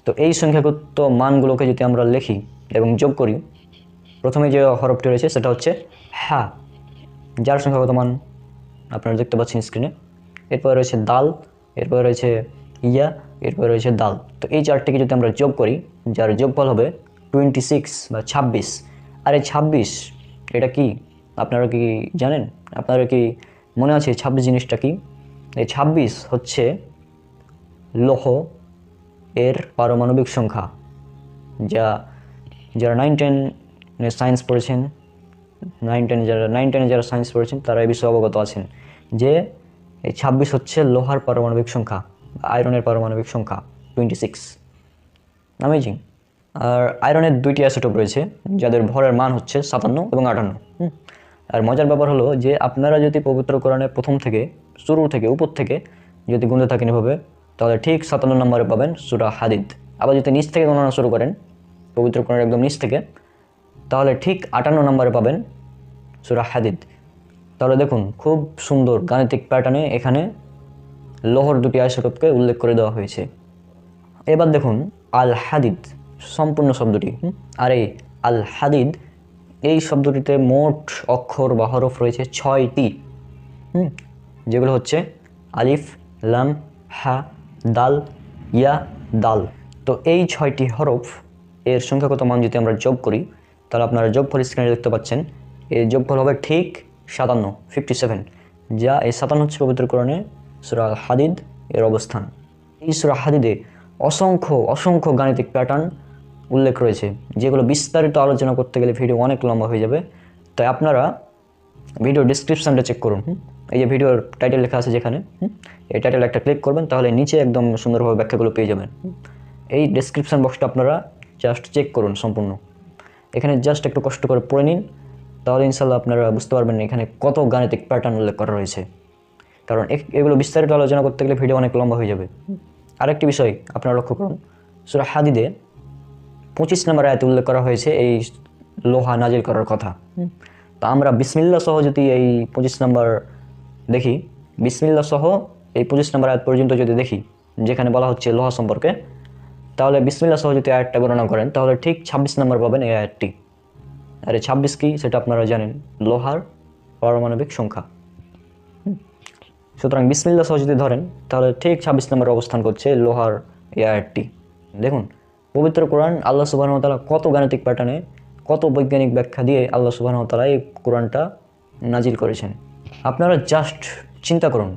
তো এই সংখ্যাগত মানগুলোকে যদি আমরা লিখি এবং যোগ করি, প্রথমে যে হরফটি রয়েছে সেটা হচ্ছে হা, যার সংখ্যাগত মান আপনারা দেখতে পাচ্ছেন স্ক্রিনে। এরপরে রয়েছে দাল, এরপরে রয়েছে ইয়া, এরপরে রয়েছে দাল। তো এই 4টিকে যদি আমরা যোগ করি, যার যোগফল হবে 26 বা 26। আর এই 26 এটা কি আপনারা কি জানেন? আপনারা কি মনে আছে 26 জিনিসটা কি? এই 26 হচ্ছে লৌহ এর পারমাণবিক সংখ্যা, যারা 9-10 সায়েন্স পড়েছেন, 9-10 যারা সায়েন্স পড়েছেন তারা এই বিষয়ে অবগত আছেন যে এই 26 হচ্ছে লোহার পারমাণবিক সংখ্যা, আয়রনের পারমাণবিক সংখ্যা 26। অ্যামেজিং। আর আয়রনের 2টি আইসোটোপ রয়েছে যাদের ভরের মান হচ্ছে 57 এবং 58। আর মজার ব্যাপার হলো যে আপনারা যদি পবিত্র কোরআনের প্রথম থেকে, শুরু থেকে, উপর থেকে যদি গুনতে থাকেন এভাবে, তাহলে ঠিক 57 নম্বরে পাবেন সূরা হাদিদ। আবার যদি নিচ থেকে গণনা শুরু করেন, পবিত্র কোরআনের একদম নিচ থেকে, তাহলে ঠিক 58 নম্বরে পাবেন সূরা হাদিদ। তাহলে দেখুন, খুব সুন্দর গাণিতিক প্যাটার্নে এখানে লৌহর 2টি আইসোটোপকে উল্লেখ করে দেওয়া হয়েছে। এবার দেখুন আল হাদিদ সম্পূর্ণ শব্দটি। আর এই আল হাদিদ এই শব্দটিতে মোট অক্ষর বা হরফ রয়েছে 6টি, যেগুলো হচ্ছে আলিফ, লাম, হা, দাল, ইয়া, দাল। তো এই 6টি হরফ এর সংখ্যাগত মান যদি আমরা যোগ করি, তাহলে আপনারা যোগফল স্ক্রিনে দেখতে পাচ্ছেন। এই যোগফল হবে ঠিক 57, যা এই 57 হচ্ছে পবিত্র কোরআনে সূরা হাদিদ এর অবস্থান। এই সূরা হাদিদে অসংখ্য গাণিতিক প্যাটার্ন উল্লেখ রয়েছে, যেগুলো বিস্তারিত আলোচনা করতে গেলে ভিডিও অনেক লম্বা হয়ে যাবে। তাই আপনারা ভিডিও ডিসক্রিপশানটা চেক করুন। এই যে ভিডিওর টাইটেল লেখা আছে যেখানে, এই টাইটেল একটা ক্লিক করবেন, তাহলে নিচে একদম সুন্দরভাবে ব্যাখ্যাগুলো পেয়ে যাবেন। এই ডেসক্রিপশান বক্সটা আপনারা জাস্ট চেক করুন সম্পূর্ণ। এখানে জাস্ট একটু কষ্ট করে পড়ে নিন, তাহলে ইনশাল্লাহ আপনারা বুঝতে পারবেন এখানে কত গাণিতিক প্যাটার্ন উল্লেখ করা রয়েছে। কারণ এগুলো বিস্তারিত আলোচনা করতে গেলে ভিডিও অনেক লম্বা হয়ে যাবে। আরেকটি বিষয় আপনারা লক্ষ্য করুন, সূরা হাদিদে 25 নম্বর আয়াতে উল্লেখ করা হয়েছে এই লোহা নাজিল করার কথা। তো আমরা বিসমিল্লাহ সহ যদি এই 25 নম্বর দেখি, বিসমিল্লাহ সহ এই 25 নম্বর আয়াত পর্যন্ত যদি দেখি, যেখানে বলা হচ্ছে লোহা সম্পর্কে, তাহলে বিসমিল্লাহ সহ যদি আয়াতটা গণনা করেন, তাহলে ঠিক 26 নম্বর পাবেন এই আয়াতটি। আর এই 26 কি সেটা আপনারা জানেন, লোহার পারমাণবিক সংখ্যা। সুতরাং বিসমিল্লাহ সহ যদি ধরেন, তাহলে ঠিক 26 নম্বরে অবস্থান করছে লোহার এই আয়াতটি। দেখুন, পবিত্র কোরআন আল্লাহ সুবহানাহু ওয়া তাআলা কত গাণিতিক প্যাটার্নে, কত বৈজ্ঞানিক ব্যাখ্যা দিয়ে আল্লাহ সুবহানাহু ওয়া তাআলা এই কোরআনটা নাজিল করেছেন। আপনারা জাস্ট চিন্তা করুন,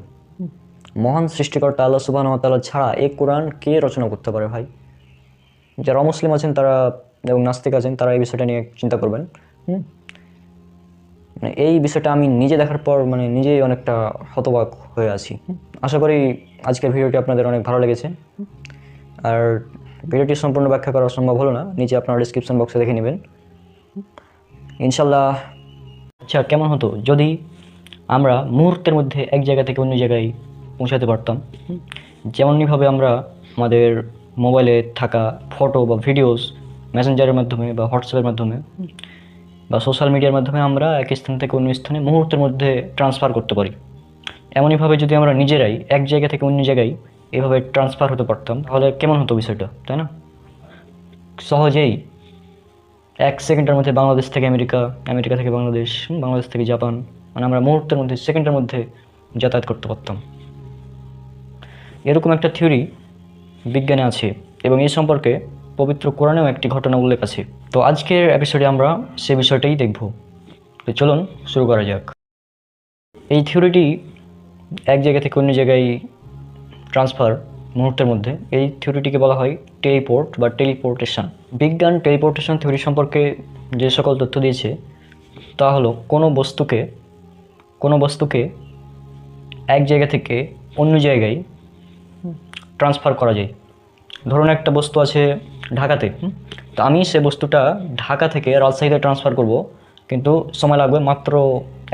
মহান সৃষ্টিকর্তা আল্লাহ সুবহানাহু ওয়া তাআলা ছাড়া এই কোরআন কে রচনা করতে পারে ভাই? যারা অমুসলিম আছেন তারা এবং নাস্তিক আছেন তারা এই বিষয়টা নিয়ে চিন্তা করবেন। মানে এই বিষয়টা আমি নিজে দেখার পর নিজেই অনেকটা হতবাক হয়ে আছি। আশা করি আজকের ভিডিওটি আপনাদের অনেক ভালো লেগেছে। আর ভিডিওটি সম্পূর্ণ ব্যাখ্যা করা সম্ভব হলো না, নিচে আপনারা ডিসক্রিপশন বক্সে দেখে নেবেন ইনশাল্লাহ। আচ্ছা, কেমন হতো যদি আমরা মুহূর্তের মধ্যে এক জায়গা থেকে অন্য জায়গায় পৌঁছাতে পারতাম? যেমনইভাবে আমরা আমাদের মোবাইলে থাকা ফটো বা ভিডিওস মেসেঞ্জারের মাধ্যমে বা হোয়াটসঅ্যাপের মাধ্যমে বা সোশ্যাল মিডিয়ার মাধ্যমে আমরা এক স্থান থেকে অন্য স্থানে মুহূর্তের মধ্যে ট্রান্সফার করতে পারি, এমনইভাবে যদি আমরা নিজেরাই এক জায়গা থেকে অন্য জায়গায় এভাবে ট্রান্সফার হতে পারতাম, তাহলে কেমন হতো বিষয়টা, তাই না? সহজেই 1 সেকেন্ডের মধ্যে বাংলাদেশ থেকে আমেরিকা, আমেরিকা থেকে বাংলাদেশ, বাংলাদেশ থেকে জাপান, মানে আমরা মুহূর্তের মধ্যে, সেকেন্ডের মধ্যে যাতায়াত করতে পারতাম। এরকম একটা থিওরি বিজ্ঞানে আছে এবং এই সম্পর্কে পবিত্র কোরআনেও একটি ঘটনা উল্লেখ আছে। তো আজকের এপিসোডে আমরা সে বিষয়টাই দেখব। তো চলুন শুরু করা যাক। এই থিওরিটি এক জায়গা থেকে অন্য জায়গায় ট্রান্সফার মুহূর্তের মধ্যে, এই থিওরিটিকে বলা হয় টেলিপোর্ট বা টেলিপোর্টেশন। বিজ্ঞান টেলিপোর্টেশন থিওরি সম্পর্কে যে সকল তথ্য দিয়েছে তা হলো কোনো বস্তুকে এক জায়গা থেকে অন্য জায়গায় ট্রান্সফার করা যায়। ধরুন একটা বস্তু আছে ঢাকাতে, তো আমি সে বস্তুটা ঢাকা থেকে রাজশাহীতে ট্রান্সফার করব, কিন্তু সময় লাগবে মাত্র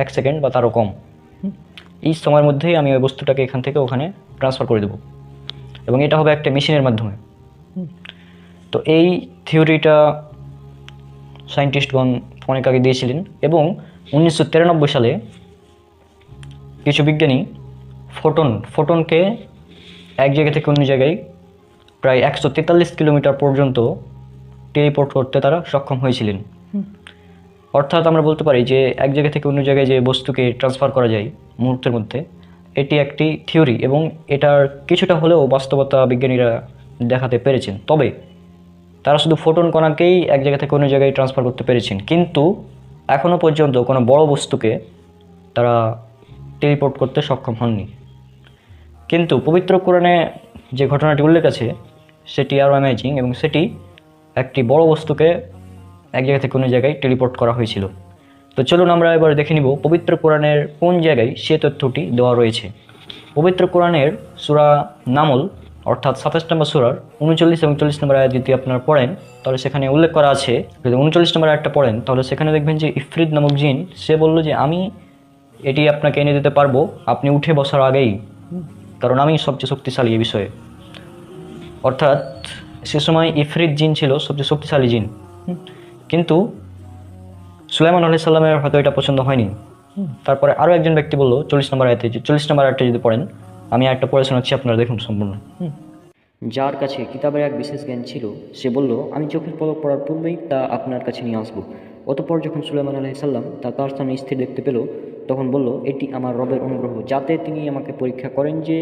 1 সেকেন্ড বা তারও কম। এই সময়ের মধ্যেই আমি ওই বস্তুটাকে এখান থেকে ওখানে ট্রান্সফার করে দেব এবং এটা হবে একটা মেশিনের মাধ্যমে। তো এই থিওরিটা সায়েন্টিস্টগণ অনেক আগে দিয়েছিলেন এবং 1993 সালে কিছু বিজ্ঞানী ফোটনকে এক জায়গা থেকে অন্য জায়গায় প্রায় 143 কিলোমিটার পর্যন্ত টেলিপোর্ট করতে তারা সক্ষম হয়েছিলেন। অর্থাৎ আমরা বলতে পারি যে এক জায়গা থেকে অন্য জায়গায় যে বস্তুকে ট্রান্সফার করা যায় মুহূর্তের মধ্যে, এটি একটি থিওরি এবং এটার কিছুটা হলেও বাস্তবতা বিজ্ঞানীরা দেখাতে পেরেছেন। তবে তারা শুধু ফোটন কণাকেই এক জায়গা থেকে অন্য জায়গায় ট্রান্সফার করতে পেরেছেন, কিন্তু এখনও পর্যন্ত কোনো বড় বস্তুকে তারা টেলিপোর্ট করতে সক্ষম হননি। কিন্তু পবিত্র কোরআনে যে ঘটনাটি উল্লেখ আছে সেটি আরও অ্যামেজিং এবং সেটি একটি বড় বস্তুকে এক জায়গা থেকে অন্য জায়গায় টেলিপোর্ট করা হয়েছিল। তো চলুন আমরা এবার দেখে নিব পবিত্র কোরআনের কোন জায়গায় সে তথ্যটি দেওয়া রয়েছে। পবিত্র কোরআনের সূরা নামল অর্থাৎ 27 নম্বর সূরার 39 এবং 40 নম্বর আয়াত যদি আপনারা পড়েন তাহলে সেখানে উল্লেখ করা আছে, যদি 39 নম্বর আয়াতটা পড়েন তাহলে সেখানে দেখবেন যে ইফরিত নামক জিন সে বলল যে আমি এটি আপনাকে এনে দিতে পারবো আপনি উঠে বসার আগেই, কারণ আমি সবচেয়ে শক্তিশালী এই বিষয়ে। অর্থাৎ সে সময় ইফরিত জিন ছিল সবচেয়ে শক্তিশালী জিন, কিন্তু সুলাইমান আলাইহিস সালামের হয়তো এটা পছন্দ হয়নি। তারপরে আরও একজন ব্যক্তি বলল 40 নম্বর আয়াতে, 40 নম্বর আয়াতটা যদি পড়েন, আমি একটা পড়ে শোনাচ্ছি, আপনারা দেখুন সম্পূর্ণ। যার কাছে কিতাবের এক বিশেষ জ্ঞান ছিল সে বলল, আমি চোখের পলক পড়ার পূর্বেই তা আপনার কাছে নিয়ে আসবো। অতঃপর যখন সুলাইমান আলাইহিস সালাম তার স্থানে স্থির দেখতে পেল তখন বলল, এটি আমার রবের অনুগ্রহ, যাতে তিনি আমাকে পরীক্ষা করেন যে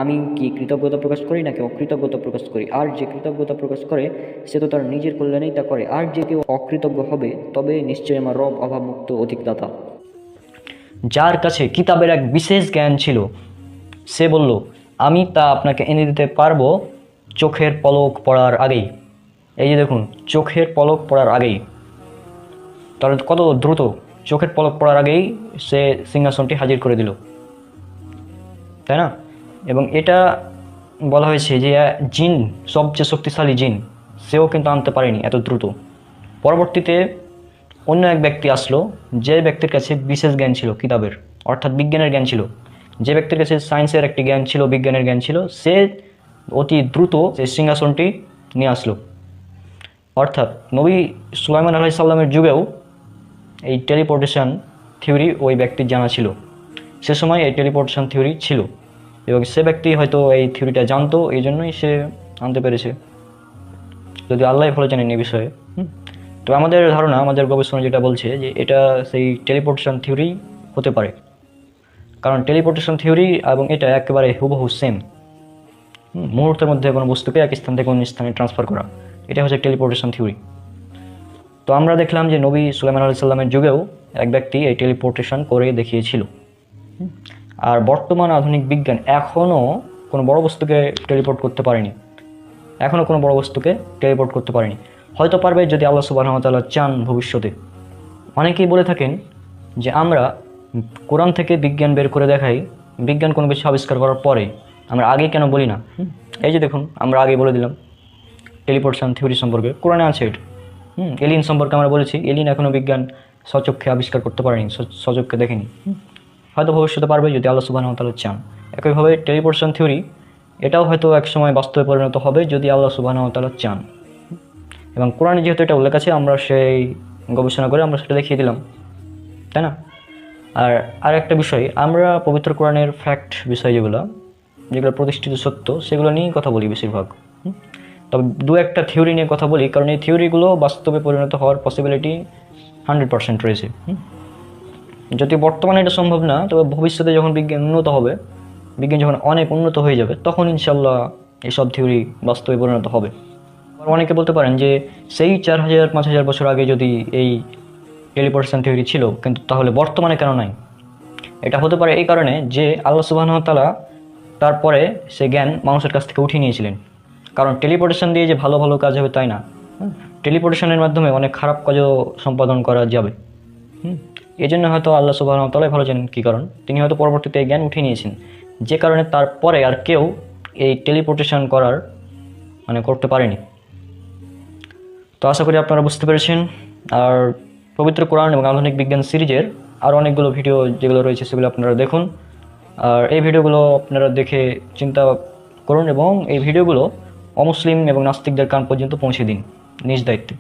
আমি কি কৃতজ্ঞতা প্রকাশ করি নাকি অকৃতজ্ঞতা প্রকাশ করি। আর যে কৃতজ্ঞতা প্রকাশ করে সে তো তার নিজের কল্যাণেই তা করে, আর যে কেউ অকৃতজ্ঞ হবে তবে নিশ্চয়ই আমার রব অভাবমুক্ত অধিকদাতা। যার কাছে কিতাবের এক বিশেষ জ্ঞান ছিল সে বলল, আমি তা আপনাকে এনে দিতে পারবো চোখের পলক পড়ার আগেই। এই যে দেখুন, চোখের পলক পড়ার আগেই, তাহলে কত দ্রুত, চোখের পলক পড়ার আগেই সে সিংহাসনটি হাজির করে দিল, তাই না? এবং এটা বলা হয়েছে যে জিন, সবচেয়ে শক্তিশালী জিন, সেও কিন্তু আনতে পারেনি এত দ্রুত। পরবর্তীতে অন্য এক ব্যক্তি আসলো, যে ব্যক্তির কাছে বিশেষ জ্ঞান ছিল কিতাবের, অর্থাৎ বিজ্ঞানের জ্ঞান ছিল। যে ব্যক্তির কাছে সায়েন্সের একটি জ্ঞান ছিল, বিজ্ঞানের জ্ঞান ছিল, সে অতি দ্রুত সেই সিংহাসনটি নিয়ে আসলো। অর্থাৎ নবী সুলাইমান আলাইহিস সালামের যুগেও এই টেলিপোর্টেশন থিওরি ওই ব্যক্তির জানা ছিল, সে সময় এই টেলিপোর্টেশন থিওরি ছিল এবং সে ব্যক্তি হয়তো এই থিওরিটা জানতো, এই জন্যই সে আনতে পেরেছে, যদি আল্লাহ ভালো জানেন এই বিষয়ে। তো আমাদের ধারণা, আমাদের গবেষণা যেটা বলছে যে এটা সেই টেলিপোর্টেশন থিওরি হতে পারে, কারণ টেলিপোর্টেশন থিওরি এবং এটা একেবারে হুবহু সেম। মুহূর্তের মধ্যে কোনো বস্তুকে এক স্থান থেকে অন্য স্থানে ট্রান্সফার করা, এটা হচ্ছে টেলিপোর্টেশন থিওরি। তো আমরা দেখলাম যে নবী সুলাইমান আলাইহিস সালামের যুগেও এক ব্যক্তি এই টেলিপোর্টেশন করে দেখিয়েছিল। আর বর্তমান আধুনিক বিজ্ঞান এখনও কোনো বড় বস্তুকে টেলিপোর্ট করতে পারেনি, এখনও কোনো বড় বস্তুকে টেলিপোর্ট করতে পারেনি। হয়তো পারবে যদি আল্লাহ সুবহানাহু ওয়া তাআলা চান ভবিষ্যতে। অনেকেই বলে থাকেন যে আমরা কোরআন থেকে বিজ্ঞান বের করে দেখাই, বিজ্ঞান কোনো কিছু আবিষ্কার করার পরে আমরা আগে কেন বলি না? এই যে দেখুন, আমরা আগে বলে দিলাম টেলিপোর্টেশন থিওরি সম্পর্কে, কোরআনে আছে এটা। এলিয়েন সম্পর্কে আমরা বলেছি, এলিয়েন এখনও বিজ্ঞান স্বচক্ষে আবিষ্কার করতে পারেনি, স্বচক্ষে দেখেনি। হয়তো ভবিষ্যতে পারবে যদি আল্লাহ সুবহানাহু ওয়া তাআলা চান। একইভাবে টেলিপোর্টেশন থিওরি এটাও হয়তো এক সময় বাস্তবে পরিণত হবে যদি আল্লাহ সুবহানাহু ওয়া তাআলা চান। এবং কোরআনে যেহেতু এটা উল্লেখ আছে, আমরা সেই গবেষণা করে আমরা সেটা দেখিয়ে দিলাম, তাই না? আর একটা বিষয়, আমরা পবিত্র কোরআনের ফ্যাক্ট বিষয় যেগুলো প্রতিষ্ঠিত সত্য, সেগুলো নিয়েই কথা বলি বেশিরভাগ। তবে দু একটা থিওরি নিয়ে কথা বলি, কারণ এই থিওরিগুলো বাস্তবে পরিণত হওয়ার পসিবিলিটি 100% রয়েছে। যদি বর্তমানে এটা সম্ভব না, তবে ভবিষ্যতে যখন বিজ্ঞান উন্নত হবে, বিজ্ঞান যখন অনেক উন্নত হয়ে যাবে, তখন ইনশাল্লাহ এইসব থিওরি বাস্তবে পরিণত হবে। আবার অনেকে বলতে পারেন যে সেই 4000-5000 বছর আগে যদি এই টেলিপোর্টেশন থিওরি ছিল, কিন্তু তাহলে বর্তমানে কেন নাই? এটা হতে পারে এই কারণে যে আল্লাহ সুবহানাহু ওয়া তাআলা তারপরে সে জ্ঞান মানুষের কাছ থেকে উঠিয়ে নিয়েছিলেন। কারণ টেলিপোর্টেশন দিয়ে যে ভালো ভালো কাজ হবে তাই না, টেলিপোর্টেশনের মাধ্যমে অনেক খারাপ কাজও সম্পাদন করা যাবে। এই জন্য হয়তো আল্লাহ সুবহানাহু ওয়া তাআলাই ভালো জানেন কী কারণ, তিনি হয়তো পরবর্তীতে এই জ্ঞান উঠিয়ে নিয়েছেন, যে কারণে তারপরে আর কেউ এই টেলিপোর্টেশন করতে পারেনি। তো আশা করি আপনারা বুঝতে পেরেছেন। আর পবিত্র কোরআন এবং আধুনিক বিজ্ঞান সিরিজের আরও অনেকগুলো ভিডিও যেগুলো রয়েছে সেগুলো আপনারা দেখুন। আর এই ভিডিওগুলো আপনারা দেখে চিন্তা করুন এবং এই ভিডিওগুলো অমুসলিম এবং নাস্তিকদের কান পর্যন্ত পৌঁছে দিন নিজ দায়িত্বে।